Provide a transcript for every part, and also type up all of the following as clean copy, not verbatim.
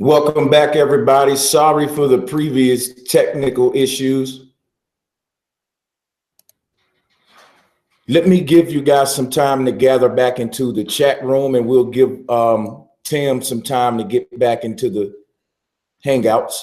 Welcome back, everybody. Sorry for the previous technical issues. Let me give you guys some time to gather back into the chat room, and we'll give Tim some time to get back into the Hangouts.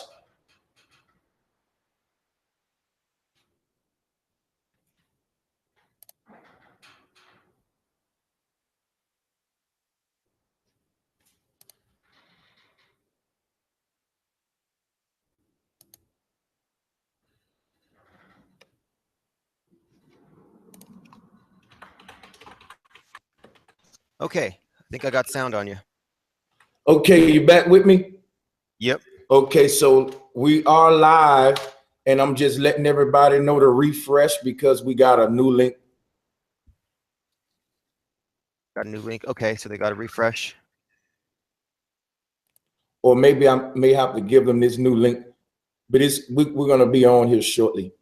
Okay, I think I got sound on you. Okay, you back with me? Yep. Okay, so we are live, and I'm just letting everybody know to refresh because we got a new link. Got a new link. Okay, so they got to refresh. Or maybe I may have to give them this new link, but we're going to be on here shortly.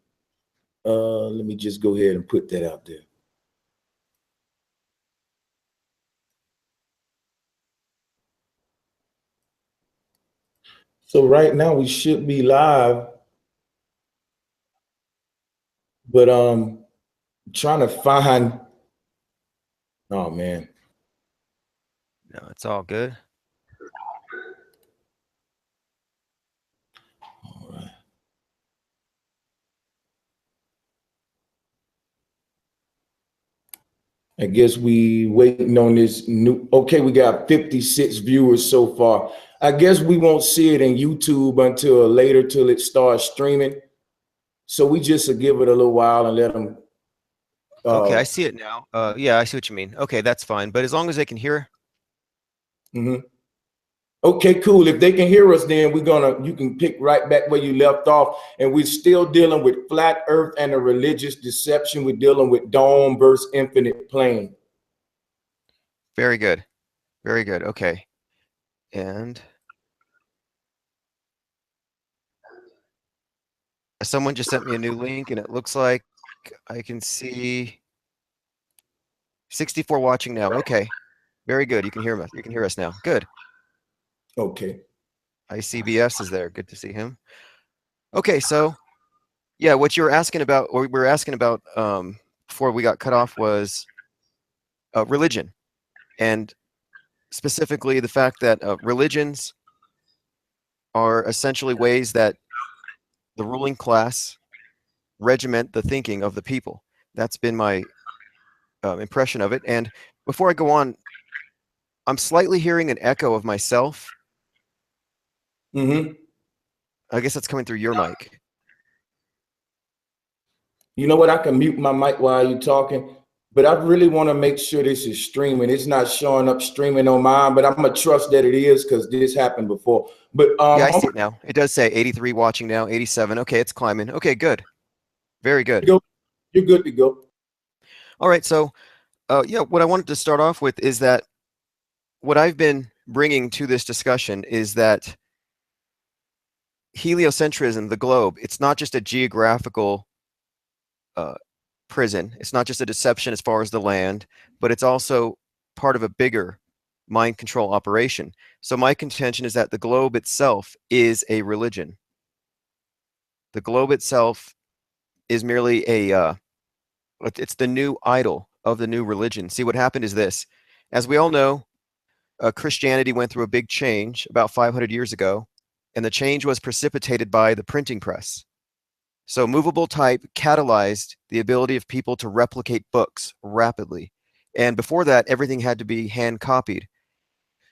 Let me just go ahead and put that out there. So right now we should be live, but trying to find. Oh man. No, it's all good. All right. I guess we waiting on this new. Okay, we got 56 viewers so far. I guess we won't see it in YouTube until later, till it starts streaming. So we just give it a little while and let them. Okay, I see it now. Yeah, I see what you mean. Okay, that's fine. But as long as they can hear. Okay, cool. If they can hear us, then you can pick right back where you left off. And we're still dealing with flat earth and a religious deception. We're dealing with dome versus infinite plane. Very good. Very good. Okay. And someone just sent me a new link, and it looks like I can see 64 watching now. Okay. Very good. You can hear us. You can hear us now. Good. Okay. ICBS is there. Good to see him. Okay, so yeah, what you were asking about, or we were asking about before we got cut off, was religion, and specifically the fact that religions are essentially ways that the ruling class regiment the thinking of the people. That's been my impression of it. And before I go on, I'm slightly hearing an echo of myself. I guess that's coming through your mic. You know what? I can mute my mic while you're talking, but I really want to make sure this is streaming. It's not showing up streaming on mine, but I'm gonna trust that it is because this happened before. But yeah, I see it now. It does say 83 watching now, 87. Okay, it's climbing. Okay, good. Very good. You're good to go. All right, so yeah, what I wanted to start off with is that what I've been bringing to this discussion is that heliocentrism, the globe, it's not just a geographical prison. It's not just a deception as far as the land, but it's also part of a bigger mind control operation. So my contention is that the globe itself is a religion. The globe itself is merely it's the new idol of the new religion. See, what happened is this. As we all know, Christianity went through a big change about 500 years ago, and the change was precipitated by the printing press. So movable type catalyzed the ability of people to replicate books rapidly. And before that, everything had to be hand copied.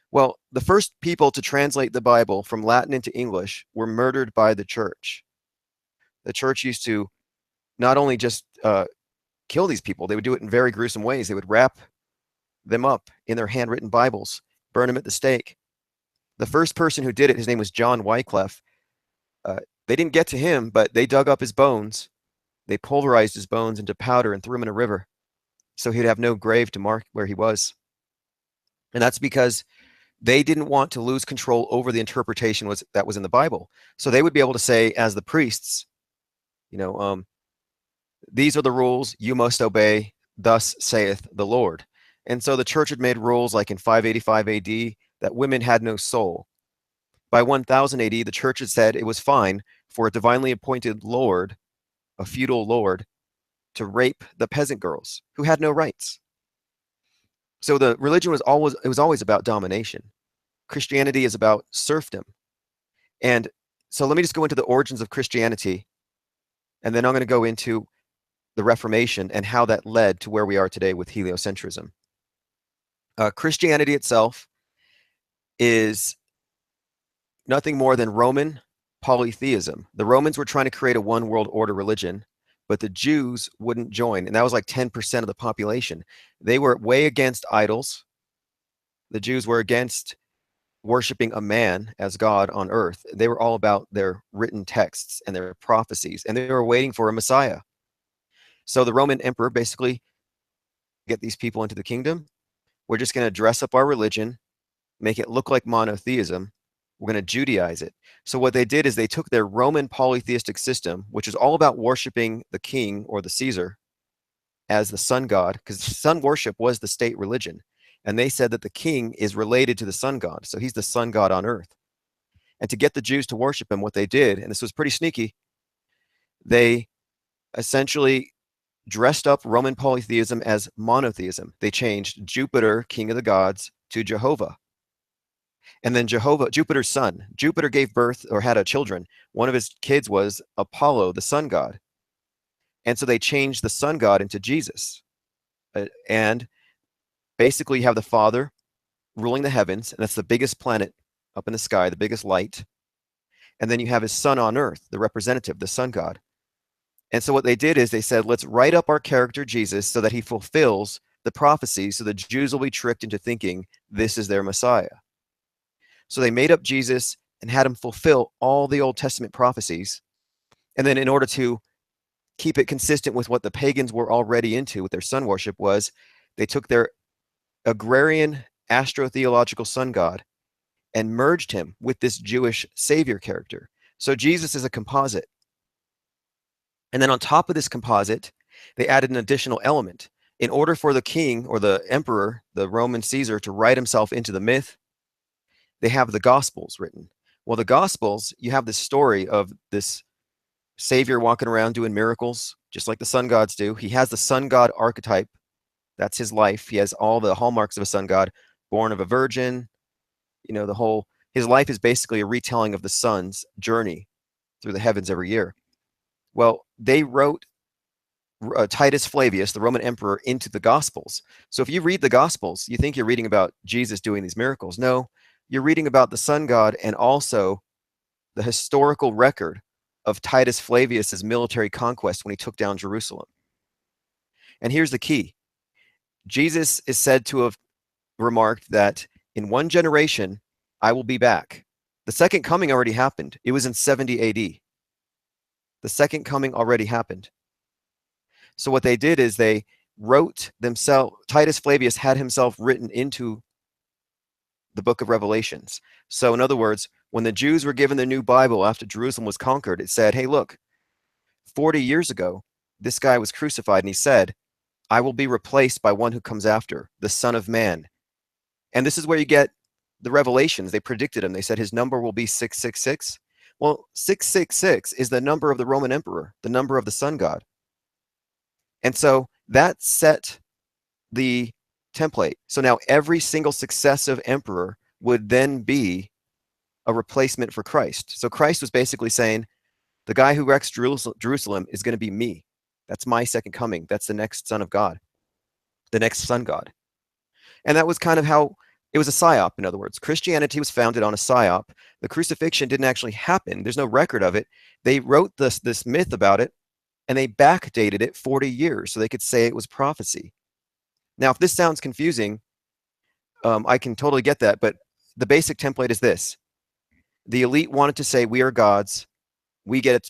Well, the first people to translate the Bible from Latin into English were murdered by the church. The church used to not only just kill these people, they would do it in very gruesome ways. They would wrap them up in their handwritten Bibles, burn them at the stake. The first person who did it, his name was John Wycliffe. They didn't get to him, but they dug up his bones. They pulverized his bones into powder and threw him in a river, so he'd have no grave to mark where he was. And that's because they didn't want to lose control over the interpretation that was in the Bible. So they would be able to say, as the priests, these are the rules you must obey, thus saith the Lord. And so the church had made rules like in 585 AD that women had no soul. By 1000 AD, the church had said it was fine for a divinely appointed lord, a feudal lord, to rape the peasant girls who had no rights. So the religion was always about domination. Christianity is about serfdom. And so let me just go into the origins of Christianity, and then I'm going to go into the Reformation and how that led to where we are today with heliocentrism. Christianity itself is nothing more than Roman polytheism. The Romans were trying to create a one world order religion, but the Jews wouldn't join, and that was like 10% of the population. They were way against idols. The Jews were against worshiping a man as God on earth. They were all about their written texts and their prophecies, and they were waiting for a Messiah. So the Roman emperor basically get these people into the kingdom. We're just going to dress up our religion, make it look like monotheism. We're going to Judaize it. So what they did is they took their Roman polytheistic system, which is all about worshiping the king or the Caesar as the sun god, because sun worship was the state religion. And they said that the king is related to the sun god. So he's the sun god on earth. And to get the Jews to worship him, what they did, and this was pretty sneaky, they essentially dressed up Roman polytheism as monotheism. They changed Jupiter, king of the gods, to Jehovah. And then Jupiter's son, Jupiter gave birth or had children. One of his kids was Apollo, the sun god. And so they changed the sun god into Jesus. And basically you have the Father ruling the heavens, and that's the biggest planet up in the sky, the biggest light. And then you have his son on earth, the representative, the sun god. And so what they did is they said, let's write up our character Jesus so that he fulfills the prophecy, so the Jews will be tricked into thinking this is their Messiah. So they made up Jesus and had him fulfill all the Old Testament prophecies. And then in order to keep it consistent with what the pagans were already into with their sun worship was, they took their agrarian astrotheological sun god and merged him with this Jewish savior character. So Jesus is a composite. And then on top of this composite, they added an additional element. In order for the king or the emperor, the Roman Caesar, to write himself into the myth, they have the Gospels written. Well, the Gospels, you have this story of this savior walking around doing miracles, just like the sun gods do. He has the sun god archetype. That's his life. He has all the hallmarks of a sun god, born of a virgin. You know, his life is basically a retelling of the sun's journey through the heavens every year. Well, they wrote Titus Flavius, the Roman emperor, into the Gospels. So if you read the Gospels, you think you're reading about Jesus doing these miracles. No, you're reading about the sun god and also the historical record of Titus Flavius's military conquest when he took down Jerusalem. And here's the key. Jesus is said to have remarked that in one generation, I will be back. The second coming already happened. It was in 70 AD. The second coming already happened. So what they did is they wrote themselves, Titus Flavius had himself written into the book of Revelations. So in other words, when the Jews were given the new Bible after Jerusalem was conquered, it said, hey, look, 40 years ago, this guy was crucified, and he said, I will be replaced by one who comes after, the Son of Man. And this is where you get the Revelations. They predicted him. They said his number will be 666. Well, 666 is the number of the Roman emperor, the number of the sun god. And so that set the template. So now every single successive emperor would then be a replacement for Christ. So Christ was basically saying, the guy who wrecks Jerusalem is going to be me. That's my second coming. That's the next son of God, the next sun god. And that was kind of how it was a psyop, in other words. Christianity was founded on a psyop. The crucifixion didn't actually happen. There's no record of it. They wrote this myth about it, and they backdated it 40 years so they could say it was prophecy. Now, if this sounds confusing, I can totally get that, but the basic template is this. The elite wanted to say, we are gods. We get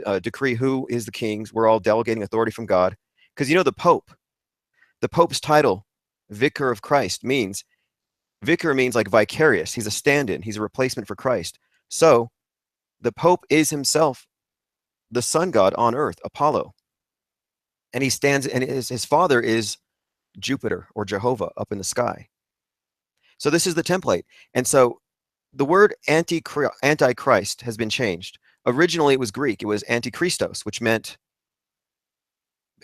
a decree who is the kings. We're all delegating authority from God. Because you know the Pope's title, Vicar of Christ, Vicar means like vicarious. He's a stand-in. He's a replacement for Christ. So the Pope is himself the sun god on earth, Apollo. And he stands, and his father is Jupiter or Jehovah up in the sky. So this is the template. And so the word antichrist has been changed. Originally, it was Greek. It was antichristos, which meant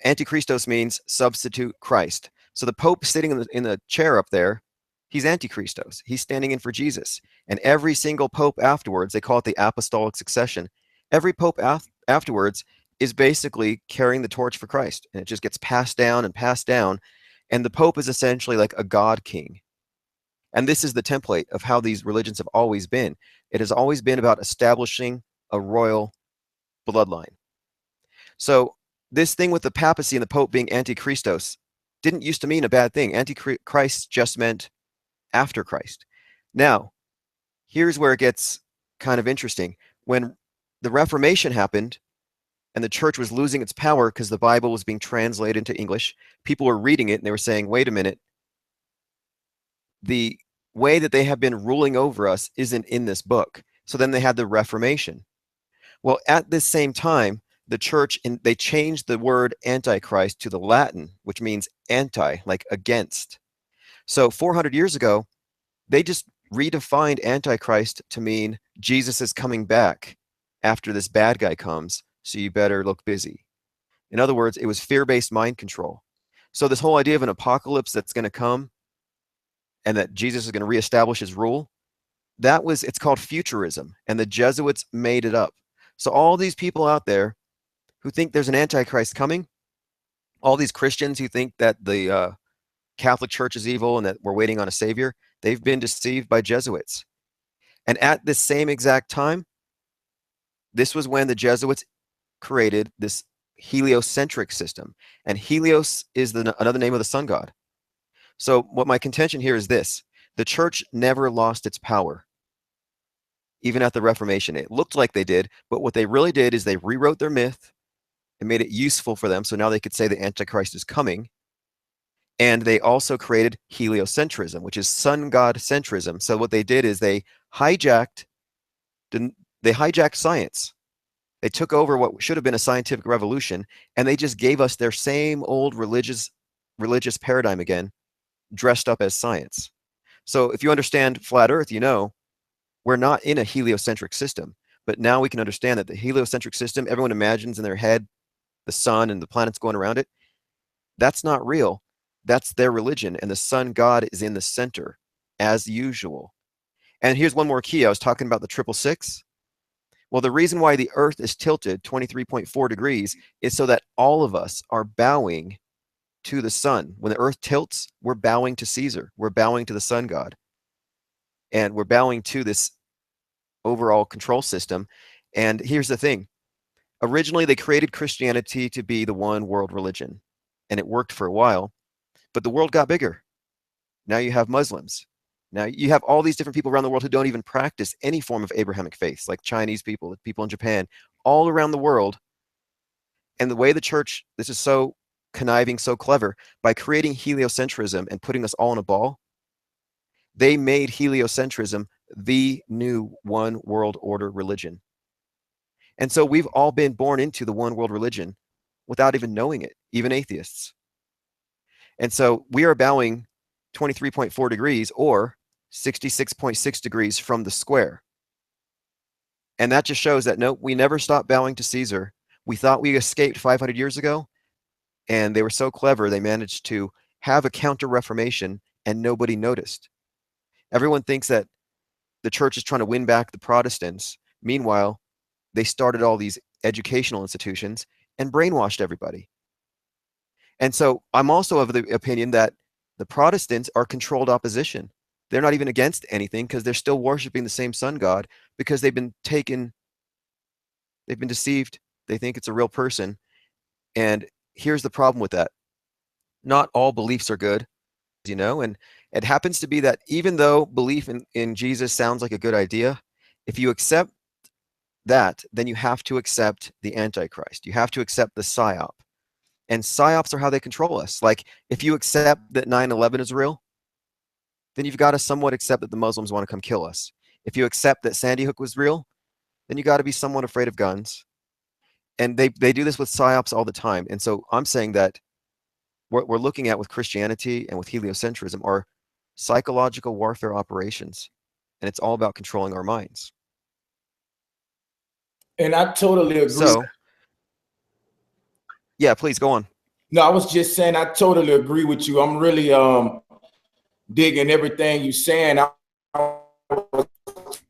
antichristos means substitute Christ. So the Pope sitting in the chair up there, he's antichristos. He's standing in for Jesus. And every single Pope afterwards, they call it the apostolic succession. Every Pope afterwards is basically carrying the torch for Christ. And it just gets passed down and passed down. And the Pope is essentially like a God king. And this is the template of how these religions have always been. It has always been about establishing a royal bloodline. So this thing with the papacy and the Pope being antichristos didn't used to mean a bad thing. Antichrist just meant after Christ. Now, here's where it gets kind of interesting. When the Reformation happened and the church was losing its power because the Bible was being translated into English, people were reading it and they were saying, wait a minute, the way that they have been ruling over us isn't in this book. So then they had the Reformation. Well, at this same time, the church, they changed the word antichrist to the Latin, which means anti, like against. So 400 years ago, they just redefined antichrist to mean Jesus is coming back after this bad guy comes, so you better look busy. In other words, it was fear-based mind control. So this whole idea of an apocalypse that's going to come and that Jesus is going to reestablish his rule, it's called futurism, and the Jesuits made it up. So all these people out there who think there's an antichrist coming, all these Christians who think that the Catholic Church is evil and that we're waiting on a savior, they've been deceived by Jesuits. And at this same exact time, this was when the Jesuits created this heliocentric system. And Helios is another name of the sun god. So what my contention here is this: the church never lost its power. Even at the Reformation, it looked like they did, but what they really did is they rewrote their myth and made it useful for them. So now they could say the Antichrist is coming. And they also created heliocentrism, which is sun god centrism. So what they did is they hijacked science. They took over what should have been a scientific revolution, and they just gave us their same old religious paradigm again, dressed up as science. So if you understand flat Earth, you know we're not in a heliocentric system. But now we can understand that the heliocentric system, everyone imagines in their head the sun and the planets going around it. That's not real. That's their religion, and the sun god is in the center, as usual. And here's one more key. I was talking about the 666. Well, the reason why the Earth is tilted 23.4 degrees is so that all of us are bowing to the sun. When the Earth tilts, we're bowing to Caesar. We're bowing to the sun god. And we're bowing to this overall control system. And here's the thing. Originally, they created Christianity to be the one world religion, and it worked for a while, but the world got bigger. Now you have Muslims. Now you have all these different people around the world who don't even practice any form of Abrahamic faith, like Chinese people, people in Japan, all around the world. And the way the church, this is so conniving, so clever, by creating heliocentrism and putting us all in a ball, they made heliocentrism the new one world order religion. And so we've all been born into the one world religion without even knowing it, even atheists. And so we are bowing 23.4 degrees or 66.6 degrees from the square. And that just shows that, no, we never stopped bowing to Caesar. We thought we escaped 500 years ago, and they were so clever, they managed to have a counter-reformation and nobody noticed. Everyone thinks that the church is trying to win back the Protestants. Meanwhile, they started all these educational institutions and brainwashed everybody. And so I'm also of the opinion that the Protestants are controlled opposition. They're not even against anything because they're still worshiping the same sun god because they've been deceived. They think it's a real person. And here's the problem with that. Not all beliefs are good, you know, and it happens to be that even though belief in Jesus sounds like a good idea, if you accept that, then you have to accept the Antichrist. You have to accept the psyop. And psyops are how they control us. Like, if you accept that 9/11 is real, then you've got to somewhat accept that the Muslims want to come kill us. If you accept that Sandy Hook was real, then you got to be somewhat afraid of guns. And they do this with psyops all the time. And so I'm saying that what we're looking at with Christianity and with heliocentrism are psychological warfare operations. and it's all about controlling our minds. And I totally agree. So, yeah, please go on. No, I was just saying I totally agree with you. I'm really digging everything you're saying. I was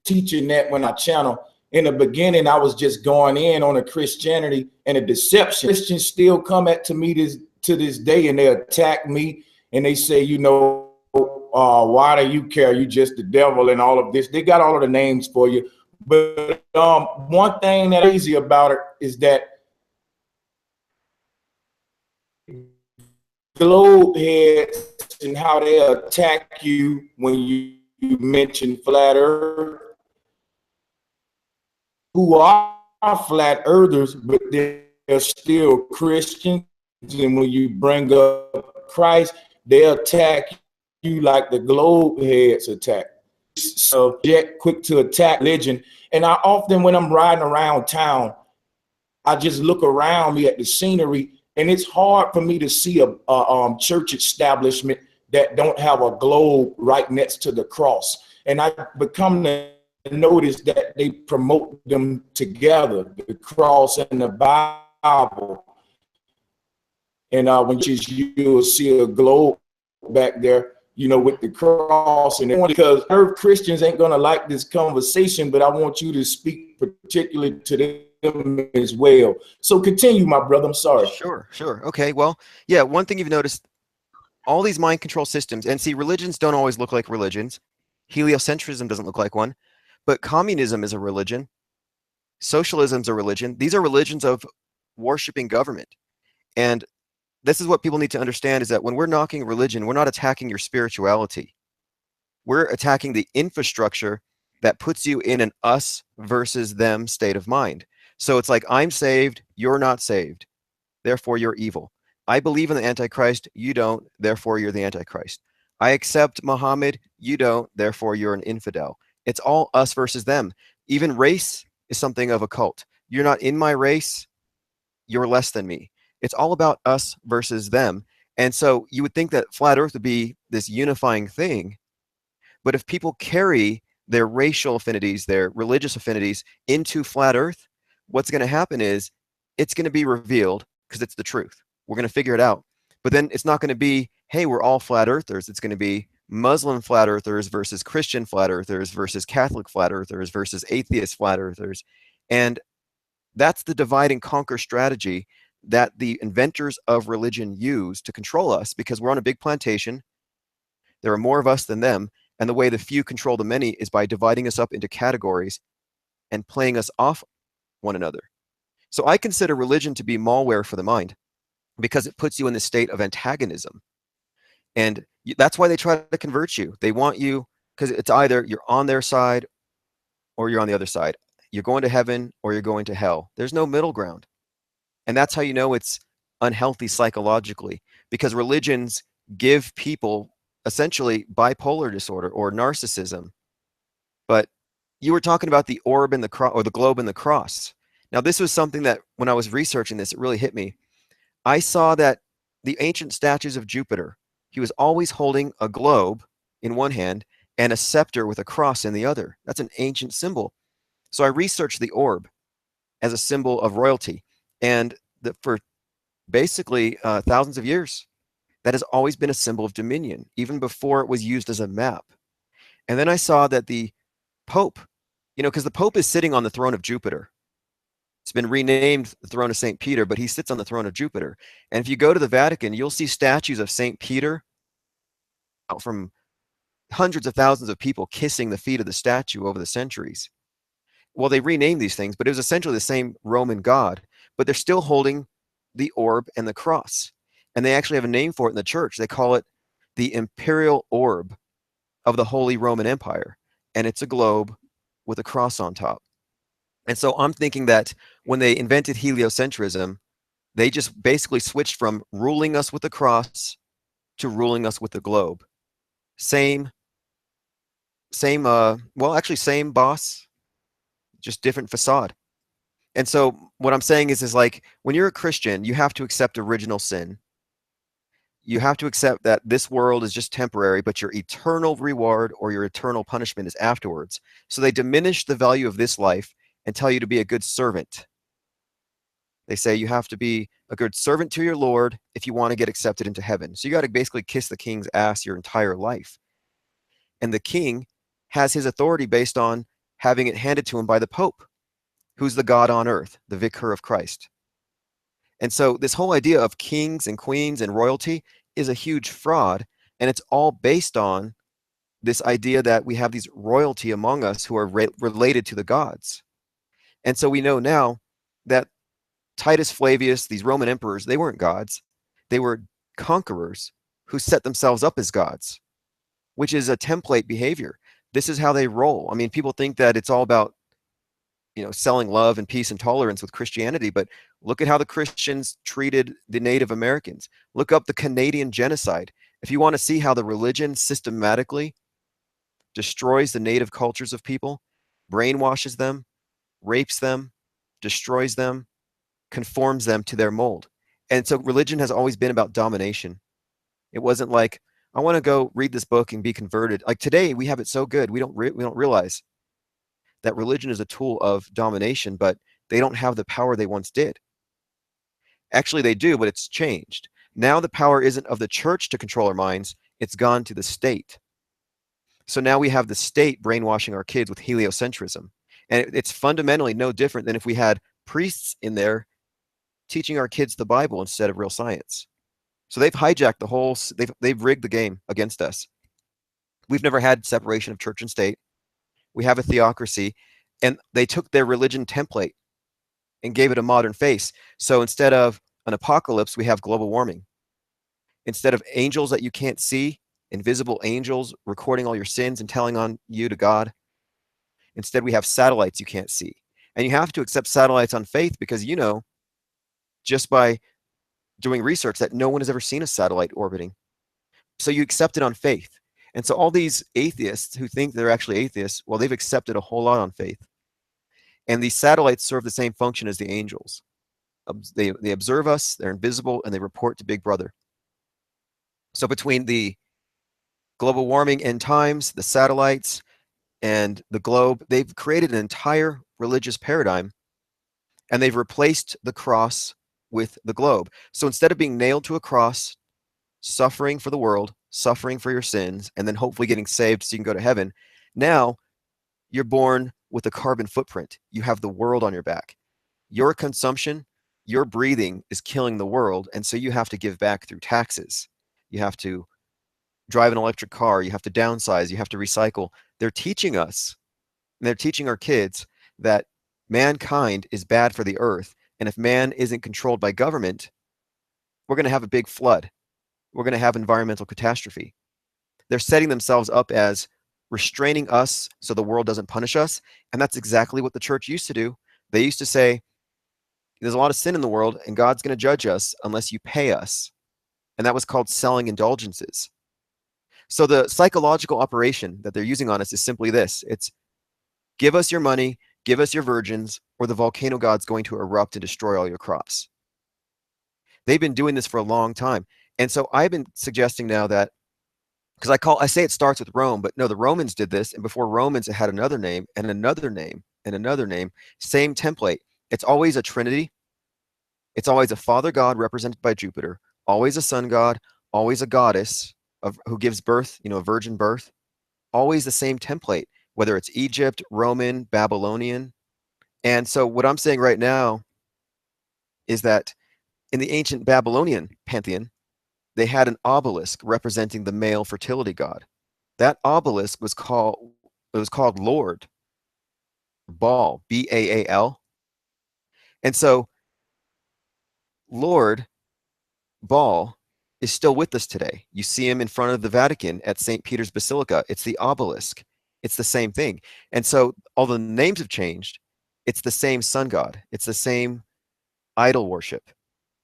teaching that when I channel. In the beginning, I was just going in on a Christianity and a deception. Christians still come to me to this day, and they attack me, and they say, you know, why do you care? You just the devil and all of this. They got all of the names for you. But one thing that's easy about it is that globe heads and how they attack you when you mention flat earth, who are flat earthers, but they're still Christians. And when you bring up Christ, they attack you like the globe heads attack. So yet quick to attack religion. And I often, when I'm riding around town, I just look around me at the scenery, and it's hard for me to see a church establishment that don't have a globe right next to the cross. And I become to notice that they promote them together, the cross and the Bible. And when you'll see a globe back there, you know, with the cross. And because Christians ain't gonna like this conversation, but I want you to speak particularly to them as well. So continue, my brother. I'm sorry. Sure. Okay, well, yeah, one thing you've noticed, all these mind control systems, and see, religions don't always look like religions. Heliocentrism doesn't look like one, but communism is a religion. Socialism's a religion. These are religions of worshiping government. And this is what people need to understand, is that when we're knocking religion, we're not attacking your spirituality. We're attacking the infrastructure that puts you in an us versus them state of mind. So it's like, I'm saved, you're not saved, therefore you're evil. I believe in the Antichrist, you don't, therefore you're the Antichrist. I accept Muhammad, you don't, therefore you're an infidel. It's all us versus them. Even race is something of a cult. You're not in my race, you're less than me. It's all about us versus them. And so you would think that flat earth would be this unifying thing. But if people carry their racial affinities, their religious affinities into flat earth, what's going to happen is it's going to be revealed because it's the truth. We're going to figure it out. But then it's not going to be, hey, we're all flat earthers. It's going to be Muslim flat earthers versus Christian flat earthers versus Catholic flat earthers versus atheist flat earthers. And that's the divide and conquer strategy that the inventors of religion use to control us, because we're on a big plantation. There are more of us than them. And the way the few control the many is by dividing us up into categories and playing us off one another. So I consider religion to be malware for the mind, because it puts you in this state of antagonism. And that's why they try to convert you. They want you, because it's either you're on their side or you're on the other side. You're going to heaven or you're going to hell. There's no middle ground. And that's how you know it's unhealthy psychologically, because religions give people essentially bipolar disorder or narcissism. But you were talking about the orb and the cross, or the globe and the cross. Now, this was something that when I was researching this, it really hit me. I saw that the ancient statues of Jupiter, he was always holding a globe in one hand and a scepter with a cross in the other. That's an ancient symbol. So I researched the orb as a symbol of royalty. And for basically thousands of years, that has always been a symbol of dominion, even before it was used as a map. And then I saw that the Pope, because the Pope is sitting on the throne of Jupiter. It's been renamed the throne of St. Peter, but he sits on the throne of Jupiter. And if you go to the Vatican, you'll see statues of St. Peter out from hundreds of thousands of people kissing the feet of the statue over the centuries. Well, they renamed these things, but it was essentially the same Roman god, but they're still holding the orb and the cross. And they actually have a name for it in the church. They call it the imperial orb of the Holy Roman Empire. And it's a globe with a cross on top. And so I'm thinking that when they invented heliocentrism, they just basically switched from ruling us with the cross to ruling us with the globe. Same boss, just different facade. And so what I'm saying is like, when you're a Christian, you have to accept original sin. you have to accept that this world is just temporary, but your eternal reward or your eternal punishment is afterwards. So they diminish the value of this life and tell you to be a good servant. They say you have to be a good servant to your Lord if you want to get accepted into heaven. So you got to basically kiss the king's ass your entire life. And the king has his authority based on having it handed to him by the Pope, who's the God on earth, the vicar of Christ. And so this whole idea of kings and queens and royalty is a huge fraud. And it's all based on this idea that we have these royalty among us who are related to the gods. And so we know now that Titus Flavius, these Roman emperors, they weren't gods. They were conquerors who set themselves up as gods, which is a template behavior. This is how they roll. I mean, people think that it's all about, selling love and peace and tolerance with Christianity, but look at how the Christians treated the Native Americans. Look up the Canadian genocide. If you want to see how the religion systematically destroys the native cultures of people, brainwashes them, rapes them, destroys them, conforms them to their mold. And so religion has always been about domination. It wasn't like, I want to go read this book and be converted. Like today, we have it so good, we don't realize that religion is a tool of domination, but they don't have the power they once did. Actually, they do, but it's changed. Now the power isn't of the church to control our minds, it's gone to the state. So now we have the state brainwashing our kids with heliocentrism. And it's fundamentally no different than if we had priests in there teaching our kids the Bible instead of real science. So they've hijacked the whole, they've rigged the game against us. We've never had separation of church and state. We have a theocracy, and they took their religion template and gave it a modern face. So instead of an apocalypse, we have global warming. Instead of angels that you can't see, invisible angels recording all your sins and telling on you to God, instead we have satellites you can't see. And you have to accept satellites on faith because just by doing research that no one has ever seen a satellite orbiting. So you accept it on faith. And so all these atheists who think they're actually atheists, well, they've accepted a whole lot on faith. And these satellites serve the same function as the angels. They observe us, they're invisible, and they report to Big Brother. So between the global warming end times, the satellites, and the globe, they've created an entire religious paradigm, and they've replaced the cross with the globe. So instead of being nailed to a cross, suffering for the world, suffering for your sins, and then hopefully getting saved so you can go to heaven, now you're born with a carbon footprint. You have the world on your back. Your consumption, your breathing is killing the world, and so you have to give back through taxes. You have to drive an electric car. You have to downsize. You have to recycle. They're teaching us, and they're teaching our kids that mankind is bad for the earth, and if man isn't controlled by government, we're going to have a big flood. We're going to have environmental catastrophe. They're setting themselves up as restraining us so the world doesn't punish us, and that's exactly what the church used to do. They used to say, there's a lot of sin in the world, and God's going to judge us unless you pay us. And that was called selling indulgences. So the psychological operation that they're using on us is simply this. It's give us your money, give us your virgins, or the volcano god's going to erupt and destroy all your crops. They've been doing this for a long time. And so I've been suggesting now that, because I say it starts with Rome, but no, the Romans did this, and before Romans, it had another name and another name and another name, same template. It's always a trinity. It's always a father god represented by Jupiter, always a sun god, always a goddess who gives birth, a virgin birth, always the same template, whether it's Egypt, Roman, Babylonian. And so what I'm saying right now is that in the ancient Babylonian pantheon, they had an obelisk representing the male fertility god. That obelisk was called Lord Baal, Baal. And so Lord Baal is still with us today. You see him in front of the Vatican at St. Peter's Basilica. It's the obelisk. It's the same thing. And so although the names have changed, it's the same sun god. It's the same idol worship.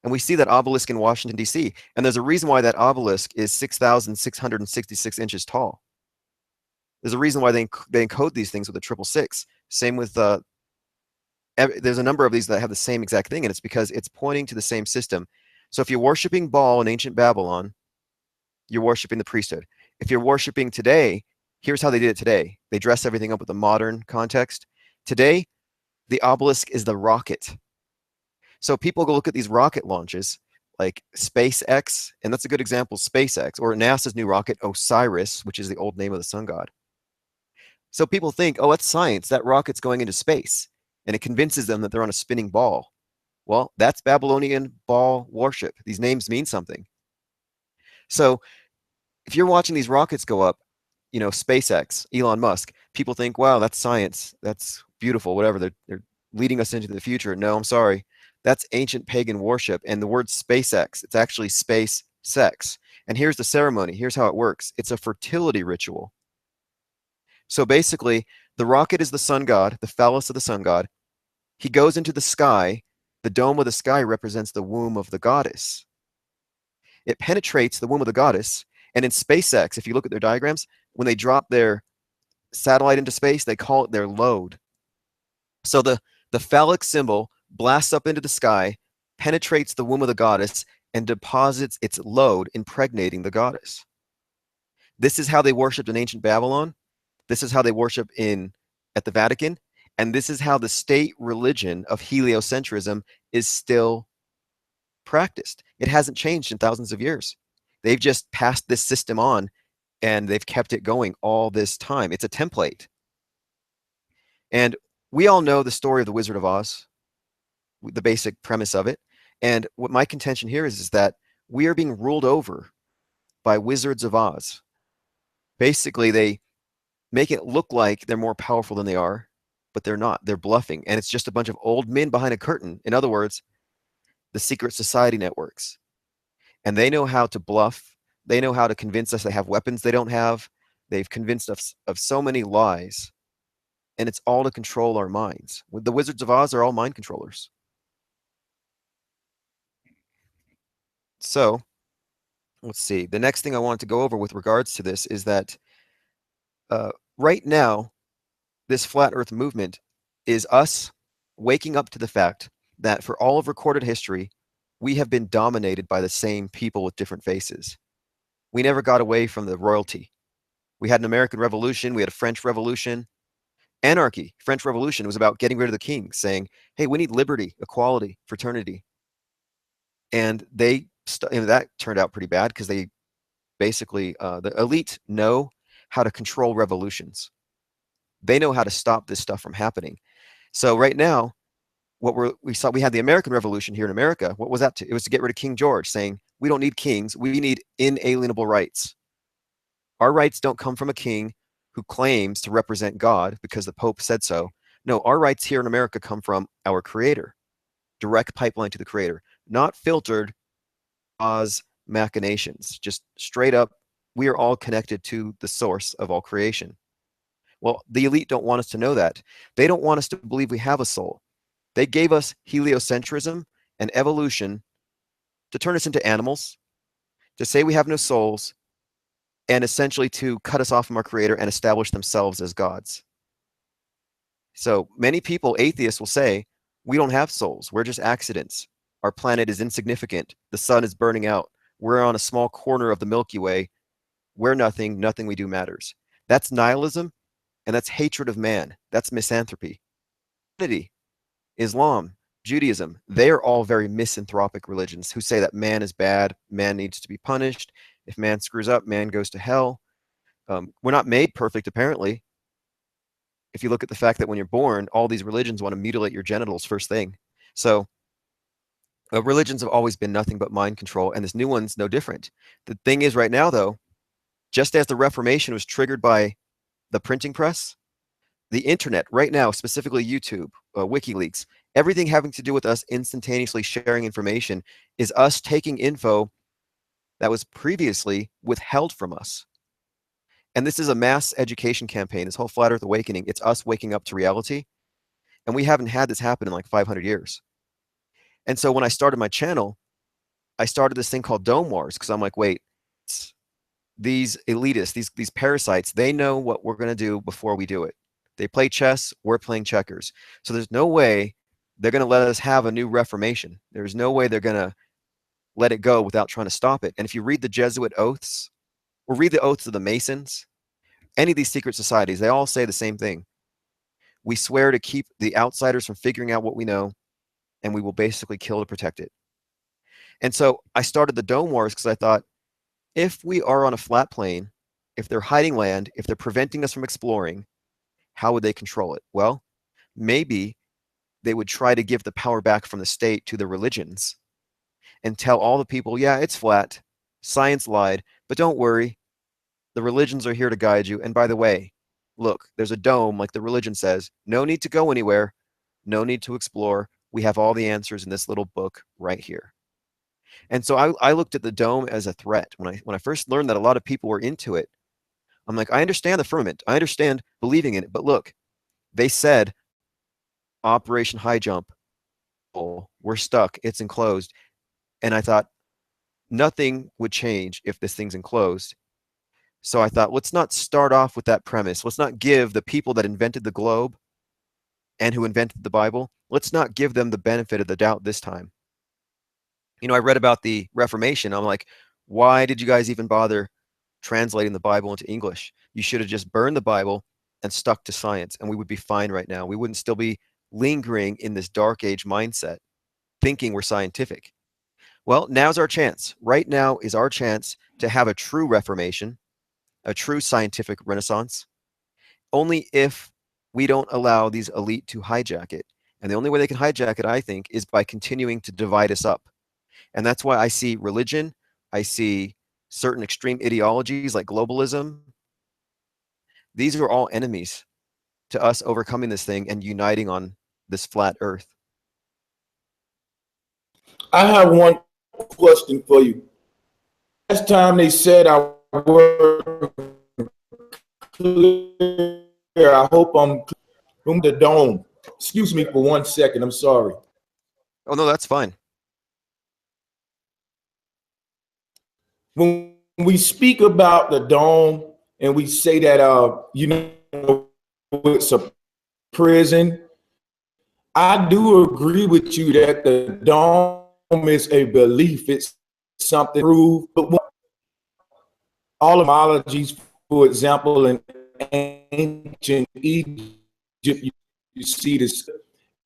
And we see that obelisk in Washington, D.C. And there's a reason why that obelisk is 6,666 inches tall. There's a reason why they encode these things with a 666. Same with, there's a number of these that have the same exact thing, and it's because it's pointing to the same system. So if you're worshiping Baal in ancient Babylon, you're worshiping the priesthood. If you're worshiping today, here's how they did it today. They dress everything up with a modern context. Today, the obelisk is the rocket. So people go look at these rocket launches like SpaceX, and that's a good example, SpaceX, or NASA's new rocket, Osiris, which is the old name of the sun god. So people think, oh, that's science. That rocket's going into space. And it convinces them that they're on a spinning ball. Well, that's Babylonian ball worship. These names mean something. So if you're watching these rockets go up, you know, SpaceX, Elon Musk, people think, wow, that's science. That's beautiful, whatever. They're leading us into the future. No, I'm sorry. That's ancient pagan worship. And the word SpaceX, it's actually space sex. And here's the ceremony. Here's how it works. It's a fertility ritual. So basically, the rocket is the sun god, the phallus of the sun god. He goes into the sky. The dome of the sky represents the womb of the goddess. It penetrates the womb of the goddess. And in SpaceX, if you look at their diagrams, when they drop their satellite into space, they call it their load. So the phallic symbol blasts up into the sky, penetrates the womb of the goddess, and deposits its load, impregnating the goddess. This is how they worshipped in ancient Babylon. This is how they worship at the Vatican. And this is how the state religion of heliocentrism is still practiced. It hasn't changed in thousands of years. They've just passed this system on and they've kept it going all this time. It's a template. And we all know the story of the Wizard of Oz, the basic premise of it. And what my contention here is that we are being ruled over by Wizards of Oz. Basically, they make it look like they're more powerful than they are, but they're not. They're bluffing. And it's just a bunch of old men behind a curtain. In other words, the secret society networks. And they know how to bluff. They know how to convince us they have weapons they don't have. They've convinced us of so many lies. And it's all to control our minds. The Wizards of Oz are all mind controllers. So let's see. The next thing I want to go over with regards to this is that right now, this flat earth movement is us waking up to the fact that for all of recorded history, we have been dominated by the same people with different faces. We never got away from the royalty. We had an American Revolution. We had a French Revolution. Anarchy, French Revolution, was about getting rid of the king, saying, hey, we need liberty, equality, fraternity. And that turned out pretty bad because they basically, the elite know how to control revolutions. They know how to stop this stuff from happening. So right now, we had the American Revolution here in America. What was that? It was to get rid of King George, saying, we don't need kings. We need inalienable rights. Our rights don't come from a king who claims to represent God because the Pope said so. No, our rights here in America come from our Creator. Direct pipeline to the Creator, not filtered Oz machinations. Just straight up, we are all connected to the source of all creation. Well, the elite don't want us to know that. They don't want us to believe we have a soul. They gave us heliocentrism and evolution to turn us into animals, to say we have no souls, and essentially to cut us off from our Creator and establish themselves as gods. So many people, atheists, will say, we don't have souls. We're just accidents. Our planet is insignificant. The sun is burning out. We're on a small corner of the Milky Way. We're nothing. Nothing we do matters. That's nihilism, and that's hatred of man. That's misanthropy. Islam, Judaism, they are all very misanthropic religions who say that man is bad, man needs to be punished. If man screws up, man goes to hell. We're not made perfect, apparently. If you look at the fact that when you're born, all these religions want to mutilate your genitals first thing. So religions have always been nothing but mind control, and this new one's no different. The thing is right now, though, just as the Reformation was triggered by the printing press, the internet right now, specifically YouTube, WikiLeaks, everything having to do with us instantaneously sharing information is us taking info that was previously withheld from us. And this is a mass education campaign, this whole Flat Earth Awakening. It's us waking up to reality. And we haven't had this happen in like 500 years. And so when I started my channel, I started this thing called Dome Wars because I'm like, wait, these elitists, these parasites, they know what we're going to do before we do it. They play chess, we're playing checkers. So there's no way they're going to let us have a new Reformation. There's no way they're going to let it go without trying to stop it. And if you read the Jesuit oaths or read the oaths of the Masons, any of these secret societies, they all say the same thing. We swear to keep the outsiders from figuring out what we know, and we will basically kill to protect it. And so I started the Dome Wars because I thought, if we are on a flat plane, if they're hiding land, if they're preventing us from exploring, how would they control it? Well, maybe they would try to give the power back from the state to the religions and tell all the people, yeah, it's flat, science lied, but don't worry, the religions are here to guide you. And by the way, look, there's a dome, like the religion says, no need to go anywhere, no need to explore. We have all the answers in this little book right here. And so I looked at the dome as a threat. When I first learned that a lot of people were into it, I'm like, I understand the firmament, I understand believing in it, but look, they said Operation High Jump, oh, we're stuck, it's enclosed. And I thought nothing would change if this thing's enclosed. So I thought, let's not start off with that premise. Let's not give the people that invented the globe and who invented the Bible, let's not give them the benefit of the doubt this time. You know, I read about the Reformation. I'm like, why did you guys even bother translating the Bible into English? You should have just burned the Bible and stuck to science, and we would be fine right now. We wouldn't still be lingering in this dark age mindset, thinking we're scientific. Well, now's our chance. Right now is our chance to have a true Reformation, a true scientific renaissance, only if we don't allow these elite to hijack it. And the only way they can hijack it, I think, is by continuing to divide us up. And that's why I see religion, I see certain extreme ideologies like globalism. These are all enemies to us overcoming this thing and uniting on this flat earth. I have one question for you. Last time they said I were clear. I hope I'm from the dome. Excuse me for 1 second. I'm sorry. Oh, no, that's fine. When we speak about the dome and we say that, it's a prison, I do agree with you that the dome is a belief. It's something proved. But all etymologies, for example, in ancient Egypt, you see this.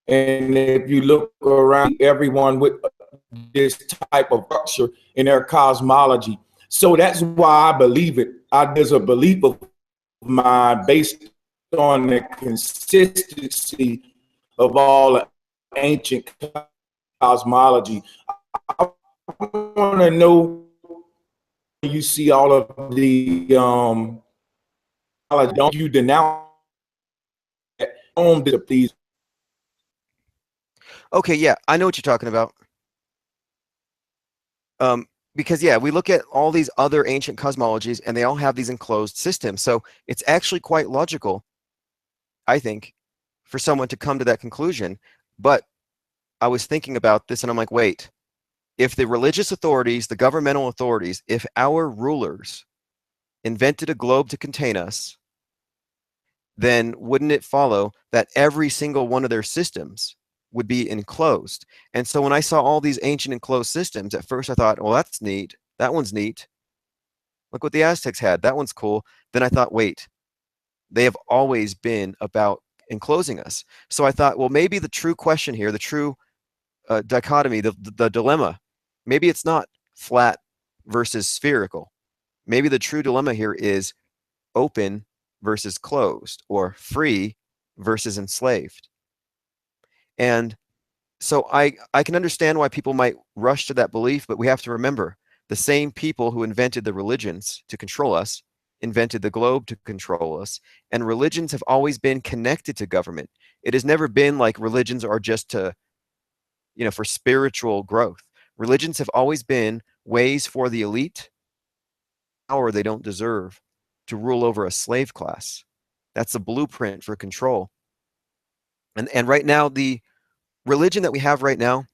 And if you look around, everyone with this type of structure in their cosmology. So that's why I believe it. There's a belief of mine based on the consistency of all the ancient cosmology. I want to know, you see all of the don't you denounce that? Please. Okay, yeah, I know what you're talking about. Because, yeah, we look at all these other ancient cosmologies, and they all have these enclosed systems. So it's actually quite logical, I think, for someone to come to that conclusion. But I was thinking about this, and I'm like, wait, if the religious authorities, the governmental authorities, if our rulers invented a globe to contain us, then wouldn't it follow that every single one of their systems would be enclosed? And so when I saw all these ancient enclosed systems, at first I thought, well, that's neat. That one's neat. Look what the Aztecs had. That one's cool. Then I thought, wait, they have always been about enclosing us. So I thought, well, maybe the true question here, the true dichotomy, the dilemma, maybe it's not flat versus spherical. Maybe the true dilemma here is open versus closed, or free versus enslaved. And so I can understand why people might rush to that belief, but we have to remember the same people who invented the religions to control us invented the globe to control us, and religions have always been connected to government. It has never been like religions are just to, for spiritual growth. Religions have always been ways for the elite, power they don't deserve, to rule over a slave class. That's the blueprint for control. And right now, the religion that we have right now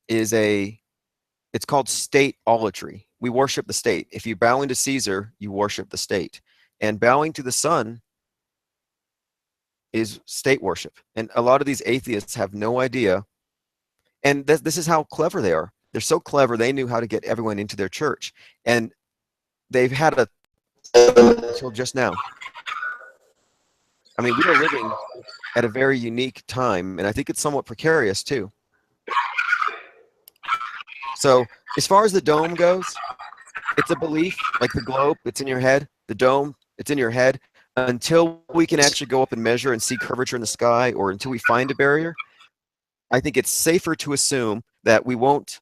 is it's called state-olatry. We worship the state. If you bow into Caesar, you worship the state. And bowing to the sun is state worship. And a lot of these atheists have no idea. And this is how clever they are. They're so clever, they knew how to get everyone into their church. And they've had a until just now. I mean, we are living at a very unique time, and I think it's somewhat precarious too. So as far as the dome goes, it's a belief, like the globe, it's in your head. The dome, it's in your head. Until we can actually go up and measure and see curvature in the sky, or until we find a barrier, I think it's safer to assume that we won't,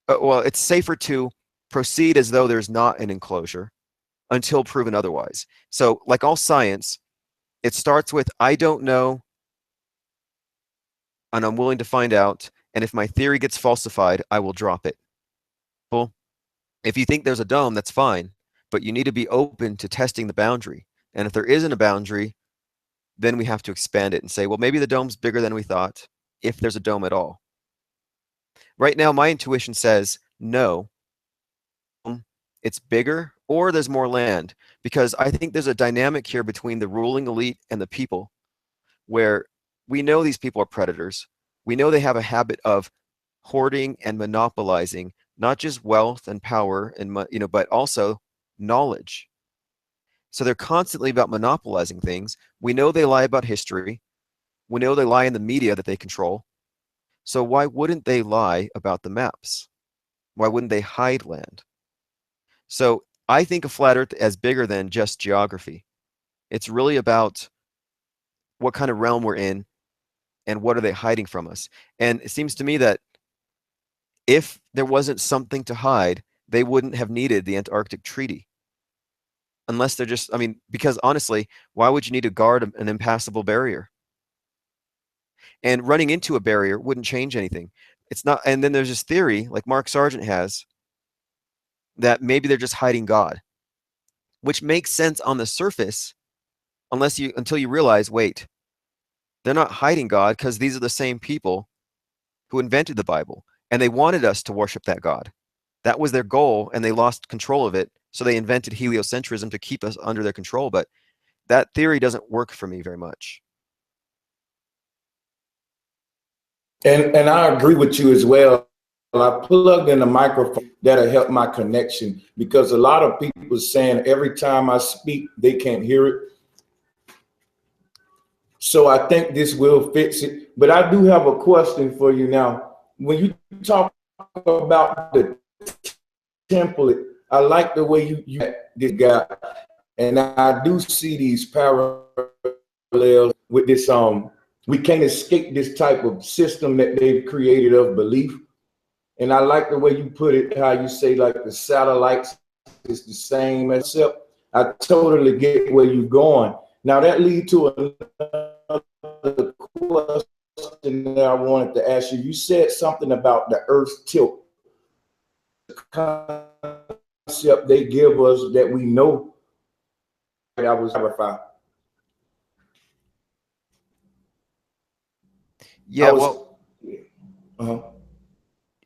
well, it's safer to proceed as though there's not an enclosure until proven otherwise. So like all science, it starts with, I don't know, and I'm willing to find out, and if my theory gets falsified, I will drop it. Well, if you think there's a dome, that's fine, but you need to be open to testing the boundary. And if there isn't a boundary, then we have to expand it and say, well, maybe the dome's bigger than we thought, if there's a dome at all. Right now, my intuition says no, it's bigger, or there's more land, because I think there's a dynamic here between the ruling elite and the people, where we know these people are predators. We know they have a habit of hoarding and monopolizing not just wealth and power and but also knowledge. So they're constantly about monopolizing things. We know they lie about history. We know they lie in the media that they control. So why wouldn't they lie about the maps? Why wouldn't they hide land? So I think of flat Earth as bigger than just geography. It's really about what kind of realm we're in and what are they hiding from us. And it seems to me that if there wasn't something to hide, they wouldn't have needed the Antarctic Treaty. Unless they're just, I mean, because honestly, why would you need to guard an impassable barrier? And running into a barrier wouldn't change anything. It's not, and then there's this theory, like Mark Sargent has, that maybe they're just hiding God, which makes sense on the surface, until you realize, wait, they're not hiding God because these are the same people who invented the Bible, and they wanted us to worship that God. That was their goal, and they lost control of it, so they invented heliocentrism to keep us under their control. But that theory doesn't work for me very much. And I agree with you as well. I plugged in a microphone that'll help my connection, because a lot of people saying every time I speak, they can't hear it. So I think this will fix it. But I do have a question for you now. When you talk about the template, I like the way you this guy, and I do see these parallels with this. We can't escape this type of system that they've created of belief. And I like the way you put it, how you say like the satellites is the same concept. I totally get where you're going. Now that leads to another question that I wanted to ask you. You said something about the Earth's tilt. The concept they give us that we know that I was verified. Yeah, well, uh-huh.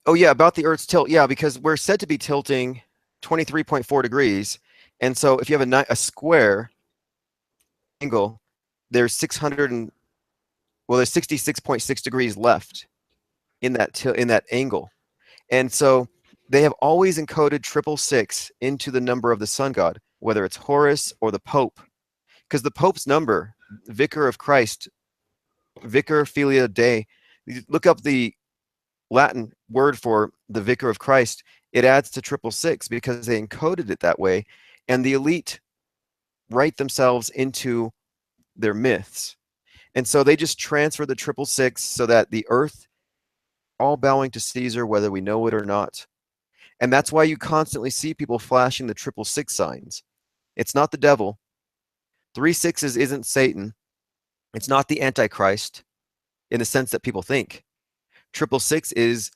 Oh yeah, about the Earth's tilt. Yeah, because we're said to be tilting 23.4 degrees. And so if you have a square angle, there's 66.6 degrees left in that angle. And so they have always encoded 666 into the number of the sun god, whether it's Horus or the Pope. Because the Pope's number, Vicar of Christ, Vicar Filia Dei, look up the Latin word for the Vicar of Christ, it adds to 666 because they encoded it that way, and the elite write themselves into their myths. And so they just transfer the 666 so that the earth, all bowing to Caesar, whether we know it or not. And that's why you constantly see people flashing the 666 signs. It's not the devil. 3 sixes isn't Satan. It's not the Antichrist in the sense that people think. 666 is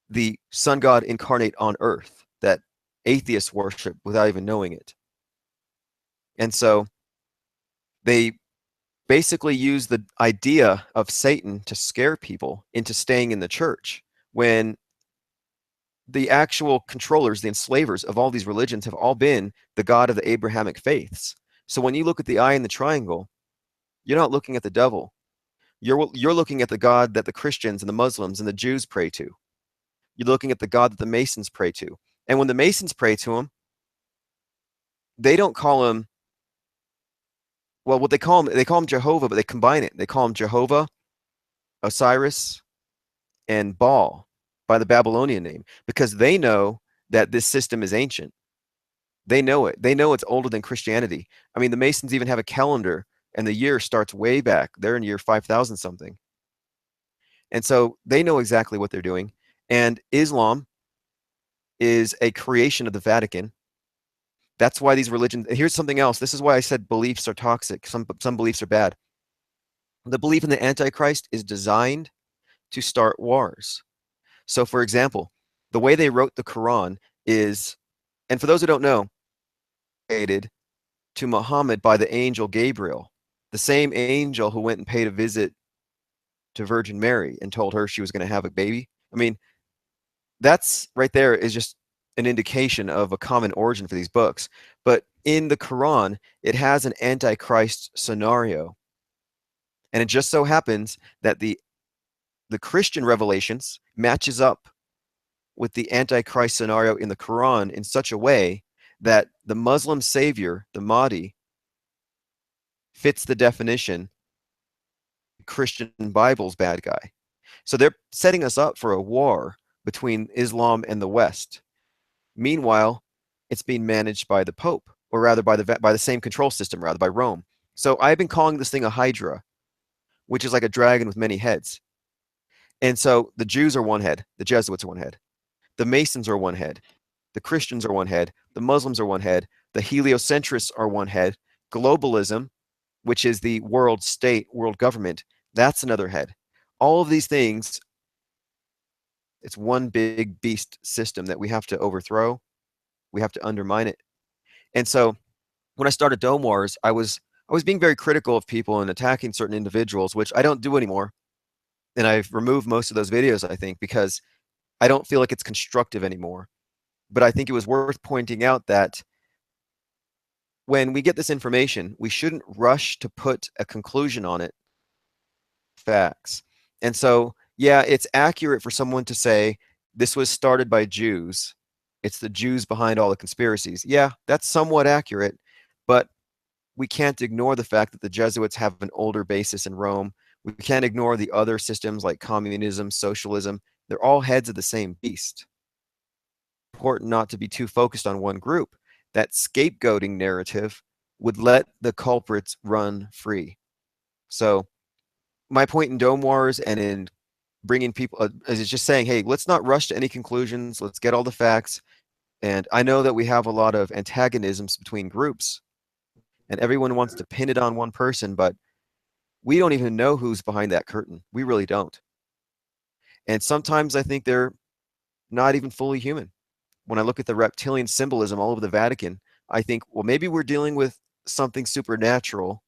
the sun god incarnate on earth that atheists worship without even knowing it. And so they basically use the idea of Satan to scare people into staying in the church, when the actual controllers, the enslavers of all these religions have all been the God of the Abrahamic faiths. So when you look at the eye in the triangle, you're not looking at the devil. You're looking at the God that the Christians and the Muslims and the Jews pray to. You're looking at the God that the Masons pray to. And when the Masons pray to him, they don't call him, well, what they call him Jehovah, but they combine it. They call him Jehovah, Osiris, and Baal by the Babylonian name, because they know that this system is ancient. They know it. They know it's older than Christianity. I mean, the Masons even have a calendar, and the year starts way back. They're in year 5,000 something. And so they know exactly what they're doing. And Islam is a creation of the Vatican. That's why these religions, here's something else. This is why I said beliefs are toxic. Some beliefs are bad. The belief in the Antichrist is designed to start wars. So, for example, the way they wrote the Quran is, and for those who don't know, created to Muhammad by the angel Gabriel, the same angel who went and paid a visit to Virgin Mary and told her she was going to have a baby. I mean, that's right there is just an indication of a common origin for these books. But in the Quran, it has an Antichrist scenario. And it just so happens that the Christian revelations matches up with the Antichrist scenario in the Quran in such a way that the Muslim savior, the Mahdi, fits the definition Christian Bible's bad guy. So they're setting us up for a war between Islam and the West. Meanwhile, it's being managed by the Pope, or rather by the same control system, rather by Rome. So I've been calling this thing a Hydra, which is like a dragon with many heads. And so the Jews are one head, the Jesuits are one head, the Masons are one head, the Christians are one head, the Muslims are one head, the heliocentrists are one head, globalism, which is the world state, world government, that's another head. All of these things, it's one big beast system that we have to overthrow. We have to undermine it. And so when I started Dome Wars, I was being very critical of people and attacking certain individuals, which I don't do anymore. And I've removed most of those videos, I think, because I don't feel like it's constructive anymore. But I think it was worth pointing out that when we get this information, we shouldn't rush to put a conclusion on it. Facts. And so, yeah, it's accurate for someone to say this was started by Jews. It's the Jews behind all the conspiracies. Yeah, that's somewhat accurate, but we can't ignore the fact that the Jesuits have an older basis in Rome. We can't ignore the other systems like communism, socialism. They're all heads of the same beast. It's important not to be too focused on one group. That scapegoating narrative would let the culprits run free. So my point in Dome Wars and in bringing people is just saying, hey, let's not rush to any conclusions. Let's get all the facts. And I know that we have a lot of antagonisms between groups, and everyone wants to pin it on one person, but we don't even know who's behind that curtain. We really don't. And sometimes I think they're not even fully human. When I look at the reptilian symbolism all over the Vatican, I think, well, maybe we're dealing with something supernatural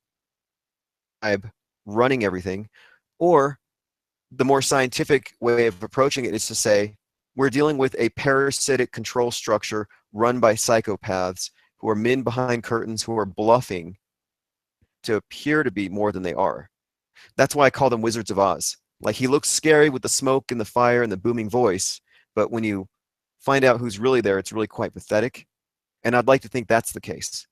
running everything, or the more scientific way of approaching it is to say, we're dealing with a parasitic control structure run by psychopaths who are men behind curtains who are bluffing to appear to be more than they are. That's why I call them Wizards of Oz. Like, he looks scary with the smoke and the fire and the booming voice, but when you find out who's really there, it's really quite pathetic. And I'd like to think that's the case.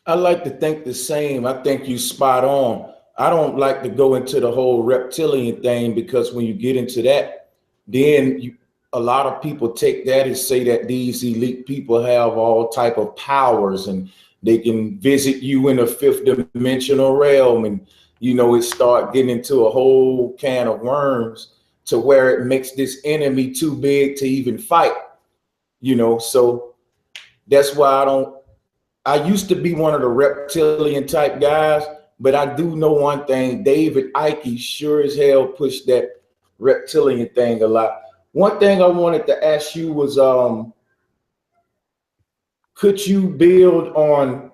I like to think the same. I think you spot on. I don't like to go into the whole reptilian thing, because when you get into that, then a lot of people take that and say that these elite people have all type of powers and they can visit you in a fifth dimensional realm, and it start getting into a whole can of worms to where it makes this enemy too big to even fight. So that's why I used to be one of the reptilian type guys, but I do know one thing: David Icke sure as hell pushed that reptilian thing a lot. One thing I wanted to ask you was, could you build on,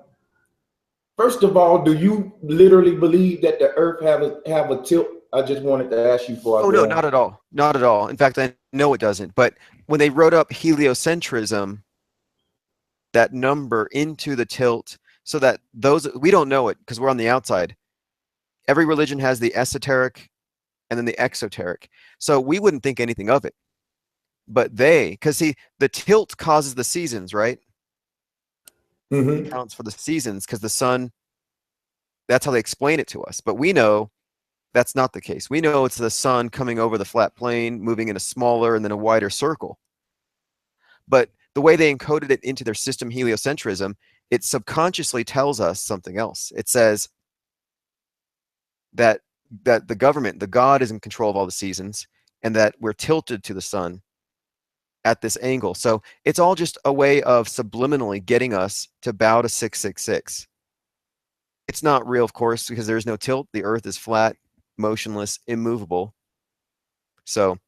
first of all, do you literally believe that the earth have a tilt? I just wanted to ask you before I Oh, go no, on. not at all. Not at all. In fact, I know it doesn't. But when they wrote up heliocentrism, that number into the tilt, so that we don't know it because we're on the outside. Every religion has the esoteric and then the exoteric. So we wouldn't think anything of it. But because see, the tilt causes the seasons, right? Mm-hmm. Counts for the seasons because the sun, that's how they explain it to us. But we know that's not the case. We know it's the sun coming over the flat plane, moving in a smaller and then a wider circle. But the way they encoded it into their system heliocentrism, it subconsciously tells us something else. It says that the government, the God, is in control of all the seasons, and that we're tilted to the sun at this angle. So it's all just a way of subliminally getting us to bow to 666. It's not real, of course, because there's no tilt. The earth is flat, motionless, immovable. So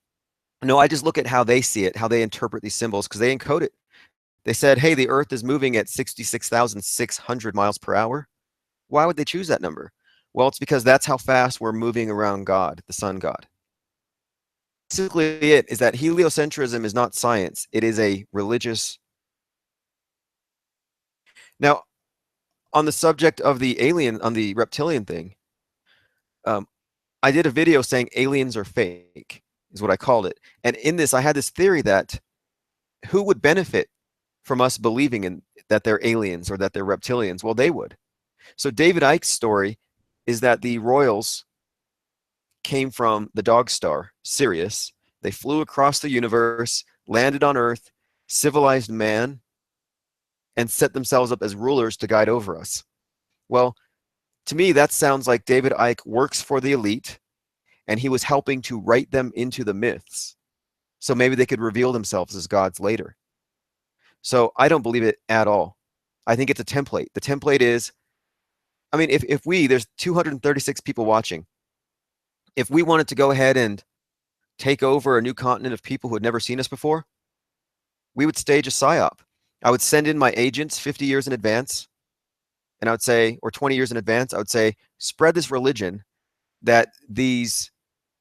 no, I just look at how they see it, how they interpret these symbols, because they encode it. They said, hey, the earth is moving at 66,600 miles per hour. Why would they choose that number? Well, it's because that's how fast we're moving around God, the sun god. Basically, it is that heliocentrism is not science. It is a religious. Now, on the subject of the alien, on the reptilian thing, I did a video saying aliens are fake, is what I called it. And in this, I had this theory that who would benefit from us believing in that they're aliens or that they're reptilians? Well, they would. So David Icke's story is that the royals came from the dog star, Sirius. They flew across the universe, landed on Earth, civilized man, and set themselves up as rulers to guide over us. Well, to me, that sounds like David Icke works for the elite, and he was helping to write them into the myths. So maybe they could reveal themselves as gods later. So I don't believe it at all. I think it's a template. The template is, I mean, if there's 236 people watching, if we wanted to go ahead and take over a new continent of people who had never seen us before, we would stage a psyop. I would send in my agents 50 years in advance, and I would say, or 20 years in advance, I would say, spread this religion that these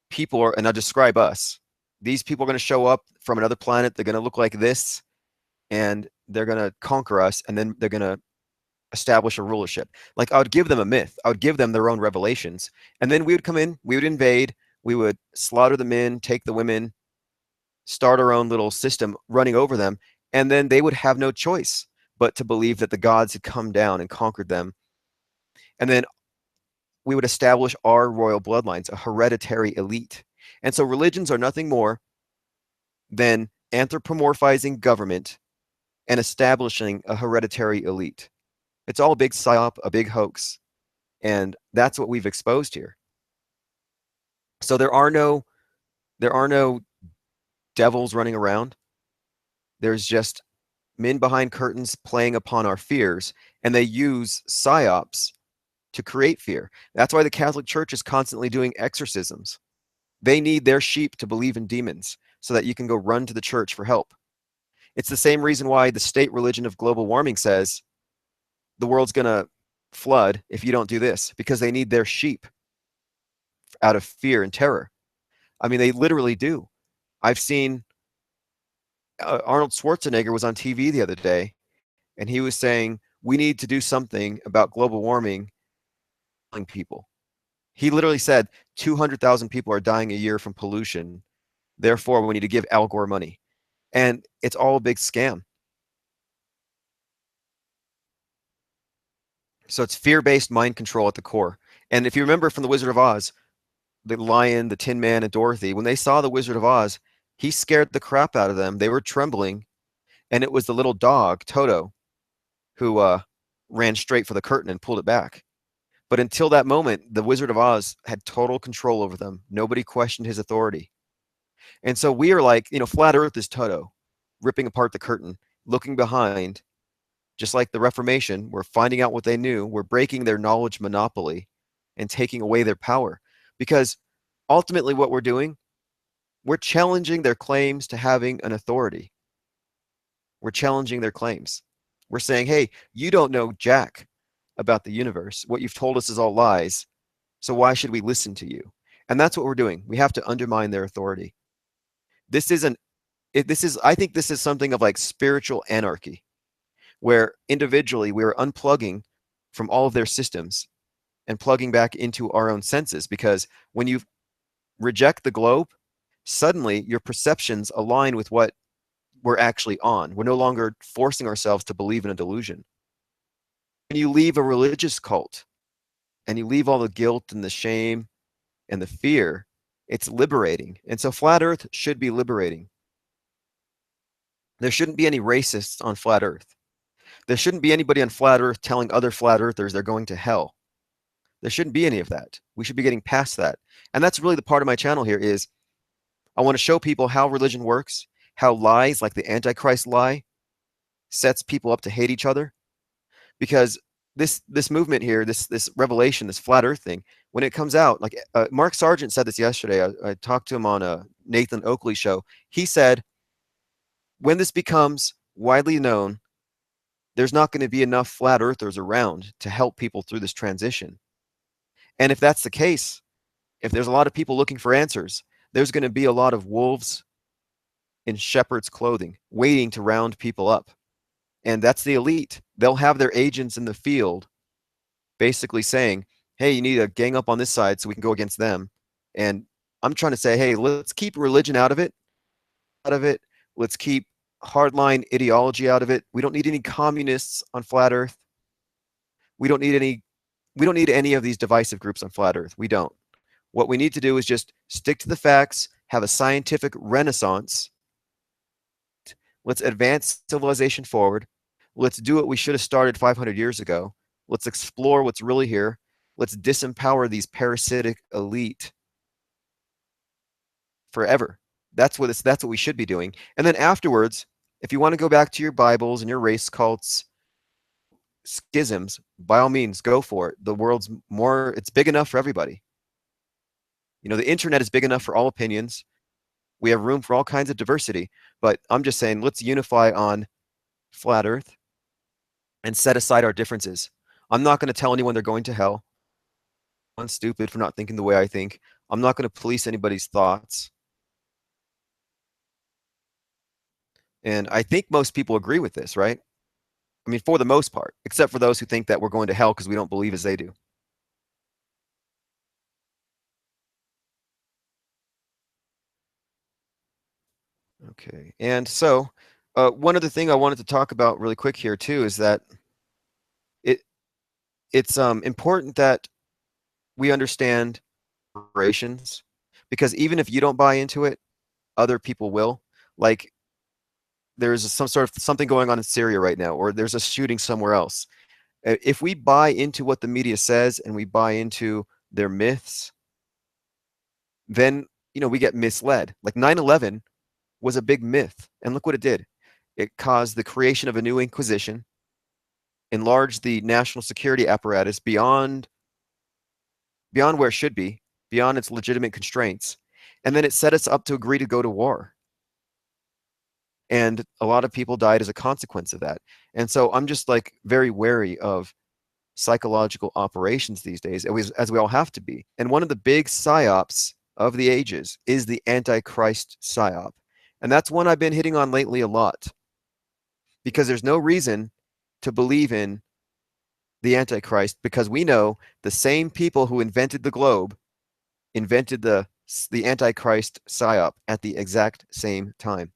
people are, and I'll describe us. These people are going to show up from another planet. They're going to look like this, and they're going to conquer us, and then they're going to establish a rulership. Like I would give them a myth. I would give them their own revelations, and then we would come in, we would invade, we would slaughter the men, take the women, start our own little system running over them, and then they would have no choice but to believe that the gods had come down and conquered them. And then we would establish our royal bloodlines, a hereditary elite. And so religions are nothing more than anthropomorphizing government and establishing a hereditary elite. It's all a big psyop, a big hoax. And that's what we've exposed here. So there are no devils running around. There's just men behind curtains playing upon our fears, and they use psyops to create fear. That's why the Catholic Church is constantly doing exorcisms. They need their sheep to believe in demons so that you can go run to the church for help. It's the same reason why the state religion of global warming says the world's going to flood if you don't do this, because they need their sheep out of fear and terror. I mean, they literally do. I've seen Arnold Schwarzenegger was on TV the other day, and he was saying, we need to do something about global warming people. He literally said 200,000 people are dying a year from pollution. Therefore, we need to give Al Gore money. And it's all a big scam. So it's fear-based mind control at the core. And if you remember from The Wizard of Oz, the lion, the Tin Man, and Dorothy, when they saw the Wizard of Oz, he scared the crap out of them. They were trembling. And it was the little dog, Toto, who ran straight for the curtain and pulled it back. But until that moment, the Wizard of Oz had total control over them. Nobody questioned his authority. And so we are like, flat earth is Toto, ripping apart the curtain, looking behind, just like the Reformation. We're finding out what they knew. We're breaking their knowledge monopoly and taking away their power. Because ultimately what we're doing, we're challenging their claims to having an authority. We're challenging their claims. We're saying, hey, you don't know jack about the universe. What you've told us is all lies. So why should we listen to you? And that's what we're doing. We have to undermine their authority. I think this is something of like spiritual anarchy, where individually we're unplugging from all of their systems and plugging back into our own senses. Because when you reject the globe, suddenly your perceptions align with what we're actually on. We're no longer forcing ourselves to believe in a delusion. When you leave a religious cult and you leave all the guilt and the shame and the fear, it's liberating. And so flat earth should be liberating. There shouldn't be any racists on flat earth. There shouldn't be anybody on flat earth telling other flat earthers they're going to hell. There shouldn't be any of that. We should be getting past that. And that's really the part of my channel here is I want to show people how religion works, how lies like the Antichrist lie sets people up to hate each other. Because this movement here, this revelation, this flat earth thing, when it comes out, like Mark Sargent said this yesterday. I talked to him on a Nathan Oakley show. He said, when this becomes widely known, there's not going to be enough flat earthers around to help people through this transition. And if that's the case, if there's a lot of people looking for answers, there's going to be a lot of wolves in shepherd's clothing waiting to round people up. And that's the elite. They'll have their agents in the field basically saying, hey, you need to gang up on this side so we can go against them. And I'm trying to say, hey, let's keep religion out of it. Let's keep hardline ideology out of it. We don't need any communists on flat earth. We don't need any of these divisive groups on flat earth. We don't. What we need to do is just stick to the facts, have a scientific renaissance. Let's advance civilization forward. Let's do what we should have started 500 years ago. Let's explore what's really here. Let's disempower these parasitic elite forever. That's what we should be doing. And then afterwards, if you want to go back to your Bibles and your race cults, schisms, by all means, go for it. The world's it's big enough for everybody. You know, the internet is big enough for all opinions. We have room for all kinds of diversity. But I'm just saying, let's unify on flat earth and set aside our differences. I'm not going to tell anyone they're going to hell. I'm stupid for not thinking the way I think. I'm not going to police anybody's thoughts. And I think most people agree with this, right? I mean, for the most part, except for those who think that we're going to hell because we don't believe as they do. Okay, and so one other thing I wanted to talk about really quick here too is that it's important that we understand operations, because even if you don't buy into it, other people will. Like there's something going on in Syria right now, or there's a shooting somewhere else. If we buy into what the media says and we buy into their myths, then we get misled. Like 9/11 was a big myth, and look what it did. It caused the creation of a new inquisition, enlarged the national security apparatus beyond where it should be, beyond its legitimate constraints, and then it set us up to agree to go to war. And a lot of people died as a consequence of that. And so I'm just like very wary of psychological operations these days, as we all have to be. And one of the big psyops of the ages is the Antichrist psyop. And that's one I've been hitting on lately a lot, because there's no reason to believe in the Antichrist, because we know the same people who invented the globe invented the Antichrist psyop at the exact same time.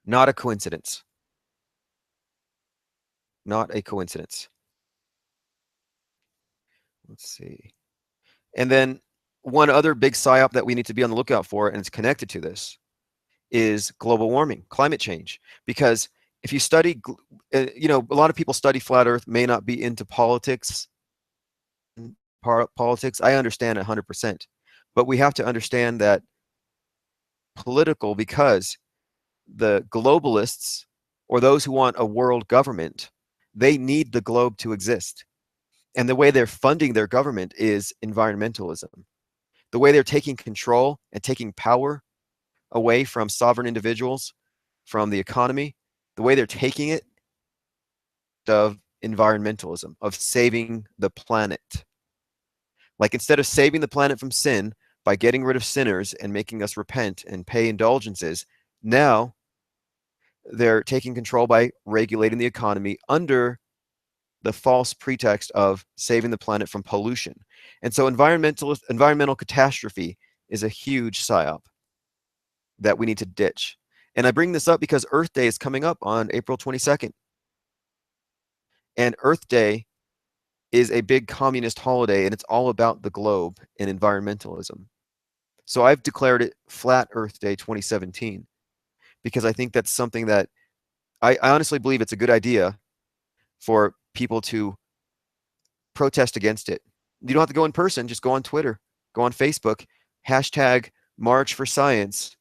Not a coincidence. Not a coincidence. Let's see. And then one other big psyop that we need to be on the lookout for, and it's connected to this, is global warming, climate change. Because if you study, a lot of people study flat earth, may not be into politics. I understand 100%. But we have to understand that because the globalists, or those who want a world government, they need the globe to exist. And the way they're funding their government is environmentalism. The way they're taking control and taking power away from sovereign individuals, from the economy, the way they're taking it of environmentalism, of saving the planet. Like instead of saving the planet from sin by getting rid of sinners and making us repent and pay indulgences, now they're taking control by regulating the economy under the false pretext of saving the planet from pollution. And so environmental catastrophe is a huge psyop that we need to ditch. And I bring this up because Earth Day is coming up on April 22nd. And Earth Day is a big communist holiday, and it's all about the globe and environmentalism. So I've declared it Flat Earth Day 2017 because I think that's something that I honestly believe it's a good idea for people to protest against it. You don't have to go in person, just go on Twitter, go on Facebook, hashtag March for Science,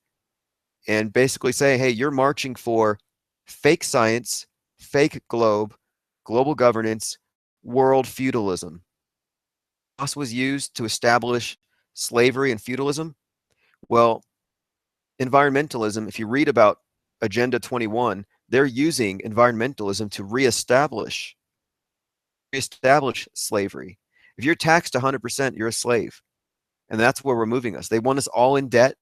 and basically say, hey, you're marching for fake science, fake globe, global governance, world feudalism. This was used to establish slavery and feudalism. Well, environmentalism, if you read about Agenda 21, they're using environmentalism to reestablish slavery. If you're taxed 100%, you're a slave. And that's where we're moving us. They want us all in debt,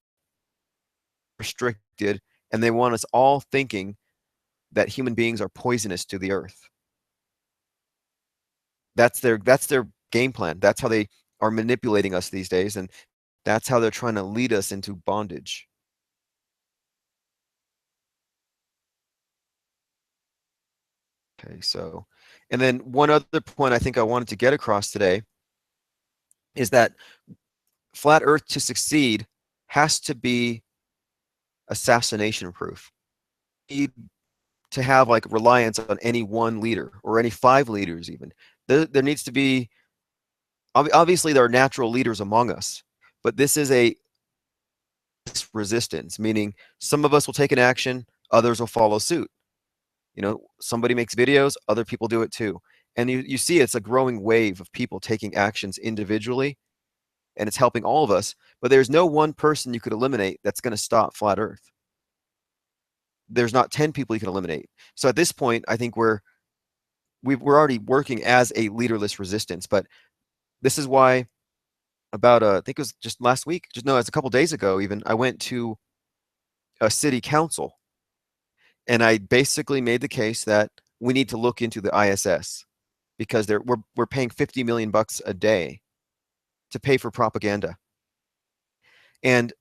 restricted, and they want us all thinking that human beings are poisonous to the earth. That's their game plan. That's how they are manipulating us these days, and that's how they're trying to lead us into bondage. Okay, so, and then one other point I think I wanted to get across today is that flat Earth to succeed has to be assassination proof. You need to have like reliance on any one leader or any 5 leaders even. There needs to be, obviously there are natural leaders among us, but this is a resistance, meaning some of us will take an action, others will follow suit. You know, somebody makes videos, other people do it too. And you see it's a growing wave of people taking actions individually, and it's helping all of us, but there's no one person you could eliminate that's going to stop flat Earth. There's not 10 people you can eliminate. So at this point, I think we're already working as a leaderless resistance, but this is why about I think it was just last week, it's a couple days ago even, I went to a city council and I basically made the case that we need to look into the ISS because we're paying 50 million bucks a day to pay for propaganda. And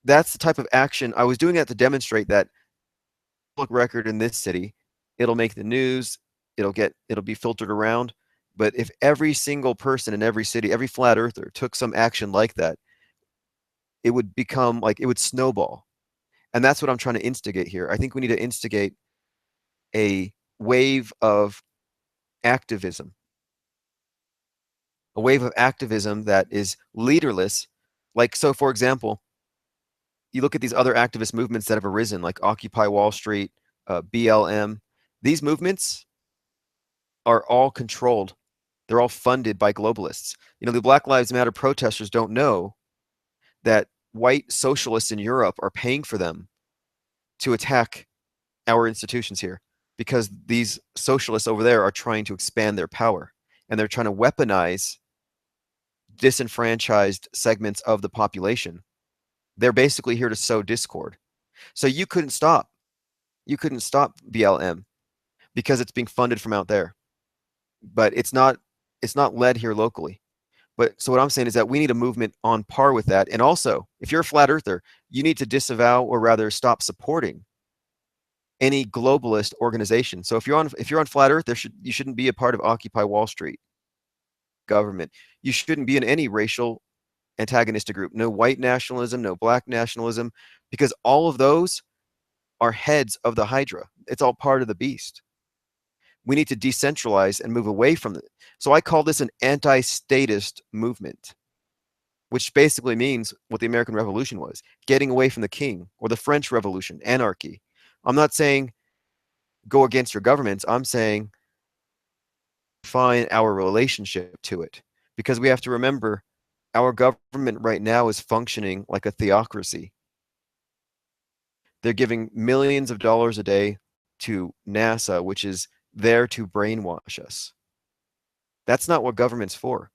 that's the type of action I was doing that to demonstrate that public record in this city, it'll make the news, it'll be filtered around. But if every single person in every city, every flat earther took some action like that, it would become like, it would snowball. And that's what I'm trying to instigate here. I think we need to instigate a wave of activism, that is leaderless. Like, so for example, you look at these other activist movements that have arisen, like Occupy Wall Street, BLM. These movements are all controlled. They're all funded by globalists. You know, the Black Lives Matter protesters don't know that white socialists in Europe are paying for them to attack our institutions here because these socialists over there are trying to expand their power and they're trying to weaponize disenfranchised segments of the population. They're basically here to sow discord. So you couldn't stop BLM because it's being funded from out there. But it's not led here locally. But so what I'm saying is that we need a movement on par with that. And also, if you're a flat earther, you need to disavow or rather stop supporting any globalist organization. So if you're on flat earth, you shouldn't be a part of Occupy Wall Street government. You shouldn't be in any racial antagonistic group. No white nationalism, no black nationalism, because all of those are heads of the Hydra. It's all part of the beast. We need to decentralize and move away from it. So I call this an anti-statist movement, which basically means what the American Revolution was, getting away from the king, or the French Revolution, anarchy. I'm not saying go against your governments. I'm saying find our relationship to it, because we have to remember our government right now is functioning like a theocracy. They're giving millions of dollars a day to NASA, which is there to brainwash us. That's not what government's for.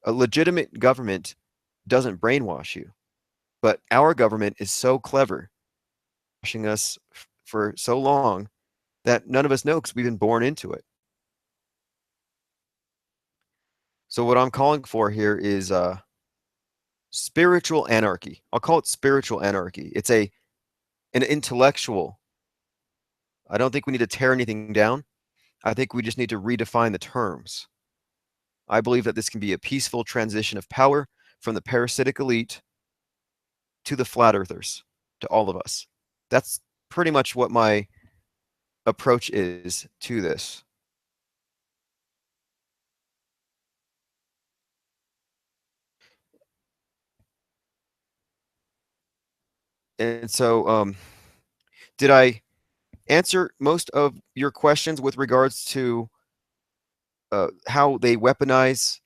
A legitimate government doesn't brainwash you, but our government is so clever, brainwashing us for so long that none of us know because we've been born into it. So what I'm calling for here is spiritual anarchy. I'll call it spiritual anarchy. It's an intellectual. I don't think we need to tear anything down. I think we just need to redefine the terms. I believe that this can be a peaceful transition of power from the parasitic elite to the flat earthers, to all of us. That's pretty much what my approach is to this. And so, did I answer most of your questions with regards to how they weaponize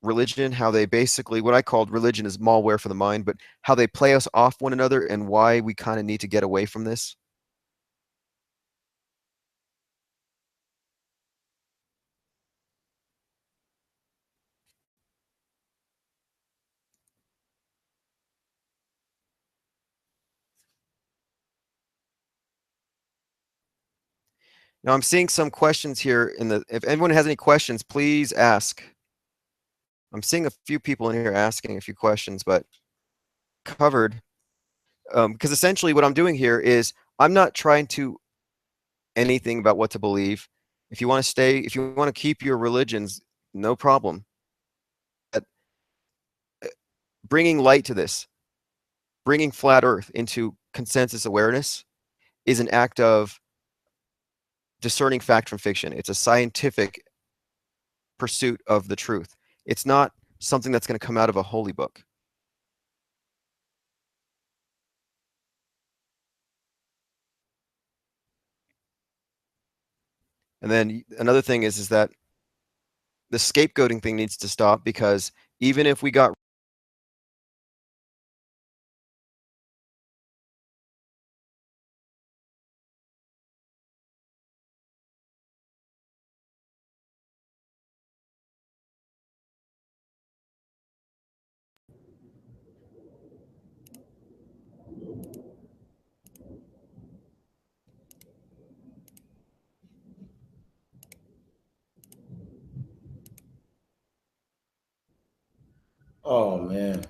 religion, how they basically, what I called religion is malware for the mind, but how they play us off one another and why we kind of need to get away from this? Now I'm seeing some questions here if anyone has any questions, please ask. I'm seeing a few people in here asking a few questions, but covered. Because essentially what I'm doing here is I'm not trying to anything about what to believe. If you want to keep your religions, no problem. But bringing light to this, bringing flat earth into consensus awareness is an act of discerning fact from fiction. It's a scientific pursuit of the truth. It's not something that's going to come out of a holy book. And then another thing is that the scapegoating thing needs to stop, because even if we got Oh man.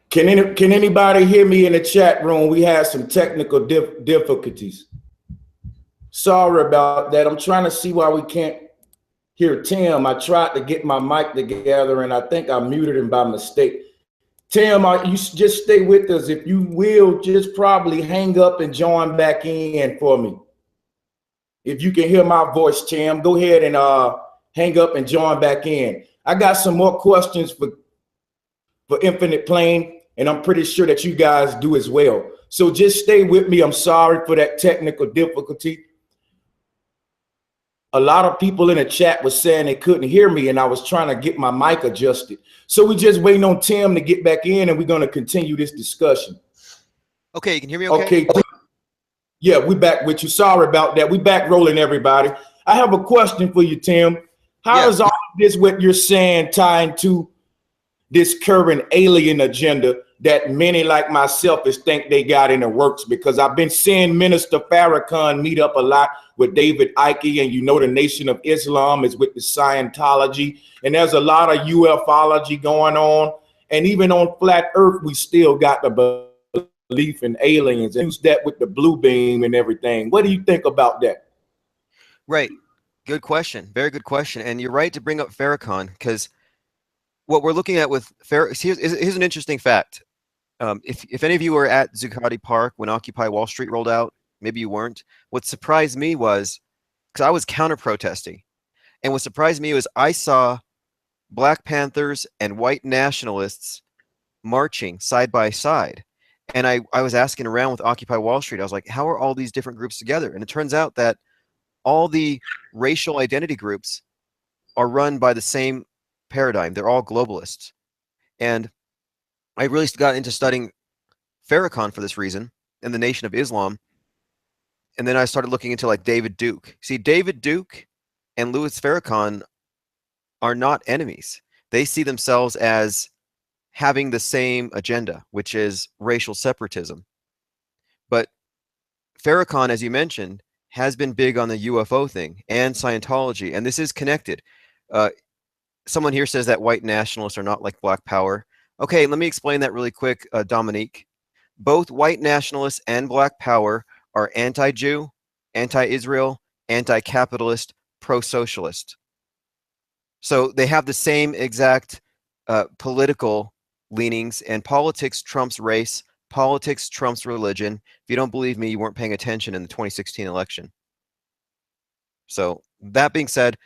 Can anybody hear me in the chat room? We had some technical difficulties. Sorry about that. I'm trying to see why we can't hear Tim. I tried to get my mic together and I think I muted him by mistake. Tim, you just stay with us. If you will, just probably hang up and join back in for me. If you can hear my voice, Tim, go ahead and hang up and join back in. I got some more questions for Infinite Plane, and I'm pretty sure that you guys do as well. So just stay with me. I'm sorry for that technical difficulty. A lot of people in the chat was saying they couldn't hear me, and I was trying to get my mic adjusted. So we're just waiting on Tim to get back in, and we're going to continue this discussion. Okay, you can hear me okay? Okay. Yeah, we back with you. Sorry about that. We back rolling, everybody. I have a question for you, Tim. How does all of this, what you're saying, tie into this current alien agenda that many like myself is think they got in the works? Because I've been seeing Minister Farrakhan meet up a lot with David Icke, and you know the Nation of Islam is with the Scientology, and there's a lot of ufology going on, and even on flat earth we still got the belief in aliens, and use that with the blue beam and everything. What do you think about that? Right. Good question. Very good question. And you're right to bring up Farrakhan, because what we're looking at with Farrakhan, here's an interesting fact. If any of you were at Zuccotti Park when Occupy Wall Street rolled out, maybe you weren't. What surprised me was, because I was counter-protesting, and what surprised me was I saw Black Panthers and white nationalists marching side by side. And I was asking around with Occupy Wall Street. I was like, how are all these different groups together? And it turns out that all the racial identity groups are run by the same paradigm. They're all globalists. And I really got into studying Farrakhan for this reason and the Nation of Islam. And then I started looking into like David Duke. See, David Duke and Louis Farrakhan are not enemies. They see themselves as having the same agenda, which is racial separatism. But Farrakhan, as you mentioned, has been big on the UFO thing and Scientology, and this is connected. Someone here says that white nationalists are not like Black Power. Okay, let me explain that really quick, Dominique. Both white nationalists and Black Power are anti-Jew, anti-Israel, anti-capitalist, pro-socialist. So they have the same exact political leanings, and politics trumps race, politics trumps religion. If you don't believe me, you weren't paying attention in the 2016 election. So that being said,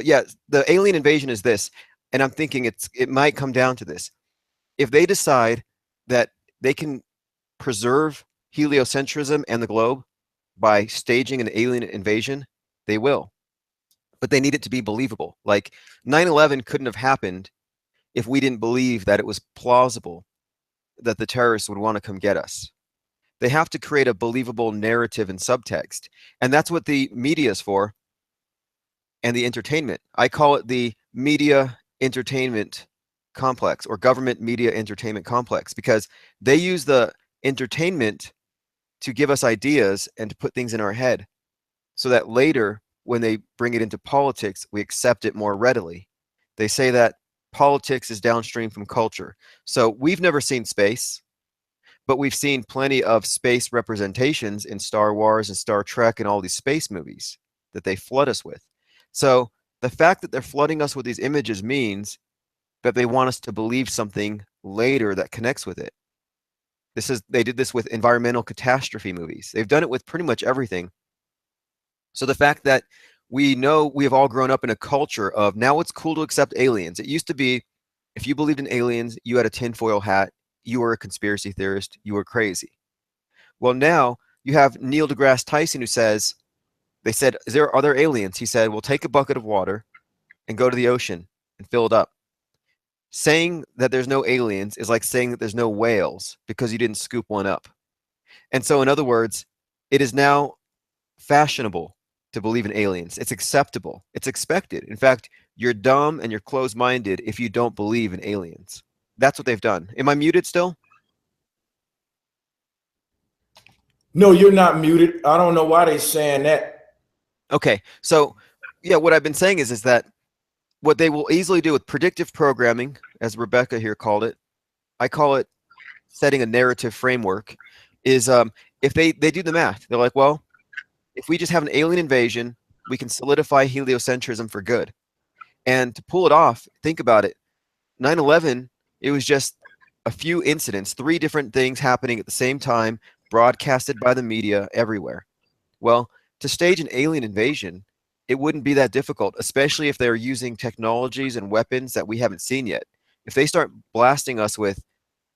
yeah, the alien invasion is this, and I'm thinking it might come down to this. If they decide that they can preserve heliocentrism and the globe by staging an alien invasion, they will. But they need it to be believable. Like 9/11 couldn't have happened if we didn't believe that it was plausible that the terrorists would want to come get us. They have to create a believable narrative and subtext. And that's what the media is for, and the entertainment. I call it the media entertainment complex, or government media entertainment complex, because they use the entertainment to give us ideas and to put things in our head so that later, when they bring it into politics, we accept it more readily. They say that politics is downstream from culture. So we've never seen space, but we've seen plenty of space representations in Star Wars and Star Trek and all these space movies that they flood us with. So the fact that they're flooding us with these images means that they want us to believe something later that connects with it. They did this with environmental catastrophe movies. They've done it with pretty much everything. So the fact that we know we have all grown up in a culture of now it's cool to accept aliens. It used to be if you believed in aliens, you had a tinfoil hat, you were a conspiracy theorist, you were crazy. Well, now you have Neil deGrasse Tyson who says, they said, are there aliens? He said, well, take a bucket of water and go to the ocean and fill it up. Saying that there's no aliens is like saying that there's no whales because you didn't scoop one up. And so, in other words, it is now fashionable to believe in aliens. It's acceptable. It's expected. In fact, you're dumb and you're closed-minded if you don't believe in aliens. That's what they've done. Am I muted still? No, you're not muted. I don't know why they're saying that. Okay. So, yeah, what I've been saying is that what they will easily do with predictive programming, as Rebecca here called it, I call it setting a narrative framework, is if they do the math, they're like, well, if we just have an alien invasion, we can solidify heliocentrism for good. And to pull it off, think about it. 9/11, it was just a few incidents, 3 different things happening at the same time, broadcasted by the media everywhere. Well, to stage an alien invasion, it wouldn't be that difficult, especially if they're using technologies and weapons that we haven't seen yet. If they start blasting us with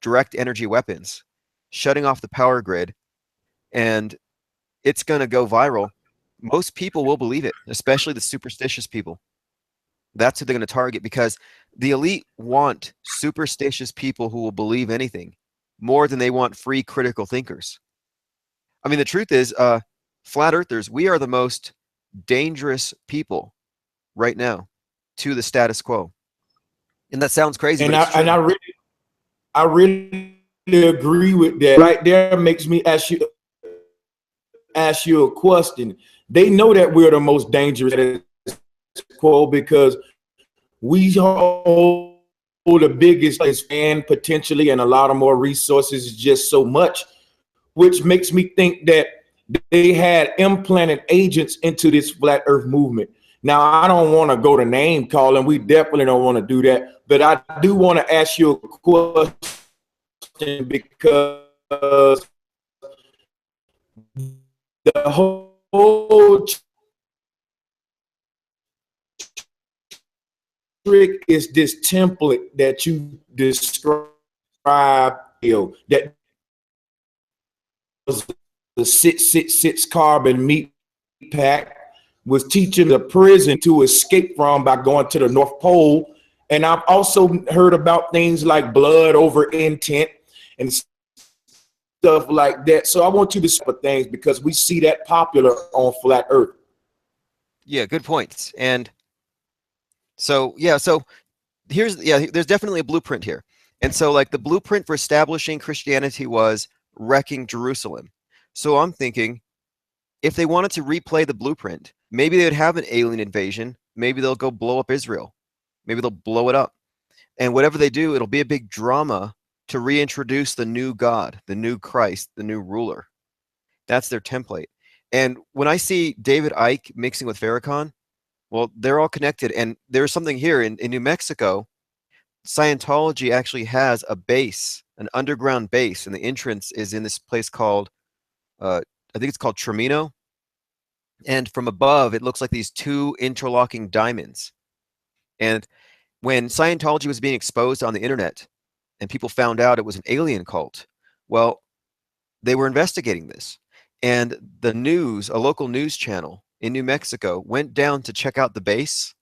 direct energy weapons, shutting off the power grid, and it's going to go viral, most people will believe it, especially the superstitious people. That's who they're going to target, because the elite want superstitious people who will believe anything more than they want free critical thinkers. I mean, the truth is, flat earthers, we are the most dangerous people right now to the status quo. And that sounds crazy, but it's true. And I really agree with that. Right there makes me ask you a question. They know that we're the most dangerous status quo because we hold the biggest fan potentially and a lot of more resources, just so much, which makes me think that they had implanted agents into this flat earth movement. Now, I don't want to go to name calling. We definitely don't want to do that. But I do want to ask you a question, because the whole trick is this template that you describe, that the 666 carbon meat pack, was teaching the prison to escape from by going to the North Pole. And I've also heard about things like blood over intent and stuff like that. So I want you to see things because we see that popular on Flat Earth. Yeah, good points. And so, yeah, so there's definitely a blueprint here. And so like the blueprint for establishing Christianity was wrecking Jerusalem. So I'm thinking if they wanted to replay the blueprint, maybe they would have an alien invasion. Maybe they'll go blow up Israel. Maybe they'll blow it up. And whatever they do, it'll be a big drama to reintroduce the new God, the new Christ, the new ruler. That's their template. And when I see David Icke mixing with Farrakhan, well, they're all connected. And there's something here in New Mexico. Scientology actually has a base, an underground base, and the entrance is in this place called, I think it's called Tremino. And from above, it looks like these two interlocking diamonds. And when Scientology was being exposed on the internet and people found out it was an alien cult, well, they were investigating this. And the news, a local news channel in New Mexico, went down to check out the base.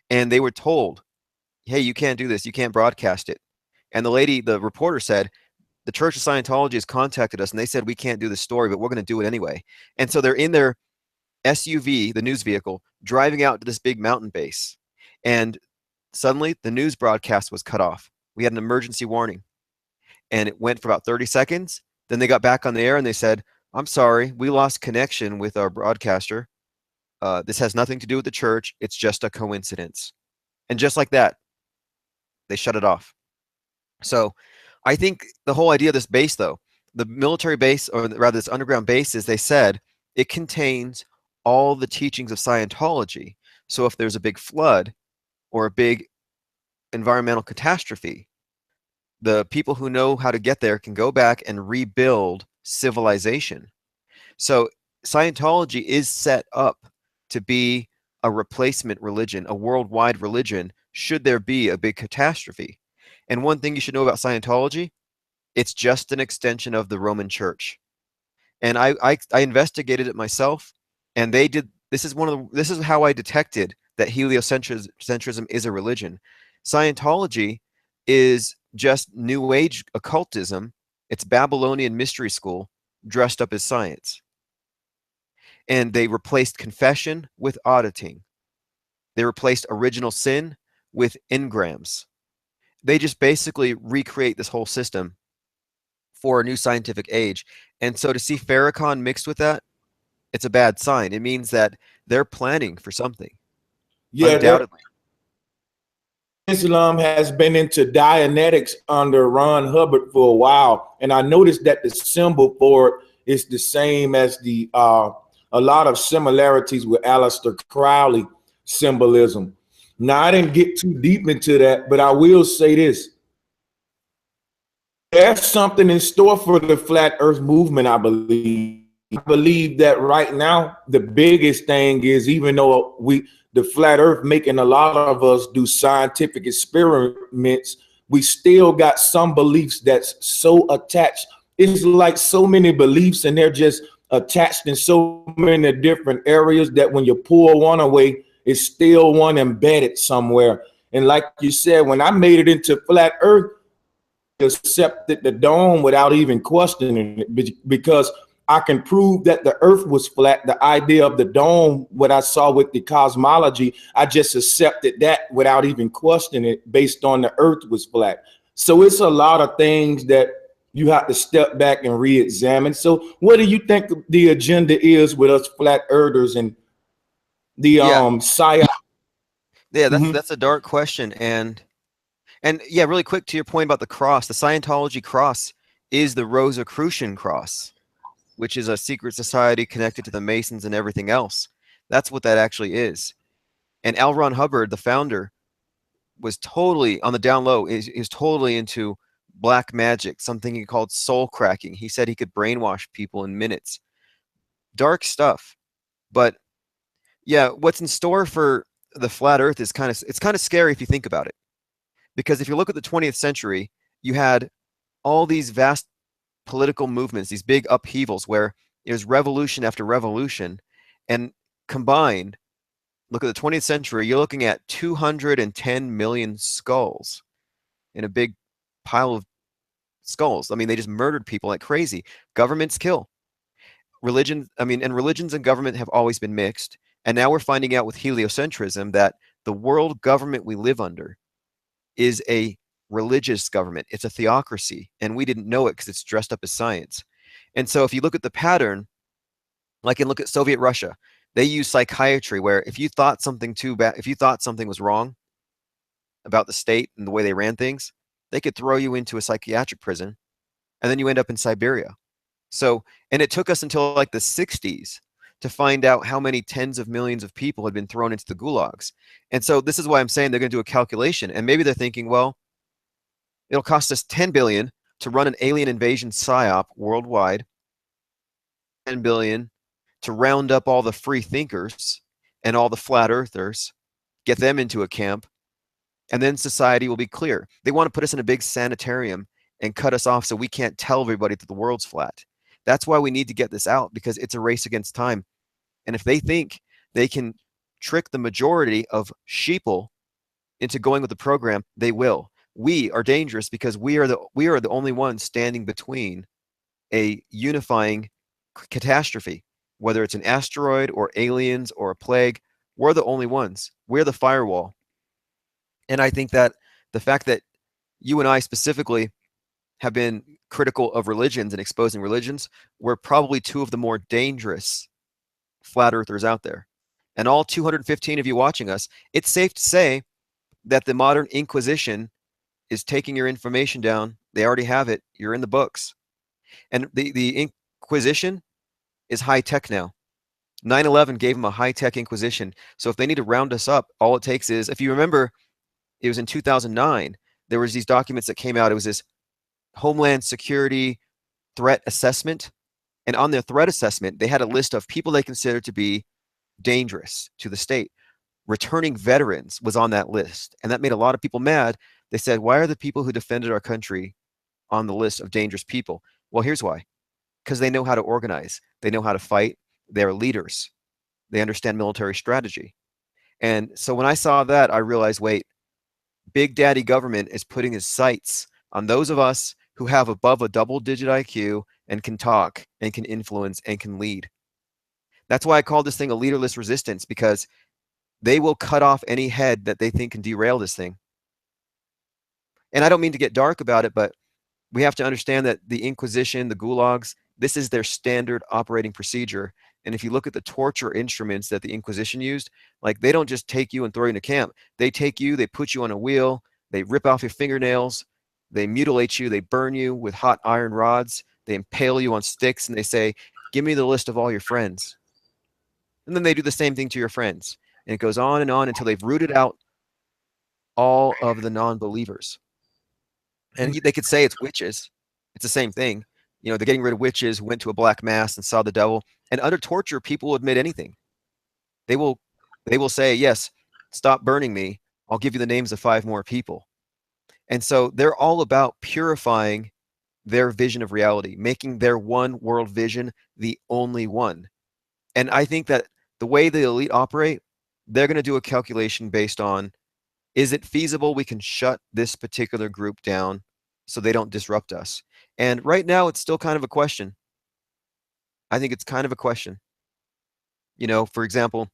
And they were told, hey, you can't do this. You can't broadcast it. And the reporter said, the Church of Scientology has contacted us and they said, we can't do this story, but we're going to do it anyway. And so they're in their SUV, the news vehicle, driving out to this big mountain base. And suddenly the news broadcast was cut off. We had an emergency warning. And it went for about 30 seconds. Then they got back on the air and they said, I'm sorry, we lost connection with our broadcaster. This has nothing to do with the church. It's just a coincidence. And just like that, they shut it off. So I think the whole idea of this base, though, the military base, or rather this underground base, is they said it contains all the teachings of Scientology. So if there's a big flood or a big environmental catastrophe, the people who know how to get there can go back and rebuild civilization. So Scientology is set up to be a replacement religion, a worldwide religion, should there be a big catastrophe. And one thing you should know about Scientology, it's just an extension of the Roman Church. And I investigated it myself, and they did. This is how I detected that heliocentrism is a religion. Scientology is just New Age occultism. It's Babylonian mystery school dressed up as science. And they replaced confession with auditing. They replaced original sin with engrams. They just basically recreate this whole system for a new scientific age. And so to see Farrakhan mixed with that, it's a bad sign. It means that they're planning for something. Yeah, undoubtedly. Islam has been into Dianetics under Ron Hubbard for a while, and I noticed that the symbol for it is the same as the a lot of similarities with Aleister Crowley symbolism. Now, I didn't get too deep into that, but I will say this. There's something in store for the flat earth movement, I believe. I believe that right now, the biggest thing is, even though the flat earth making a lot of us do scientific experiments, we still got some beliefs that's so attached. It's like so many beliefs and they're just attached in so many different areas that when you pull one away, it's still one embedded somewhere. And like you said, when I made it into flat earth, I accepted the dome without even questioning it, because I can prove that the earth was flat. The idea of the dome, what I saw with the cosmology, I just accepted that without even questioning it based on the earth was flat. So it's a lot of things that you have to step back and re-examine. So what do you think the agenda is with us flat earthers and the psyop? Yeah, that's a dark question. And yeah, really quick to your point about the cross, the Scientology cross is the Rosicrucian cross, which is a secret society connected to the Masons and everything else. That's what that actually is. And L. Ron Hubbard, the founder, was totally on the down low. He was totally into black magic, something he called soul cracking. He said he could brainwash people in minutes. Dark stuff. But yeah, what's in store for the flat earth is kind of scary if you think about it. Because if you look at the 20th century, you had all these vast political movements, these big upheavals where there's revolution after revolution, and combined, look at the 20th century, you're looking at 210 million skulls in a big pile of skulls. I mean, they just murdered people like crazy. Governments kill. Religion, I mean, and religions and government have always been mixed. And now we're finding out with heliocentrism that the world government we live under is a religious government. It's a theocracy, and we didn't know it because it's dressed up as science. And so if you look at the pattern, like and look at Soviet Russia, they use psychiatry where if you thought something too bad, if you thought something was wrong about the state and the way they ran things, they could throw you into a psychiatric prison, and then you end up in Siberia. So, and it took us until like the 60s to find out how many tens of millions of people had been thrown into the gulags. And so this is why I'm saying they're going to do a calculation, and maybe they're thinking, well, it'll cost us 10 billion to run an alien invasion psyop worldwide, 10 billion to round up all the free thinkers and all the flat earthers, get them into a camp, and then society will be clear. They want to put us in a big sanitarium and cut us off so we can't tell everybody that the world's flat. That's why we need to get this out, because it's a race against time. And if they think they can trick the majority of sheeple into going with the program, they will. We are dangerous because we are the only ones standing between a unifying catastrophe, whether it's an asteroid or aliens or a plague. We're the only ones. We're the firewall. And I think that the fact that you and I specifically have been critical of religions and exposing religions, we're probably two of the more dangerous flat earthers out there. And all 215 of you watching us, it's safe to say that the modern Inquisition is taking your information down. They already have it. You're in the books. And the Inquisition is high tech now. 9/11 gave them a high tech Inquisition. So if they need to round us up, all it takes is, if you remember, it was in 2009, there was these documents that came out. It was this Homeland Security threat assessment. And on their threat assessment, they had a list of people they considered to be dangerous to the state. Returning veterans was on that list. And that made a lot of people mad. They said, why are the people who defended our country on the list of dangerous people? Well, here's why. Because they know how to organize. They know how to fight. They're leaders. They understand military strategy. And so when I saw that, I realized, wait, Big Daddy government is putting his sights on those of us who have above a double-digit IQ and can talk and can influence and can lead. That's why I call this thing a leaderless resistance, because they will cut off any head that they think can derail this thing. And I don't mean to get dark about it, but we have to understand that the Inquisition, the gulags, this is their standard operating procedure. And if you look at the torture instruments that the Inquisition used, like, they don't just take you and throw you in a camp. They take you, they put you on a wheel, they rip off your fingernails, they mutilate you, they burn you with hot iron rods, they impale you on sticks, and they say, give me the list of all your friends. And then they do the same thing to your friends. And it goes on until they've rooted out all of the non-believers. And they could say it's witches. It's the same thing. You know, they're getting rid of witches who went to a black mass and saw the devil. And under torture, people will admit anything. They will say, yes, stop burning me. I'll give you the names of 5 more people. And so they're all about purifying their vision of reality, making their one world vision the only one. And I think that the way the elite operate, they're going to do a calculation based on, is it feasible we can shut this particular group down so they don't disrupt us? And right now, it's still kind of a question. I think it's kind of a question. You know, for example,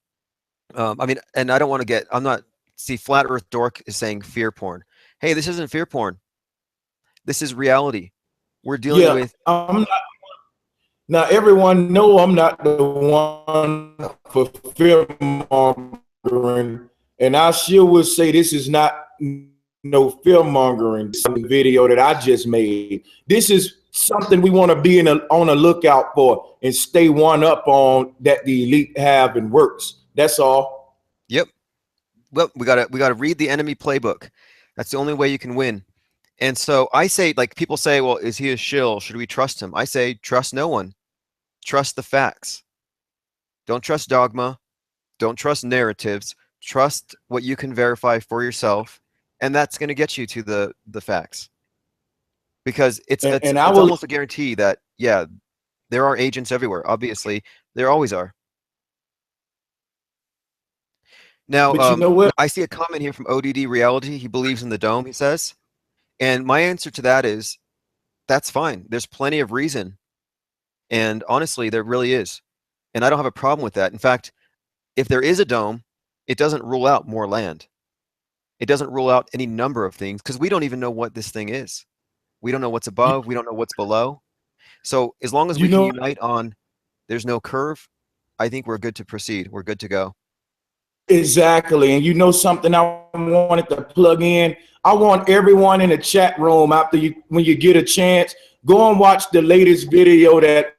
I mean, and I don't want to get, I'm not, see, Flat Earth Dork is saying fear porn. Hey, this isn't fear porn. This is reality. We're dealing with. I'm not, now everyone know I'm not the one for fear mongering, and I sure would say this is not no fear mongering video that I just made. This is something we want to be on a lookout for and stay one up on, that the elite have and works. That's all. Yep. Well, we gotta read the enemy playbook. That's the only way you can win. And so I say, like, people say, well, is he a shill? Should we trust him? I say, trust no one. Trust the facts. Don't trust dogma. Don't trust narratives. Trust what you can verify for yourself. And that's going to get you to the facts. because And I it's will, almost a guarantee that, yeah, there are agents everywhere. Obviously, there always are. Now, but you know what? I see a comment here from ODD Reality. He believes in the dome, he says. And my answer to that is, that's fine. There's plenty of reason. And honestly, there really is. And I don't have a problem with that. In fact, if there is a dome, it doesn't rule out more land. It doesn't rule out any number of things because we don't even know what this thing is. We don't know what's You, above. We don't know what's below. So as long as you we can know unite on there's no curve, I think we're good to proceed. We're good to go. exactly. And you know something I wanted to plug in? I want everyone in the chat room after you, when you get a chance, go and watch the latest video that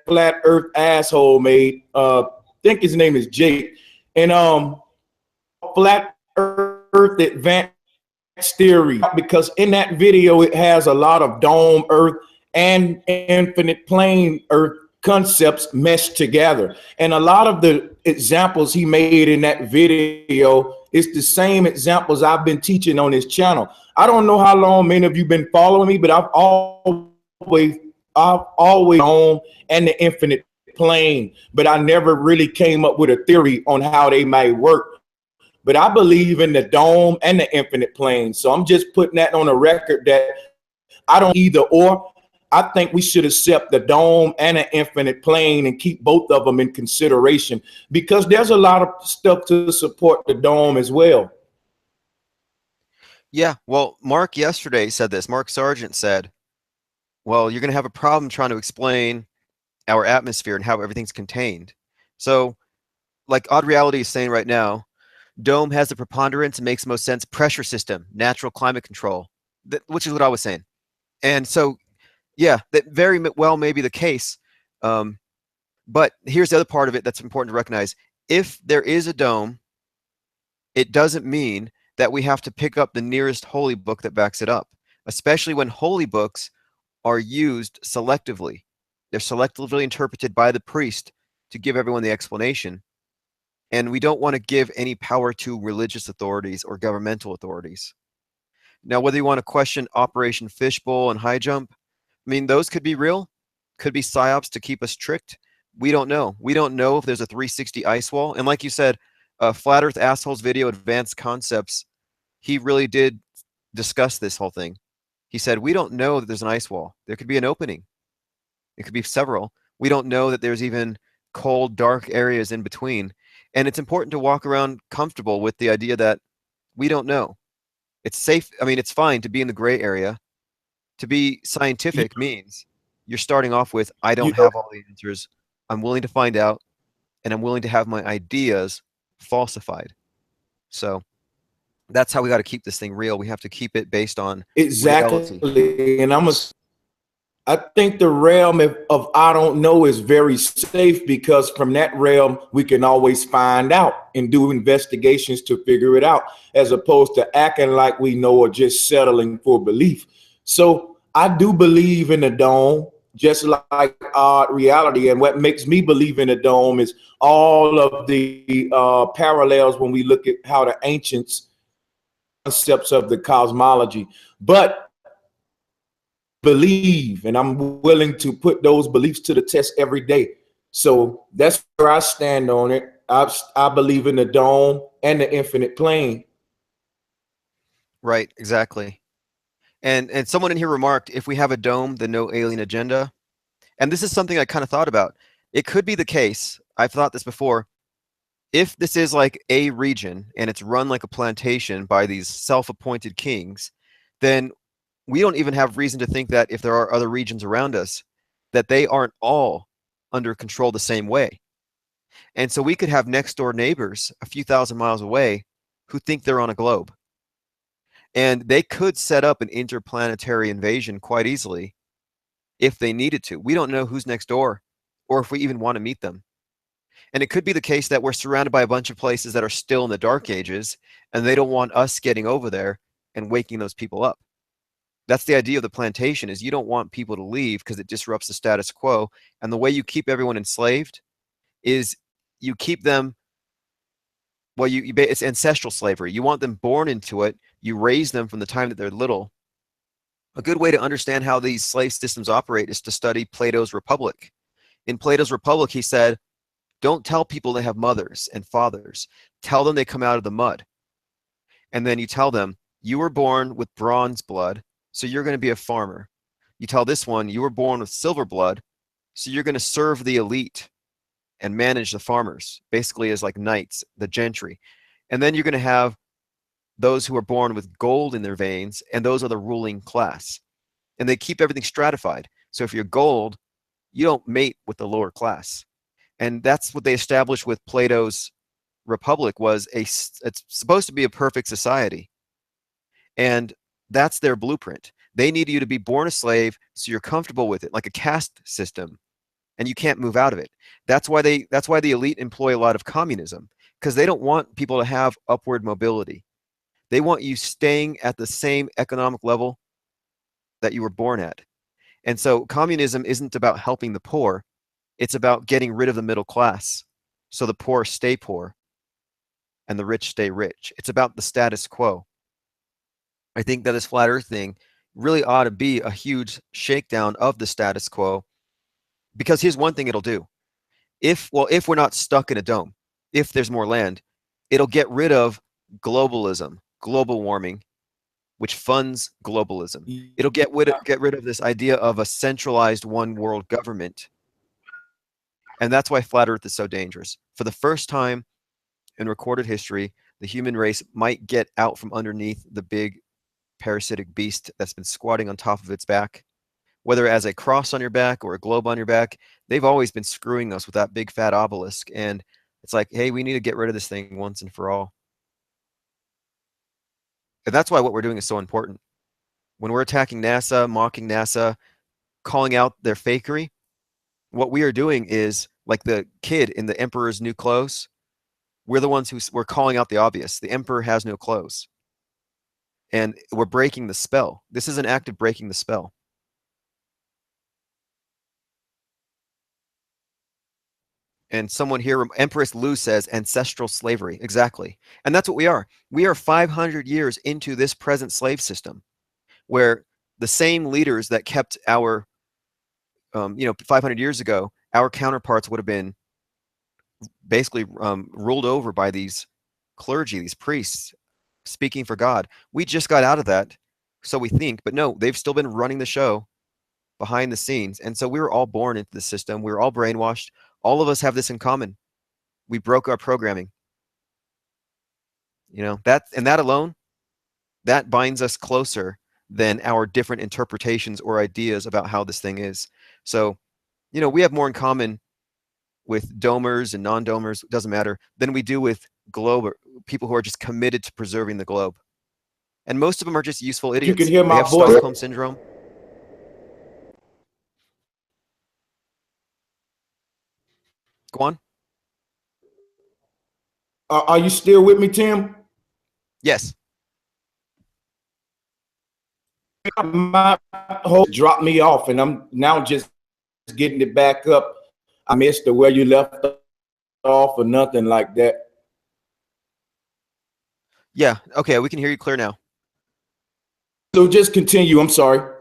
Flat Earth asshole made. I think his name is Jake. And Flat Earth Advanced Theory, because in that video it has a lot of dome Earth and infinite plane Earth concepts meshed together. And a lot of the examples he made in that video is the same examples I've been teaching on his channel. I don't know how long many of you been following me, but I've always known and the infinite plane, but I never really came up with a theory on how they might work. But I believe in the dome and the infinite plane. So I'm just putting that on a record that I don't either or. I think we should accept the dome and the infinite plane and keep both of them in consideration, because there's a lot of stuff to support the dome as well. Yeah, well, Mark yesterday said this. Mark Sargent said, well, you're going to have a problem trying to explain our atmosphere and how everything's contained. So, like Odd Reality is saying right now, dome has the preponderance and makes most sense. Pressure system, natural climate control, which is what I was saying. And so, yeah, that very well may be the case. But here's the other part of it that's important to recognize. If there is a dome, it doesn't mean that we have to pick up the nearest holy book that backs it up, especially when holy books are used selectively. They're selectively interpreted by the priest to give everyone the explanation. And we don't want to give any power to religious authorities or governmental authorities. Now, whether you want to question Operation Fishbowl and High Jump, I mean, those could be real, could be psyops to keep us tricked. We don't know. We don't know if there's a 360 ice wall. And like you said, Flat Earth Assholes video, Advanced Concepts, he really did discuss this whole thing. He said, we don't know that there's an ice wall. There could be an opening. It could be several. We don't know that there's even cold, dark areas in between. And it's important to walk around comfortable with the idea that we don't know. It's safe. I mean, it's fine to be in the gray area. To be You, scientific means you're starting off with, I you don't know, have all the answers. I'm willing to find out, and I'm willing to have my ideas falsified. So that's how we got to keep this thing real. We have to keep it based on reality. exactly. And I think the realm of I don't know is very safe, because from that realm, we can always find out and do investigations to figure it out, as opposed to acting like we know or just settling for belief. So I do believe in the dome, just like Odd Reality. And what makes me believe in the dome is all of the parallels when we look at how the ancients concepts of the cosmology. But believe, and I'm willing to put those beliefs to the test every day. So that's where I stand on it. I believe in the dome and the infinite plane. Right, exactly. And someone in here remarked, if we have a dome, then no alien agenda. And this is something I kind of thought about. It could be the case. I've thought this before. If this is like a region and it's run like a plantation by these self-appointed kings, then we don't even have reason to think that if there are other regions around us, that they aren't all under control the same way. And so we could have next door neighbors a few thousand miles away who think they're on a globe. And they could set up an interplanetary invasion quite easily if they needed to. We don't know who's next door or if we even want to meet them. And it could be the case that we're surrounded by a bunch of places that are still in the dark ages, and they don't want us getting over there and waking those people up. That's the idea of the plantation, is you don't want people to leave because it disrupts the status quo. And the way you keep everyone enslaved is you keep them, well, it's ancestral slavery. You want them born into it. You raise them from the time that they're little A good way to understand how these slave systems operate is to study Plato's Republic. In Plato's Republic, he said, don't tell people they have mothers and fathers. Tell them they come out of the mud. And then you tell them, you were born with bronze blood, so you're going to be a farmer. You tell this one, you were born with silver blood, so you're going to serve the elite and manage the farmers, basically as like knights, the gentry. And then you're going to have those who are born with gold in their veins, and those are the ruling class. And they keep everything stratified. So if you're gold, you don't mate with the lower class. And that's what they established with Plato's Republic, was it's supposed to be a perfect society. And that's their blueprint. They need you to be born a slave so you're comfortable with it, like a caste system, and you can't move out of it. That's why the elite employ a lot of communism, because they don't want people to have upward mobility. They want you staying at the same economic level that you were born at. And so communism isn't about helping the poor. It's about getting rid of the middle class so the poor stay poor and the rich stay rich. It's about the status quo. I think that this flat earth thing really ought to be a huge shakedown of the status quo, because here's one thing it'll do. If we're not stuck in a dome, if there's more land, it'll get rid of globalism, global warming, which funds globalism. It'll get rid of this idea of a centralized one world government. And that's why flat earth is so dangerous. For the first time in recorded history, the human race might get out from underneath the big parasitic beast that's been squatting on top of its back. Whether as a cross on your back or a globe on your back, they've always been screwing us with that big fat obelisk. And it's like, hey, we need to get rid of this thing once and for all. And that's why what we're doing is so important. When we're attacking NASA, mocking NASA, calling out their fakery, what we are doing is like the kid in the Emperor's New Clothes. We're the ones we're calling out the obvious. The Emperor has no clothes. And we're breaking the spell. This is an act of breaking the spell. And someone here, Empress Lu says, ancestral slavery. Exactly. And that's what we are. We are 500 years into this present slave system, where the same leaders that kept our, 500 years ago, our counterparts would have been basically ruled over by these clergy, these priests, speaking for God. We just got out of that, so we think, but no, they've still been running the show behind the scenes. And so we were all born into the system. We were all brainwashed. All of us have this in common. We broke our programming. That alone, that binds us closer than our different interpretations or ideas about how this thing is. So, we have more in common with domers and non-domers, doesn't matter, than we do with people who are just committed to preserving the globe. And most of them are just useful idiots. You can hear my they have voice. Stockholm syndrome. Go on. Are you still with me, Tim? Yes. My host dropped me off, and I'm now just getting it back up. I missed the where you left off or nothing like that. Yeah. Okay. We can hear you clear now. So just continue. I'm sorry.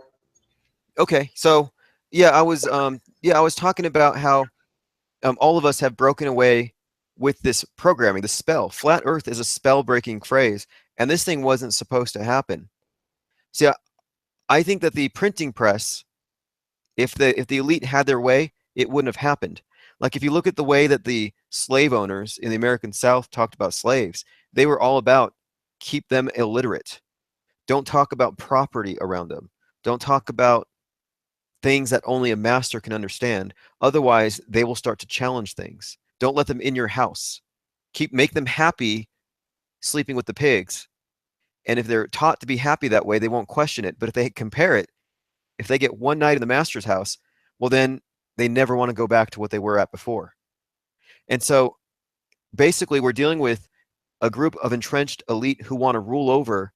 Okay. So yeah, I was talking about how all of us have broken away with this programming, the spell. Flat Earth is a spell-breaking phrase, and this thing wasn't supposed to happen. See, I think that the printing press, if the elite had their way, it wouldn't have happened. Like if you look at the way that the slave owners in the American South talked about slaves, they were all about keep them illiterate. Don't talk about property around them. Don't talk about things that only a master can understand. Otherwise, they will start to challenge things. Don't let them in your house. Make them happy sleeping with the pigs. And if they're taught to be happy that way, they won't question it. But if they compare it, if they get one night in the master's house, well, then they never want to go back to what they were at before. And so basically, we're dealing with a group of entrenched elite who want to rule over,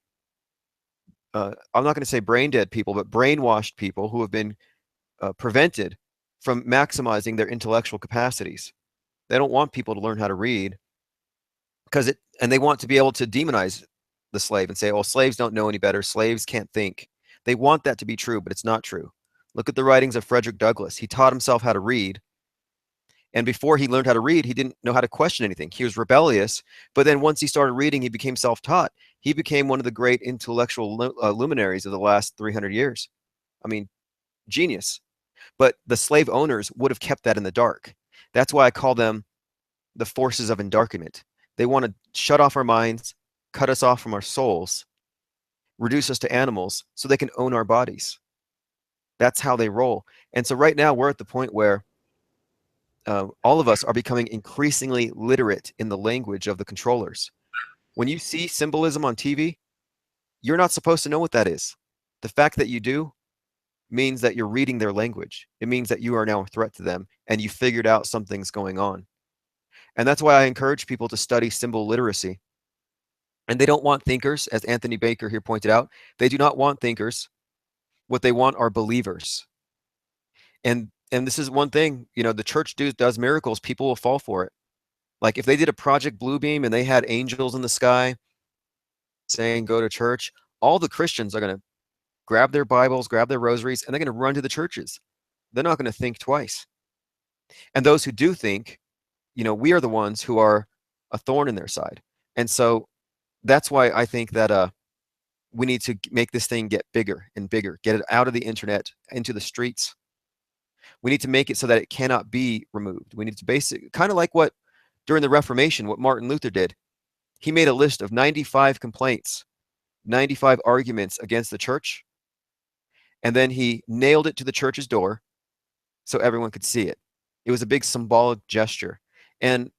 I'm not going to say brain dead people, but brainwashed people who have been prevented from maximizing their intellectual capacities. They don't want people to learn how to read and they want to be able to demonize the slave and say, oh, slaves don't know any better. Slaves can't think. They want that to be true, but it's not true. Look at the writings of Frederick Douglass. He taught himself how to read. And before he learned how to read, he didn't know how to question anything. He was rebellious. But then once he started reading, he became self-taught. He became one of the great intellectual luminaries of the last 300 years. I mean, genius. But the slave owners would have kept that in the dark. That's why I call them the forces of endarkenment. They want to shut off our minds, cut us off from our souls, reduce us to animals so they can own our bodies. That's how they roll. And so right now we're at the point where all of us are becoming increasingly literate in the language of the controllers. When you see symbolism on TV, you're not supposed to know what that is. The fact that you do means that you're reading their language. It means that you are now a threat to them and you figured out something's going on. And that's why I encourage people to study symbol literacy. And they don't want thinkers, as Anthony Baker here pointed out. They do not want thinkers. What they want are believers. And this is one thing, you know, the church does miracles, people will fall for it. Like if they did a Project Bluebeam and they had angels in the sky saying go to church, all the Christians are going to grab their Bibles, grab their rosaries, and they're going to run to the churches. They're not going to think twice. And those who do think, you know, we are the ones who are a thorn in their side. And so that's why I think that we need to make this thing get bigger and bigger, get it out of the internet, into the streets. We need to make it so that it cannot be removed. We need to kind of like what during the Reformation, what Martin Luther did. He made a list of 95 complaints, 95 arguments against the church, and then he nailed it to the church's door so everyone could see it. It was a big symbolic gesture. And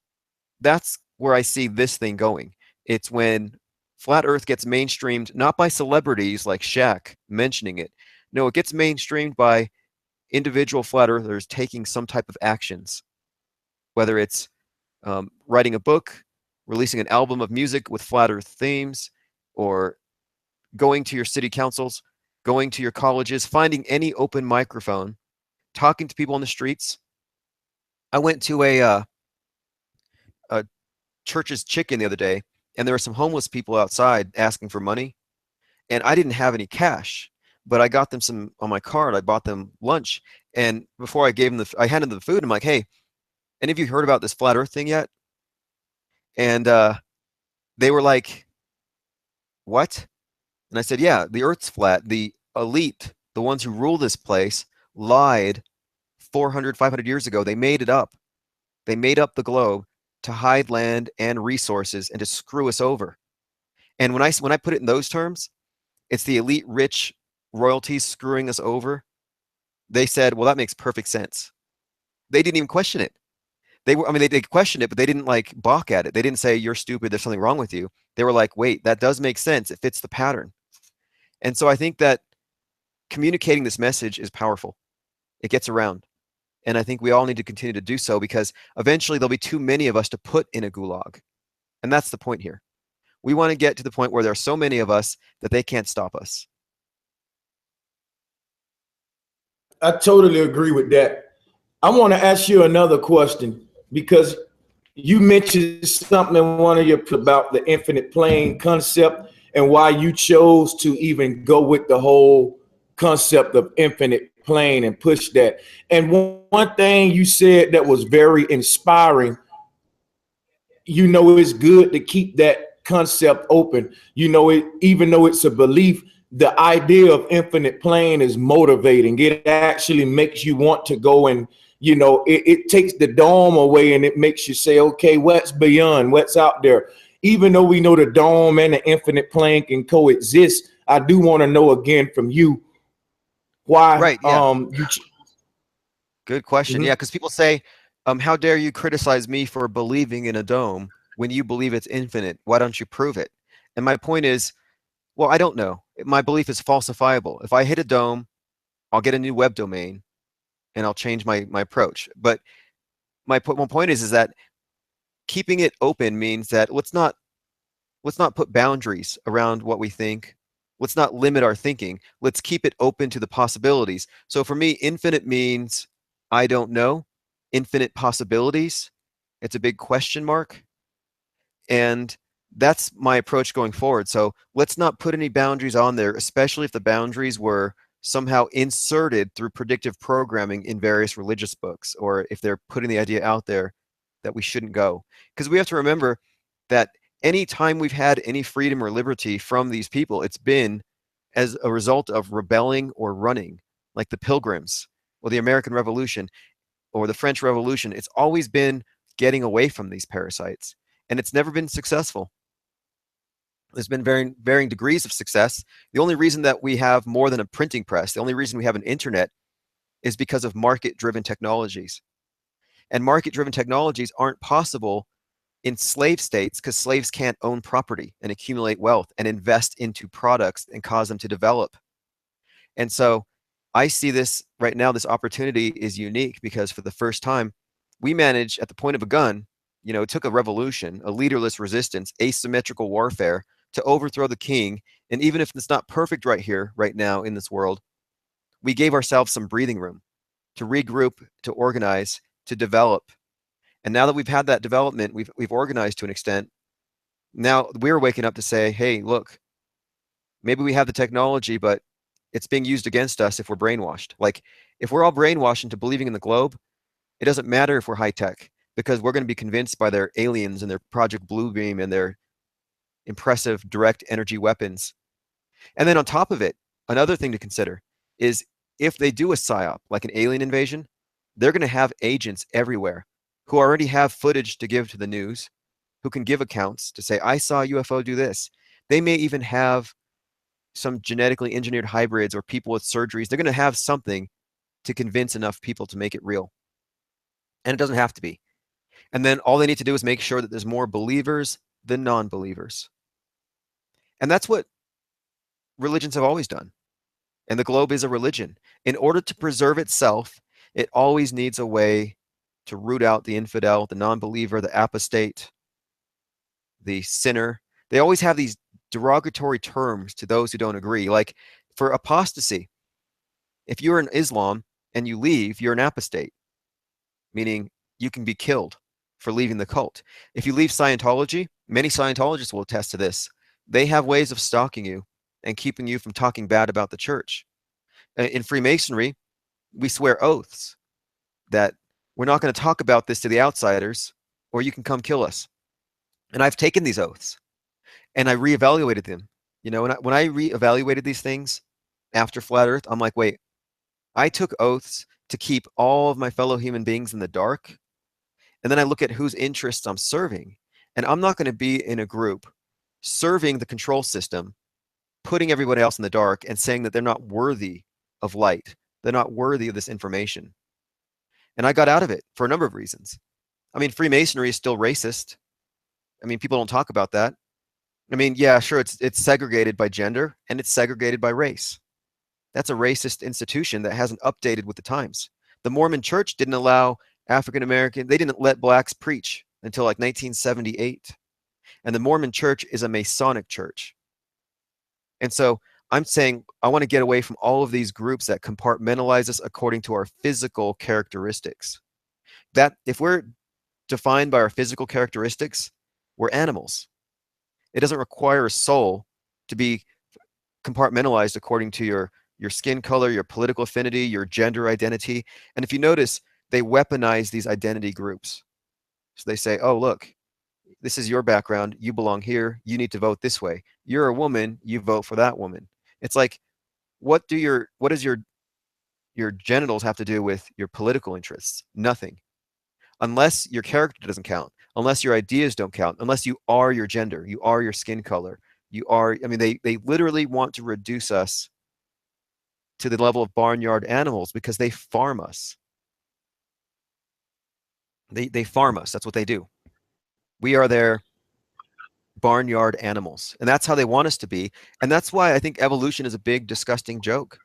that's where I see this thing going. It's when flat earth gets mainstreamed, not by celebrities like Shaq mentioning it. No, it gets mainstreamed by individual flat earthers taking some type of actions, whether it's writing a book, releasing an album of music with flat earth themes, or going to your city councils, going to your colleges, finding any open microphone, talking to people on the streets. I went to a church's chicken the other day, and there were some homeless people outside asking for money, and I didn't have any cash, but I got them some on my card. I bought them lunch, and before I gave them I handed them the food. I'm like, hey, any of you heard about this flat earth thing yet? And they were like, what? And I said, yeah, the earth's flat. The elite, the ones who rule this place, lied 400, 500 years ago. They made it up. They made up the globe to hide land and resources and to screw us over. And when I put it in those terms, it's the elite rich royalties screwing us over. They said, well, that makes perfect sense. They didn't even question it. They questioned it, but they didn't like balk at it. They didn't say, you're stupid, there's something wrong with you. They were like, wait, that does make sense. It fits the pattern. And so I think that communicating this message is powerful. It gets around. And I think we all need to continue to do so, because eventually there'll be too many of us to put in a gulag. And that's the point here. We want to get to the point where there are so many of us that they can't stop us. I totally agree with that. I want to ask you another question, because you mentioned something in one of your about the infinite plane concept and why you chose to even go with the whole concept of infinite plane and push that. And one thing you said that was very inspiring, you know, it's good to keep that concept open. You know, it, even though it's a belief, the idea of infinite plane is motivating. It actually makes you want to go, and you know, it takes the dome away and it makes you say, okay, what's beyond, what's out there? Even though we know the dome and the infinite plane can coexist, I do want to know again from you why. Right. Yeah. Good question. Yeah, because people say, how dare you criticize me for believing in a dome when you believe it's infinite? Why don't you prove it? And my point is, well, I don't know. My belief is falsifiable. If I hit a dome, I'll get a new web domain and I'll change my approach. But my point is that keeping it open means that let's not put boundaries around what we think. Let's not limit our thinking. Let's keep it open to the possibilities. So for me, infinite means I don't know. Infinite possibilities, it's a big question mark. And that's my approach going forward. So let's not put any boundaries on there, especially if the boundaries were somehow inserted through predictive programming in various religious books, or if they're putting the idea out there that we shouldn't go. Because we have to remember that any time we've had any freedom or liberty from these people, it's been as a result of rebelling or running, like the Pilgrims or the American Revolution or the French Revolution. It's always been getting away from these parasites, and it's never been successful. There's been varying degrees of success. The only reason that we have more than a printing press, the only reason we have an internet, is because of market-driven technologies. And market-driven technologies aren't possible in slave states because slaves can't own property and accumulate wealth and invest into products and cause them to develop. And so I see this right now, this opportunity is unique because for the first time, we manage at the point of a gun, it took a revolution, a leaderless resistance, asymmetrical warfare to overthrow the king. And even if it's not perfect right here, right now in this world, we gave ourselves some breathing room to regroup, to organize, to develop. And now that we've had that development, we've organized to an extent. Now we're waking up to say, hey, look, maybe we have the technology, but it's being used against us if we're brainwashed. Like if we're all brainwashed into believing in the globe, it doesn't matter if we're high tech because we're going to be convinced by their aliens and their Project Bluebeam and their impressive direct energy weapons. And then on top of it, another thing to consider is if they do a psyop, like an alien invasion, they're going to have agents everywhere who already have footage to give to the news, who can give accounts to say, I saw a UFO do this. They may even have some genetically engineered hybrids or people with surgeries. They're going to have something to convince enough people to make it real. And it doesn't have to be. And then all they need to do is make sure that there's more believers than non-believers. And that's what religions have always done. And the globe is a religion. In order to preserve itself, it always needs a way to root out the infidel, the non-believer, the apostate, the sinner. They always have these derogatory terms to those who don't agree. Like for apostasy, if you're in Islam and you leave, you're an apostate, meaning you can be killed for leaving the cult. If you leave Scientology, many Scientologists will attest to this. They have ways of stalking you and keeping you from talking bad about the church. In Freemasonry, we swear oaths that we're not going to talk about this to the outsiders or you can come kill us. And I've taken these oaths and I reevaluated them. When I reevaluated these things after Flat Earth, I'm like, wait, I took oaths to keep all of my fellow human beings in the dark. And then I look at whose interests I'm serving. And I'm not going to be in a group serving the control system, putting everybody else in the dark and saying that they're not worthy of light. They're not worthy of this information. And I got out of it for a number of reasons. I mean, Freemasonry is still racist. I mean, people don't talk about that. I mean, yeah, sure, it's segregated by gender and it's segregated by race. That's a racist institution that hasn't updated with the times. The Mormon Church didn't allow African American, they didn't let blacks preach until like 1978. And the Mormon Church is a Masonic church. And so I'm saying I want to get away from all of these groups that compartmentalize us according to our physical characteristics. That if we're defined by our physical characteristics, we're animals. It doesn't require a soul to be compartmentalized according to your skin color, your political affinity, your gender identity. And if you notice, they weaponize these identity groups. So they say, oh, look, this is your background. You belong here. You need to vote this way. You're a woman. You vote for that woman. It's like, what does your genitals have to do with your political interests? Nothing. Unless your character doesn't count, unless your ideas don't count, unless you are your gender, you are your skin color, I mean, they literally want to reduce us to the level of barnyard animals because they farm us. They farm us. That's what they do. We are their barnyard animals. And that's how they want us to be. And that's why I think evolution is a big, disgusting joke.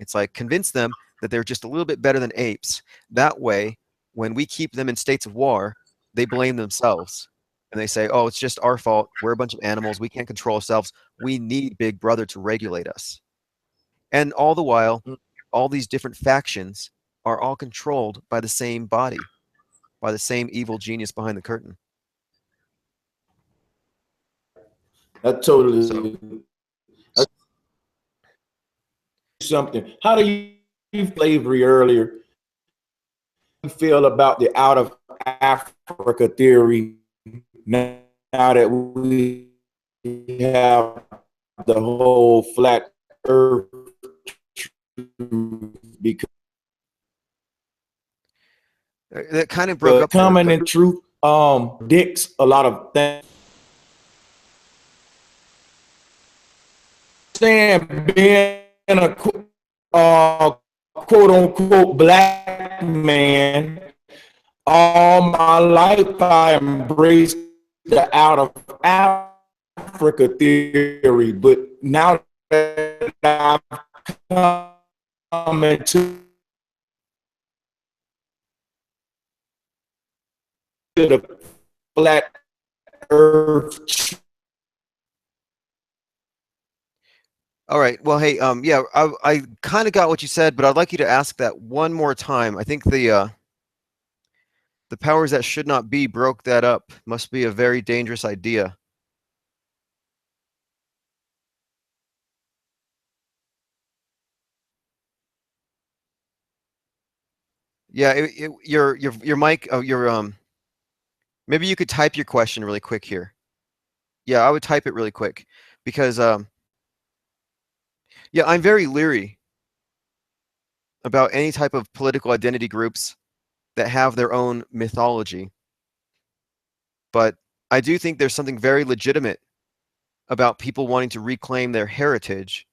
It's like convince them that they're just a little bit better than apes. That way, when we keep them in states of war, they blame themselves. And they say, oh, it's just our fault. We're a bunch of animals. We can't control ourselves. We need Big Brother to regulate us. And all the while, all these different factions are all controlled by the same body, by the same evil genius behind the curtain. I totally. So Something. How do you slavery earlier? You feel about the out of Africa theory now that we have the whole flat earth because that kind of broke up there. common in truth predicts a lot of things. Saying being a quote unquote black man, all my life I embraced the out of Africa theory, but now that I've come into the flat earth. All right. Well, hey, yeah, I kind of got what you said, but I'd like you to ask that one more time. I think the powers that should not be broke that up. Must be a very dangerous idea. Yeah, your mic, maybe you could type your question really quick here. Yeah, I would type it really quick because yeah, I'm very leery about any type of political identity groups that have their own mythology. But I do think there's something very legitimate about people wanting to reclaim their heritage,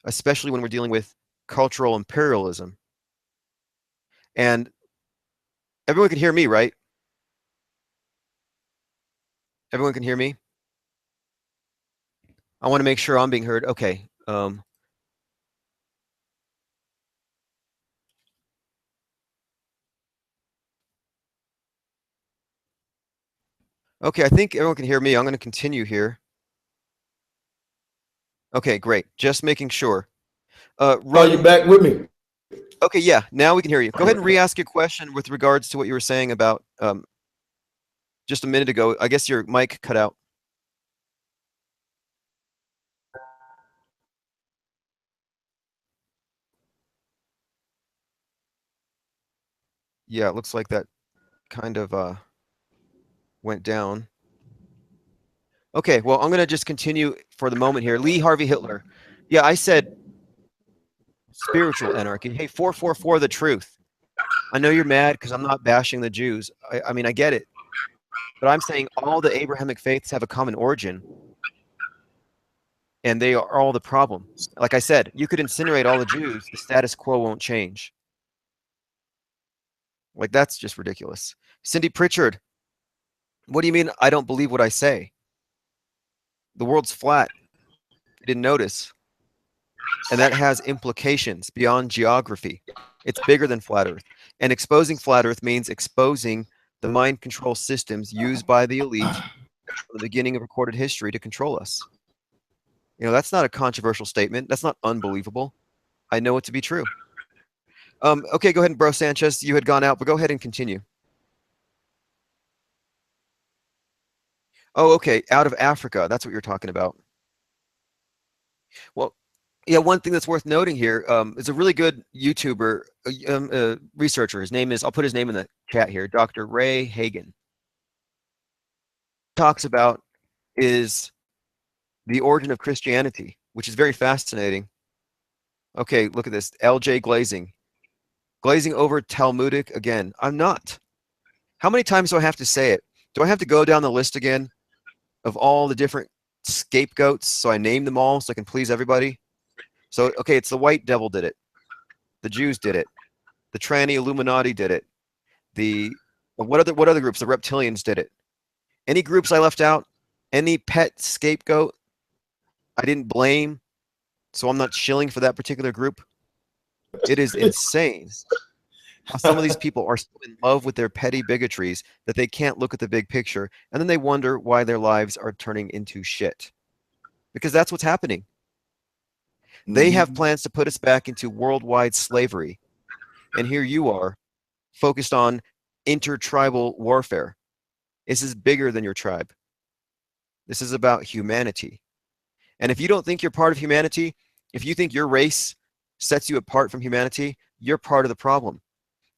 especially when we're dealing with cultural imperialism. And everyone can hear me, right? Everyone can hear me? I want to make sure I'm being heard. Okay. Okay, I think everyone can hear me. I'm going to continue here. Okay, great. Just making sure. Are you back with me? Okay, yeah, now we can hear you. Go ahead and re-ask your question with regards to what you were saying about just a minute ago. I guess your mic cut out. Yeah, it looks like that kind of went down. Okay, well, I'm going to just continue for the moment here. Lee Harvey Hitler. Yeah, I said spiritual anarchy. Hey, 444 the truth. I know you're mad because I'm not bashing the Jews. I mean, I get it. But I'm saying all the Abrahamic faiths have a common origin, and they are all the problem. Like I said, you could incinerate all the Jews, the status quo won't change. Like, that's just ridiculous. Cindy Pritchard, what do you mean I don't believe what I say? The world's flat. You didn't notice. And that has implications beyond geography. It's bigger than flat Earth. And exposing flat Earth means exposing the mind control systems used by the elite from the beginning of recorded history to control us. You know, that's not a controversial statement. That's not unbelievable. I know it to be true. Okay, go ahead and bro Sanchez. You had gone out, but go ahead and continue. Oh, okay. Out of Africa. That's what you're talking about. Well, yeah, one thing that's worth noting here is a really good YouTuber, researcher. His name is, I'll put his name in the chat here, Dr. Ray Hagen. Talks about is the origin of Christianity, which is very fascinating. Okay, look at this. LJ Glazing. Glazing over Talmudic again. I'm not. How many times do I have to say it? Do I have to go down the list again of all the different scapegoats so I name them all so I can please everybody? So, okay, it's the white devil did it. The Jews did it. The tranny Illuminati did it. The what other groups? The reptilians did it. Any groups I left out? Any pet scapegoat I didn't blame, so I'm not shilling for that particular group? It is insane how some of these people are still in love with their petty bigotries that they can't look at the big picture, and then they wonder why their lives are turning into shit. Because that's what's happening. They have plans to put us back into worldwide slavery. And here you are, focused on intertribal warfare. This is bigger than your tribe. This is about humanity. And if you don't think you're part of humanity, if you think your race sets you apart from humanity, you're part of the problem.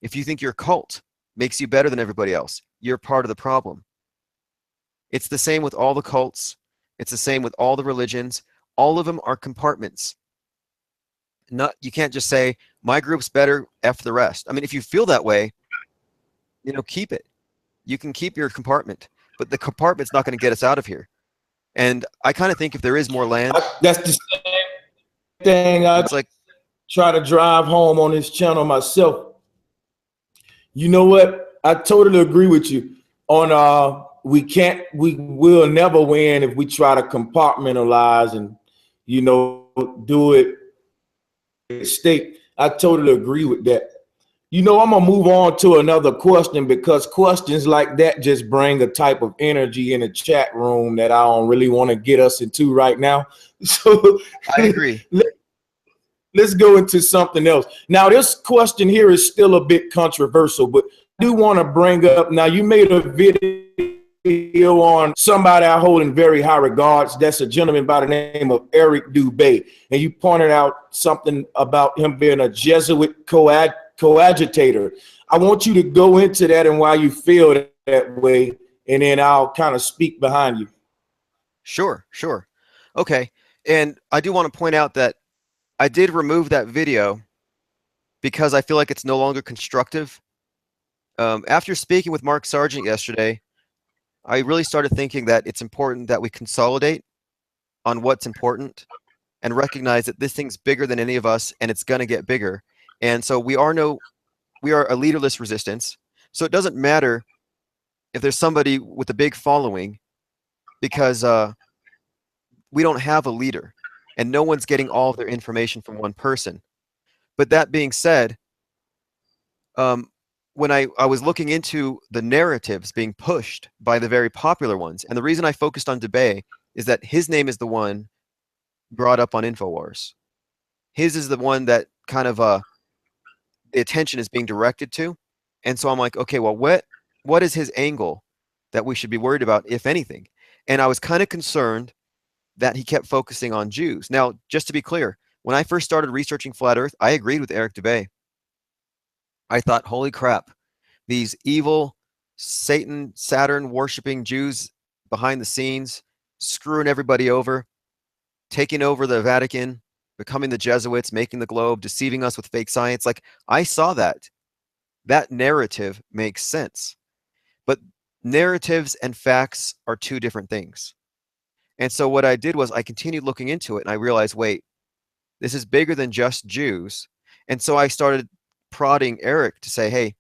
If you think your cult makes you better than everybody else, you're part of the problem. It's the same with all the cults. It's the same with all the religions. All of them are compartments. You can't just say, my group's better, F the rest. I mean, if you feel that way, keep it. You can keep your compartment, but the compartment's not going to get us out of here. And I kind of think if there is more land, that's the same thing I try to drive home on this channel myself. You know what? I totally agree with you on we will never win if we try to compartmentalize and do it state. I totally agree with that. I'm gonna move on to another question, because questions like that just bring a type of energy in the chat room that I don't really want to get us into right now. So I agree. Let's go into something else. Now, this question here is still a bit controversial, but I do want to bring up, now you made a video on somebody I hold in very high regards. That's a gentleman by the name of Eric Dubé. And you pointed out something about him being a Jesuit coadjutor. I want you to go into that and why you feel that way, and then I'll kind of speak behind you. Sure. Okay. And I do want to point out that I did remove that video because I feel like it's no longer constructive. After speaking with Mark Sargent yesterday, I really started thinking that it's important that we consolidate on what's important and recognize that this thing's bigger than any of us, and it's going to get bigger. And so we are a leaderless resistance. So it doesn't matter if there's somebody with a big following, because we don't have a leader, and no one's getting all of their information from one person. But that being said, when I was looking into the narratives being pushed by the very popular ones, and the reason I focused on Dubé is that his name is the one brought up on InfoWars. His is the one that kind of the attention is being directed to. And so I'm like, okay, well, what is his angle that we should be worried about, if anything? And I was kind of concerned that he kept focusing on Jews. Now, just to be clear, when I first started researching Flat Earth, I agreed with Eric Dubé. I thought, holy crap, these evil Satan, Saturn worshiping Jews behind the scenes, screwing everybody over, taking over the Vatican, becoming the Jesuits, making the globe, deceiving us with fake science. Like, I saw that. That narrative makes sense. But narratives and facts are two different things. And so what I did was I continued looking into it, and I realized, wait, this is bigger than just Jews. And so I started prodding Eric to say, hey,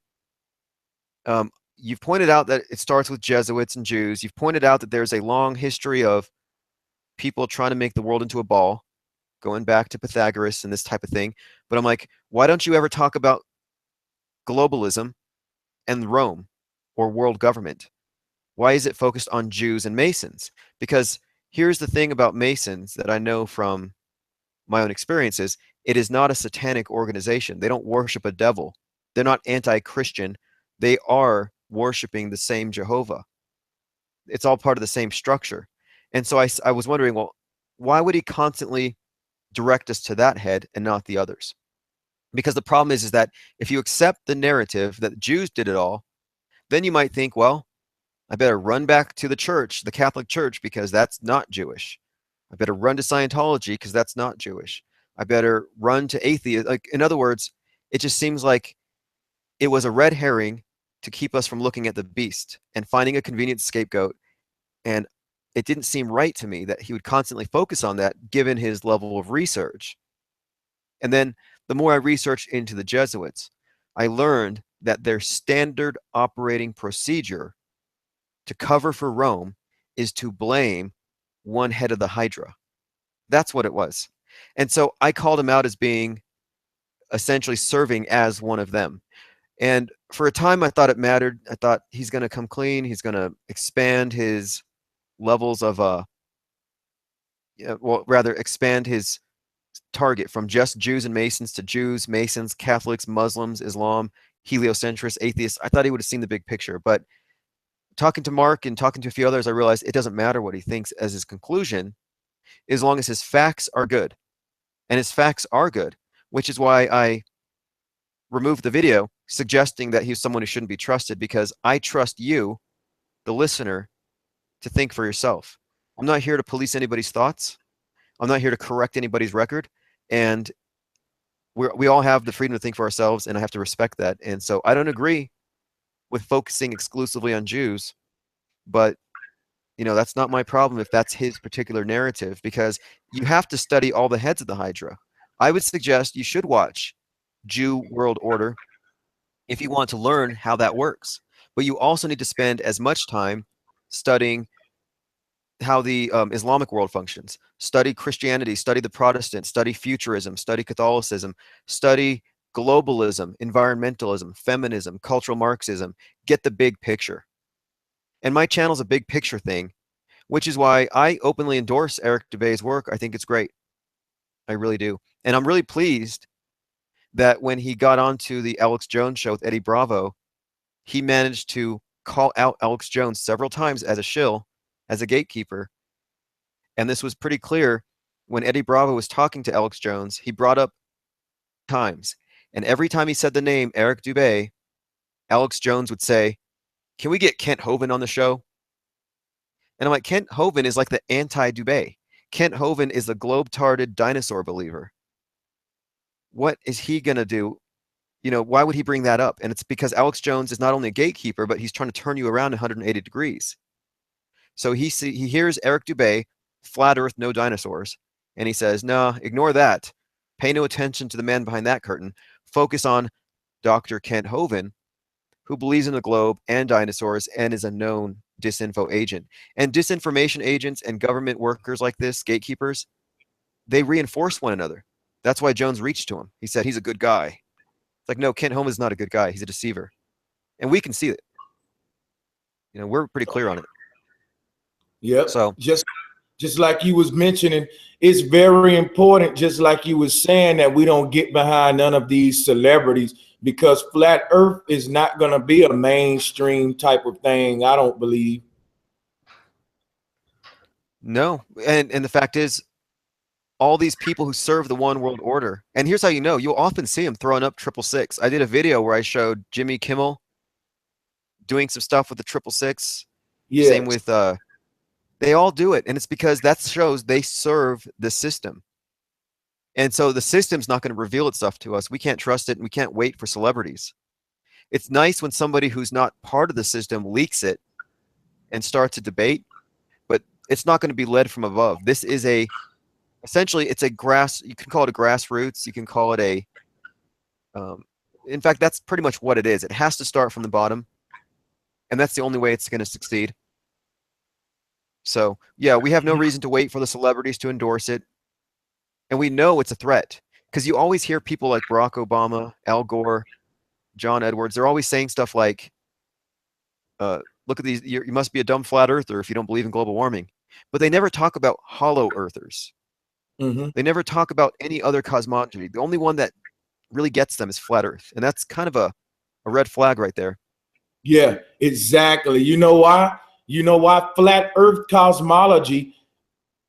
you've pointed out that it starts with Jesuits and Jews. You've pointed out that there's a long history of people trying to make the world into a ball, going back to Pythagoras and this type of thing. But I'm like, why don't you ever talk about globalism and Rome or world government? Why is it focused on Jews and Masons? Because here's the thing about Masons that I know from my own experiences. It is not a satanic organization. They don't worship a devil. They're not anti-Christian. They are worshiping the same Jehovah. It's all part of the same structure. And so I was wondering, well, why would he constantly direct us to that head and not the others? Because the problem is that if you accept the narrative that the Jews did it all, then you might think, well, I better run back to the church, the Catholic Church, because that's not Jewish. I better run to Scientology because that's not Jewish. I better run to atheism. Like, in other words, it just seems like it was a red herring to keep us from looking at the beast and finding a convenient scapegoat. And it didn't seem right to me that he would constantly focus on that, given his level of research. And then the more I researched into the Jesuits, I learned that their standard operating procedure to cover for Rome is to blame one head of the Hydra. That's what it was. And so I called him out as being essentially serving as one of them. And for a time, I thought it mattered. I thought he's going to come clean. He's going to expand his levels of, well, rather expand his target from just Jews and Masons to Jews, Masons, Catholics, Muslims, Islam, heliocentrists, atheists. I thought he would have seen the big picture. But talking to Mark and talking to a few others, I realized it doesn't matter what he thinks as his conclusion. as long as his facts are good. And his facts are good, which is why I removed the video suggesting that he's someone who shouldn't be trusted, because I trust you, the listener, to think for yourself. I'm not here to police anybody's thoughts. I'm not here to correct anybody's record. And we all have the freedom to think for ourselves, and I have to respect that. And so I don't agree with focusing exclusively on Jews, but that's not my problem if that's his particular narrative, because you have to study all the heads of the Hydra. I would suggest you should watch Jew World Order if you want to learn how that works. But you also need to spend as much time studying how the Islamic world functions. Study Christianity, study the Protestants, study futurism, study Catholicism, study globalism, environmentalism, feminism, cultural Marxism. Get the big picture. And my channel's a big picture thing, which is why I openly endorse Eric Dubé's work. I think it's great. I really do. And I'm really pleased that when he got onto the Alex Jones show with Eddie Bravo, he managed to call out Alex Jones several times as a shill, as a gatekeeper. And this was pretty clear when Eddie Bravo was talking to Alex Jones. He brought up times. And every time he said the name Eric Dubé, Alex Jones would say, "Can we get Kent Hovind on the show?" And I'm like, Kent Hovind is like the anti-Dubé. Kent Hovind is the globe-tarded dinosaur believer. What is he going to do? Why would he bring that up? And it's because Alex Jones is not only a gatekeeper, but he's trying to turn you around 180 degrees. So he hears Eric Dubé, flat earth, no dinosaurs, and he says, no, ignore that. Pay no attention to the man behind that curtain. Focus on Dr. Kent Hovind, who believes in the globe and dinosaurs and is a known disinfo agent. And disinformation agents and government workers like this, gatekeepers, they reinforce one another. That's why Jones reached to him. He said, he's a good guy. It's like, no, Kent Hovind is not a good guy. He's a deceiver. And we can see it. We're pretty clear on it. Yep. So just like you was mentioning, it's very important, just like you was saying, that we don't get behind none of these celebrities, because flat earth is not going to be a mainstream type of thing, I don't believe. No. And the fact is, all these people who serve the one world order, and here's how you'll often see them throwing up 666. I did a video where I showed Jimmy Kimmel doing some stuff with the 666. Yeah. Same with they all do it, and it's because that shows they serve the system. And so the system's not going to reveal itself to us. We can't trust it, and we can't wait for celebrities. It's nice when somebody who's not part of the system leaks it and starts a debate, but it's not going to be led from above. This is essentially, it's you can call it a grassroots, you can call it in fact, that's pretty much what it is. It has to start from the bottom, and that's the only way it's going to succeed. So, yeah, we have no reason to wait for the celebrities to endorse it. And we know it's a threat, because you always hear people like Barack Obama, Al Gore, John Edwards. They're always saying stuff like, look at these, you must be a dumb flat earther if you don't believe in global warming. But they never talk about hollow earthers. Mm-hmm. They never talk about any other cosmology. The only one that really gets them is flat earth. And that's kind of a red flag right there. Yeah, exactly. You know why? Flat earth cosmology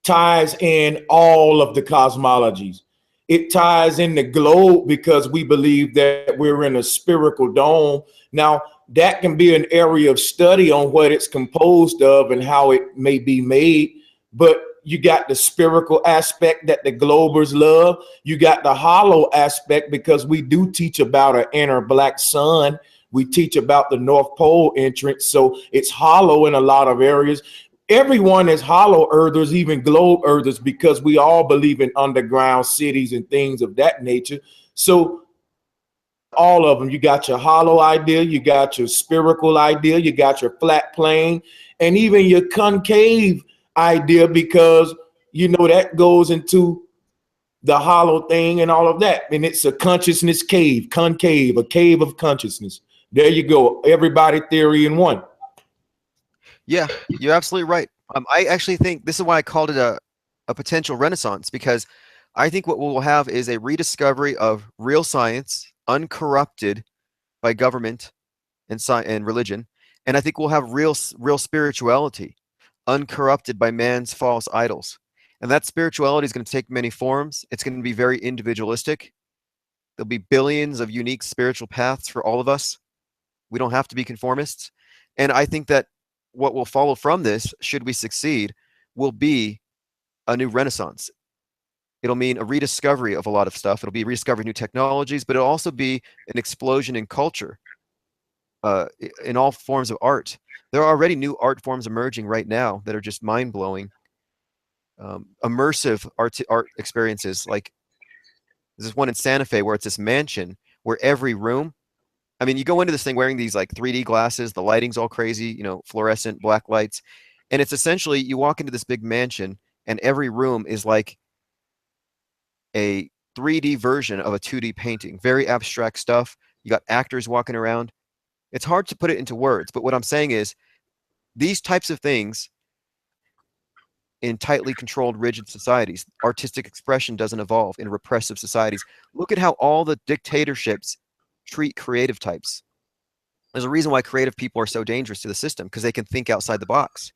ties in all of the cosmologies. It ties in the globe because we believe that we're in a spherical dome. Now, that can be an area of study on what it's composed of and how it may be made. But you got the spherical aspect that the globers love. You got the hollow aspect, because we do teach about an inner black sun. We teach about the North Pole entrance. So it's hollow in a lot of areas. Everyone is hollow earthers, even globe earthers, because we all believe in underground cities and things of that nature. So all of them, you got your hollow idea, you got your spherical idea, you got your flat plane, and even your concave idea, because that goes into the hollow thing and all of that. And it's a consciousness cave, concave, a cave of consciousness. There you go. Everybody theory in one. Yeah, you're absolutely right. I actually think this is why I called it a potential renaissance, because I think what we'll have is a rediscovery of real science, uncorrupted by government and religion. And I think we'll have real spirituality, uncorrupted by man's false idols. And that spirituality is going to take many forms. It's going to be very individualistic. There'll be billions of unique spiritual paths for all of us. We don't have to be conformists. And I think that what will follow from this, should we succeed, will be a new renaissance. It'll mean a rediscovery of a lot of stuff. It'll be rediscovering new technologies, but it'll also be an explosion in culture, in all forms of art. There are already new art forms emerging right now that are just mind-blowing. Immersive art experiences, like there's this one in Santa Fe where it's this mansion where every room, I mean, you go into this thing wearing these like 3D glasses, the lighting's all crazy, you know, fluorescent black lights, and it's essentially you walk into this big mansion and every room is like a 3D version of a 2D painting, very abstract stuff. You got actors walking around. It's hard to put it into words, but what I'm saying is these types of things in tightly controlled, rigid societies, artistic expression doesn't evolve in repressive societies. Look at how all the dictatorships treat creative types. There's a reason why creative people are so dangerous to the system, because they can think outside the box.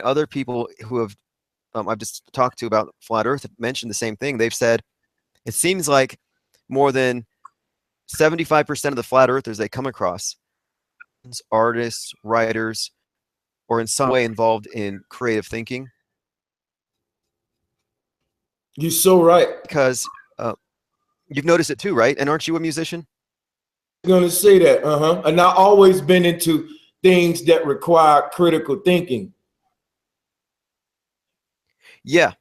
Other people who have I've just talked to about flat Earth have mentioned the same thing. They've said it seems like more than 75% of the flat earthers they come across, artists, writers, or in some way involved in creative thinking. You're so right. Because you've noticed it too, right? And aren't you a musician? I'm gonna say that, and I've always been into things that require critical thinking. Yeah,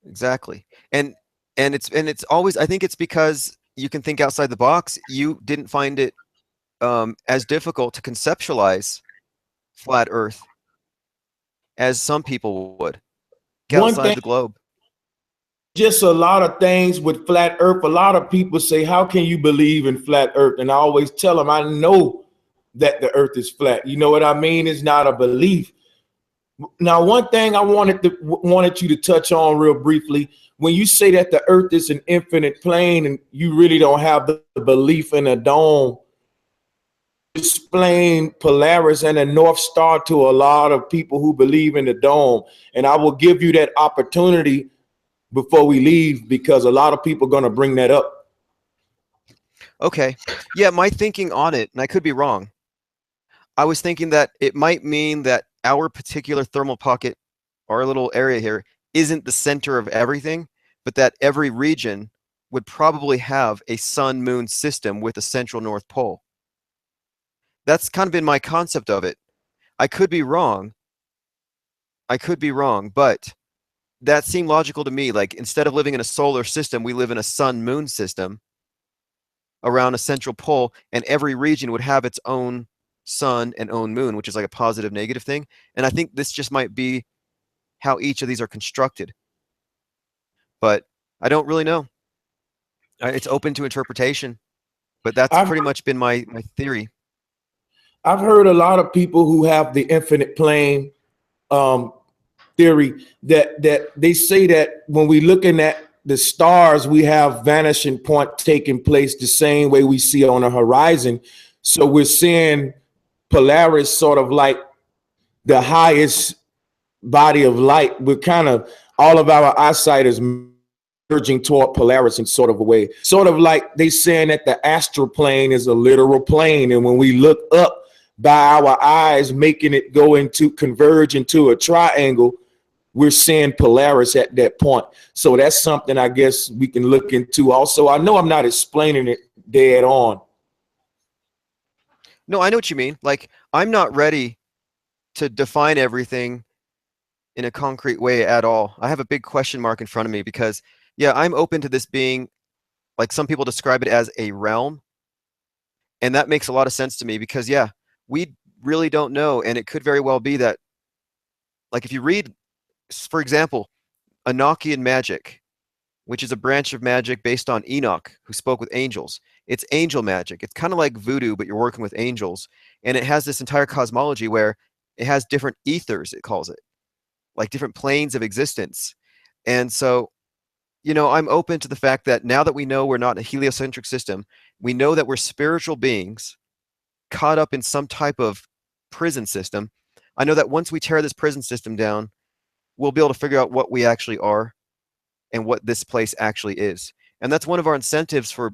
exactly. And it's always, I think it's because you can think outside the box. You didn't find it as difficult to conceptualize flat Earth as some people would. Get One outside thing, the globe. just a lot of things with flat Earth. A lot of people say, "How can you believe in flat Earth?" And I always tell them, "I know that the Earth is flat." You know what I mean? It's not a belief. Now, one thing I wanted you to touch on real briefly, when you say that the Earth is an infinite plane and you really don't have the belief in a dome, explain Polaris and a North Star to a lot of people who believe in the dome. And I will give you that opportunity before we leave, because a lot of people are going to bring that up. Okay. Yeah, my thinking on it, and I could be wrong, I was thinking that it might mean that our particular thermal pocket, our little area here, isn't the center of everything, but that every region would probably have a sun-moon system with a central North Pole. That's kind of been my concept of it. I could be wrong. I could be wrong, but that seemed logical to me. Like, instead of living in a solar system, we live in a sun-moon system around a central pole, and every region would have its own sun and own moon, which is like a positive negative thing. And I think this just might be how each of these are constructed, but I don't really know. It's open to interpretation, but that's I've, pretty much been my theory. I've heard a lot of people who have the infinite plane theory that they say that when we looking at the stars, we have vanishing point taking place the same way we see on the horizon. So we're seeing Polaris sort of like the highest body of light. We're kind of, all of our eyesight is merging toward Polaris in sort of a way, sort of like they saying that the astral plane is a literal plane. And when we look up by our eyes, making it go into converge into a triangle, we're seeing Polaris at that point. So that's something I guess we can look into also. I know I'm not explaining it dead on. No, I know what you mean. Like, I'm not ready to define everything in a concrete way at all. I have a big question mark in front of me because, yeah, I'm open to this being, like some people describe it as a realm. And that makes a lot of sense to me because, yeah, we really don't know. And it could very well be that, like, if you read, for example, Enochian magic, which is a branch of magic based on Enoch, who spoke with angels. It's angel magic. It's kind of like voodoo, but you're working with angels. And it has this entire cosmology where it has different ethers, it calls it, like different planes of existence. And so, you know, I'm open to the fact that now that we know we're not a heliocentric system, we know that we're spiritual beings caught up in some type of prison system. I know that once we tear this prison system down, we'll be able to figure out what we actually are and what this place actually is. And that's one of our incentives for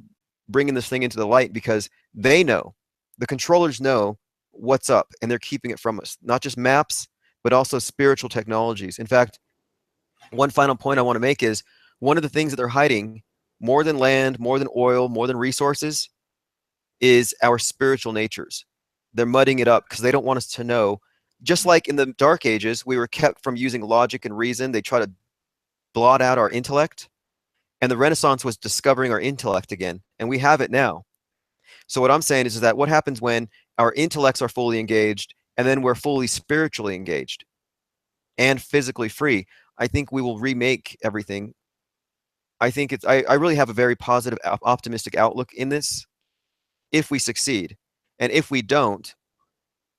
bringing this thing into the light, because they know, the controllers know what's up, and they're keeping it from us. Not just maps, but also spiritual technologies. In fact, one final point I want to make is one of the things that they're hiding more than land, more than oil, more than resources is our spiritual natures. They're mudding it up because they don't want us to know. Just like in the Dark Ages, we were kept from using logic and reason. They try to blot out our intellect. And the Renaissance was discovering our intellect again. And we have it now. So what I'm saying is that what happens when our intellects are fully engaged and then we're fully spiritually engaged and physically free? I think we will remake everything. I think I really have a very positive, optimistic outlook in this if we succeed. And if we don't,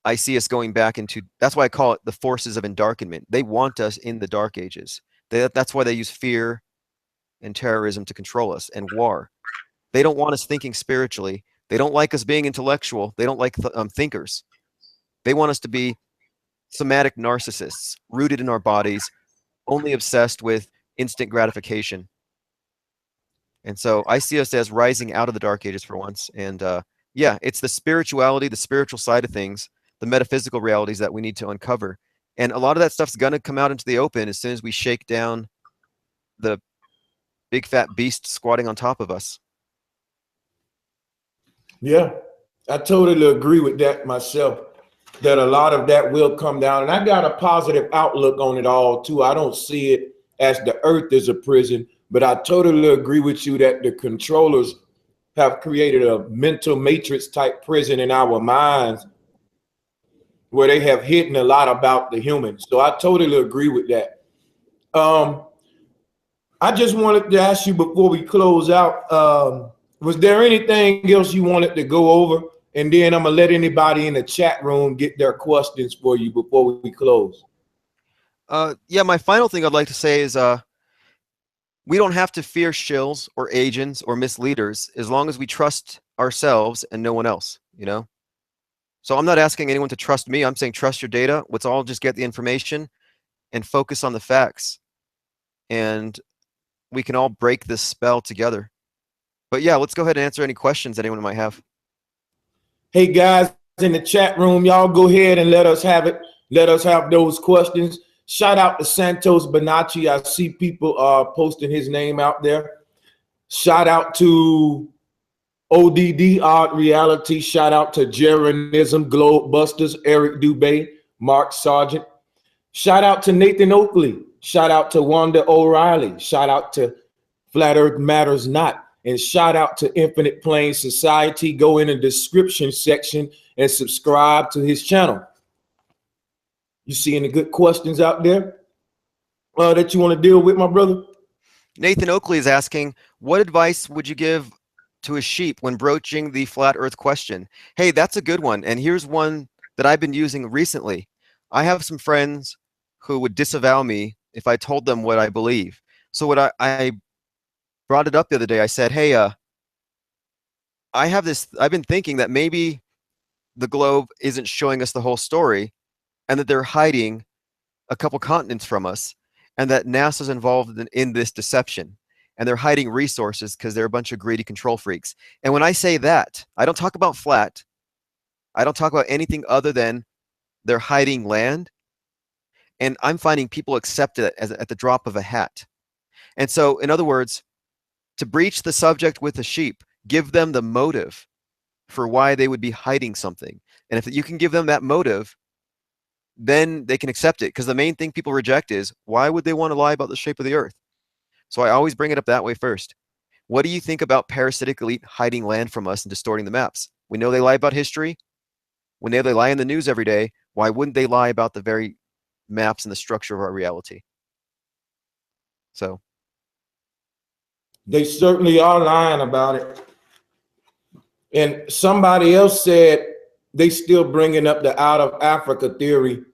I see us going back into, that's why I call it the forces of endarkenment. They want us in the Dark Ages. That's why they use fear and terrorism to control us, and war. They don't want us thinking spiritually. They don't like us being intellectual. They don't like thinkers. They want us to be somatic narcissists, rooted in our bodies, only obsessed with instant gratification. And so I see us as rising out of the Dark Ages for once. And yeah, it's the spirituality, the spiritual side of things, the metaphysical realities that we need to uncover. And a lot of that stuff's going to come out into the open as soon as we shake down the big fat beast squatting on top of us. Yeah, I totally agree with that myself, that a lot of that will come down. And I got a positive outlook on it all too. I don't see it as the earth is a prison, but I totally agree with you that the controllers have created a mental matrix type prison in our minds where they have hidden a lot about the humans. So I totally agree with that. I just wanted to ask you before we close out, was there anything else you wanted to go over? And then I'm gonna let anybody in the chat room get their questions for you before we close. Yeah, my final thing I'd like to say is we don't have to fear shills or agents or misleaders as long as we trust ourselves and no one else, you know? So I'm not asking anyone to trust me. I'm saying trust your data. Let's all just get the information and focus on the facts. And we can all break this spell together. But yeah, let's go ahead and answer any questions that anyone might have. Hey guys in the chat room, y'all go ahead and let us have it. Let us have those questions. Shout out to Santos Bonacci. I see people posting his name out there. Shout out to ODD Odd Reality. Shout out to Jeranism, Globe Busters, Eric Dubé, Mark Sargent. Shout out to Nathan Oakley. Shout out to Wanda O'Reilly. Shout out to Flat Earth Matters Not. And shout out to Infinite Plane Society. Go in the description section and subscribe to his channel. You see any good questions out there that you want to deal with, my brother? Nathan Oakley is asking, what advice would you give to a sheep when broaching the flat earth question? Hey, that's a good one. And here's one that I've been using recently. I have some friends who would disavow me if I told them what I believe. So what I brought it up the other day. I said, hey, I've been thinking that maybe the globe isn't showing us the whole story and that they're hiding a couple continents from us and that NASA's involved in this deception and they're hiding resources because they're a bunch of greedy control freaks. And when I say that, I don't talk about flat. I don't talk about anything other than they're hiding land. And I'm finding people accept it at the drop of a hat. And so, in other words, to breach the subject with a sheep, give them the motive for why they would be hiding something. And if you can give them that motive, then they can accept it. Because the main thing people reject is, why would they want to lie about the shape of the earth? So I always bring it up that way first. What do you think about parasitic elite hiding land from us and distorting the maps? We know they lie about history. We know they lie in the news every day. Why wouldn't they lie about the very maps and the structure of our reality? So they certainly are lying about it. And somebody else said they still bringing up the out of Africa theory.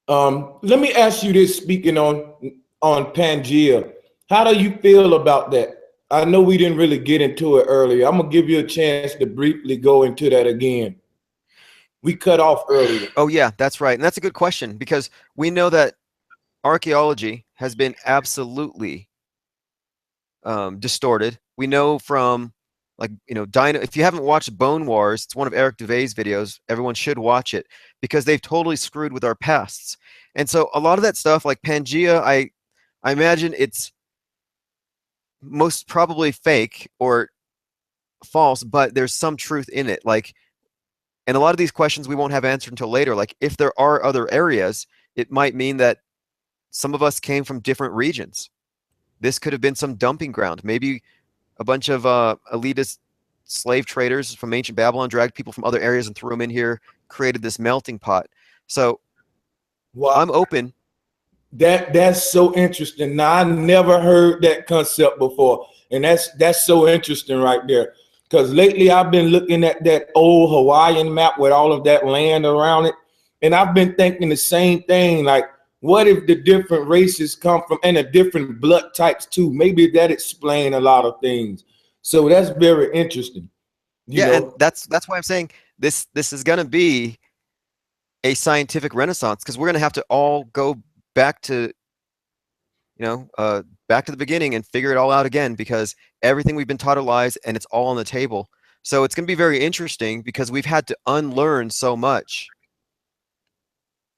Let me ask you this, speaking on Pangea. How do you feel about that? I know we didn't really get into it earlier. I'm gonna give you a chance to briefly go into that again. We cut off earlier. Oh yeah, that's right. And that's a good question because we know that archaeology has been absolutely distorted. We know from, like, you know, if you haven't watched Bone Wars, it's one of Eric Duvay's videos. Everyone should watch it because they've totally screwed with our pasts. And so a lot of that stuff, like Pangea, I imagine it's most probably fake or false, but there's some truth in it. Like, and a lot of these questions we won't have answered until later. Like, if there are other areas, it might mean that some of us came from different regions. This could have been some dumping ground. Maybe a bunch of elitist slave traders from ancient Babylon dragged people from other areas and threw them in here, created this melting pot. So Wow. I'm open. That's so interesting. Now, I never heard that concept before, and that's so interesting right there. Because lately I've been looking at that old Hawaiian map with all of that land around it, and I've been thinking the same thing. Like, what if the different races come from, and the different blood types too? Maybe that explains a lot of things. So that's very interesting. You know? And that's why I'm saying this is going to be a scientific renaissance, because we're going to have to all go back to, back to the beginning and figure it all out again, because everything we've been taught are lies and it's all on the table. So it's going to be very interesting because we've had to unlearn so much,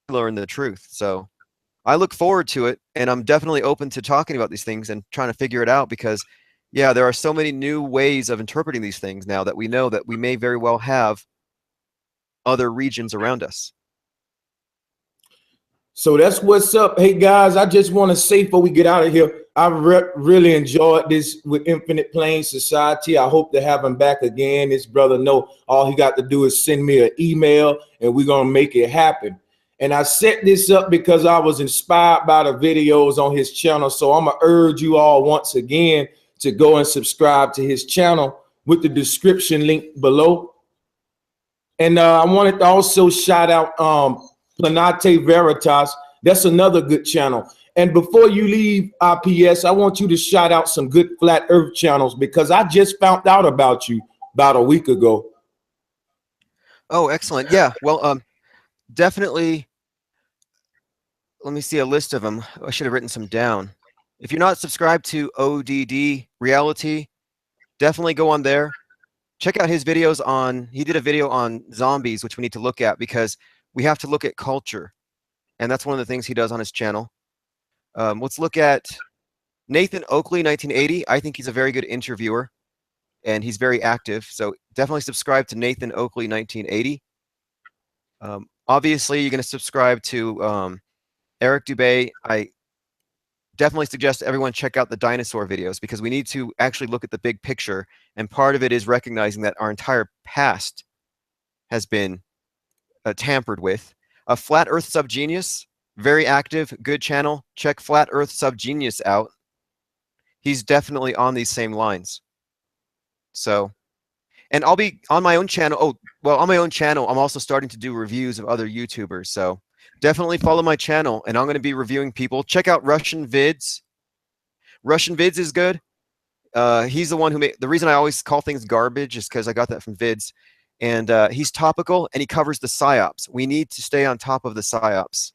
learn the truth. So I look forward to it, and I'm definitely open to talking about these things and trying to figure it out, because yeah, there are so many new ways of interpreting these things now that we know that we may very well have other regions around us. So that's what's up. Hey guys, I just want to say before we get out of here, I really enjoyed this with Infinite Plane Society. I hope to have him back again. This brother know all he got to do is send me an email and we're going to make it happen. And I set this up because I was inspired by the videos on his channel. So I'm going to urge you all once again to go and subscribe to his channel with the description link below. And I wanted to also shout out Pt2 Veritas. That's another good channel. And before you leave IPS, I want you to shout out some good flat earth channels, because I just found out about you about a week ago. Oh, excellent. Yeah, well, definitely. Let me see a list of them. I should have written some down. If you're not subscribed to ODD Reality, definitely go on there. Check out his videos on, he did a video on zombies, which we need to look at, because we have to look at culture. And that's one of the things he does on his channel. Let's look at Nathan Oakley, 1980. I think he's a very good interviewer, and he's very active. So definitely subscribe to Nathan Oakley, 1980. Obviously, you're going to subscribe to Eric Dubay. I definitely suggest everyone check out the dinosaur videos, because we need to actually look at the big picture. And part of it is recognizing that our entire past has been tampered with. Flat Earth Subgenius, very active, good channel. Check Flat Earth Subgenius out. He's definitely on these same lines. So, and I'll be on my own channel. Oh, well, on my own channel, I'm also starting to do reviews of other YouTubers. So definitely follow my channel, and I'm going to be reviewing people. Check out Russian Vids. Russian Vids is good. He's the one who made, the reason I always call things garbage is because I got that from Vids. And he's topical, and he covers the psyops. We need to stay on top of the psyops.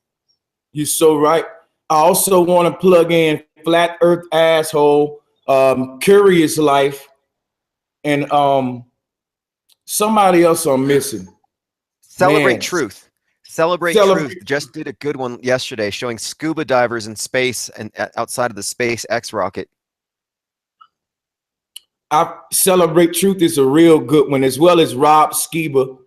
You're so right. I also want to plug in Flat Earth Asshole, Curious Life, and somebody else I'm missing. Celebrate Truth. Celebrate Truth just did a good one yesterday, showing scuba divers in space and outside of the SpaceX rocket. Celebrate Truth is a real good one, as well as Rob Skiba.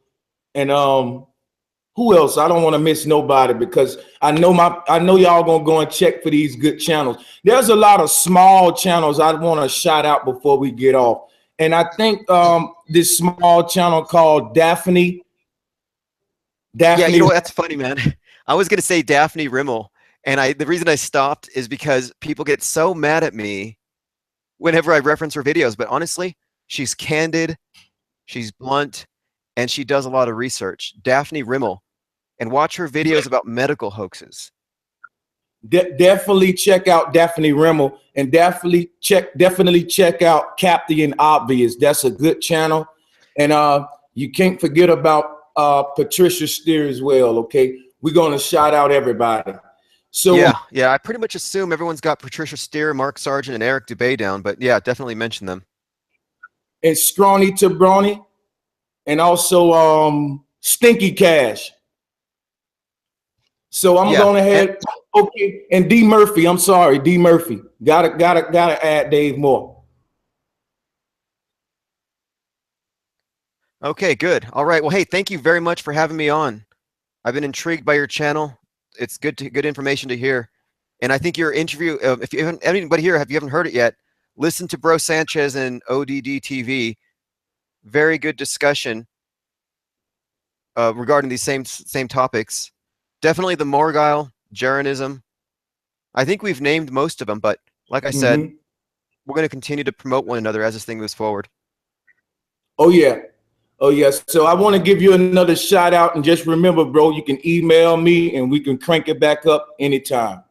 And who else? I don't want to miss nobody, because I know y'all gonna go and check for these good channels. There's a lot of small channels I want to shout out before we get off. And I think this small channel called Daphne. Yeah, you know what? That's funny, man. I was gonna say Daphne Rimmel, and the reason I stopped is because people get so mad at me whenever I reference her videos. But honestly, she's candid, she's blunt, and she does a lot of research. Daphne Rimmel, and watch her videos about medical hoaxes. Definitely check out Daphne Rimmel, and definitely check out Captain Obvious. That's a good channel. And you can't forget about Patricia Steer as well. Okay, we're gonna shout out everybody. So yeah. I pretty much assume everyone's got Patricia Steer, Mark Sargent, and Eric Dubay down, but yeah, definitely mention them. and Scrawny to Brawny, and also Stinky Cash. So I'm going ahead. Okay, and D Murphy. I'm sorry, D Murphy. Gotta add Dave Moore. Okay, good. All right. Well, hey, thank you very much for having me on. I've been intrigued by your channel. It's good information to hear. And I think your interview, if you haven't, anybody here, if you haven't heard it yet, listen to Bro Sanchez and ODD TV. Very good discussion regarding these same topics. Definitely the Morgile, Jeranism. I think we've named most of them, but like I said, we're going to continue to promote one another as this thing moves forward. Oh, yeah. Oh, yes. So I want to give you another shout out. And just remember, bro, you can email me and we can crank it back up anytime.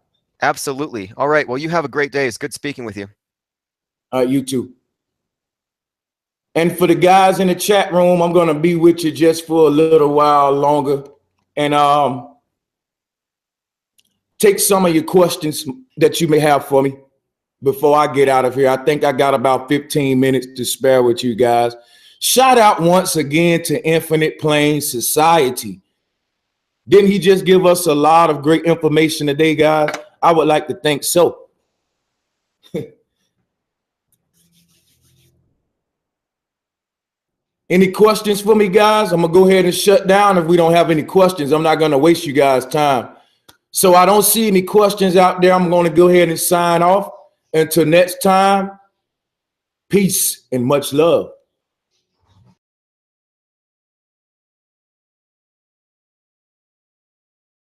Absolutely. All right. Well, you have a great day. It's good speaking with you. You too. And for the guys in the chat room, I'm going to be with you just for a little while longer. And take some of your questions that you may have for me before I get out of here. I think I got about 15 minutes to spare with you guys. Shout out once again to Infinite Plane Society. Didn't he just give us a lot of great information today, guys? I would like to think so. Any questions for me, guys? I'm going to go ahead and shut down if we don't have any questions. I'm not going to waste you guys' time. So I don't see any questions out there. I'm going to go ahead and sign off. Until next time, peace and much love.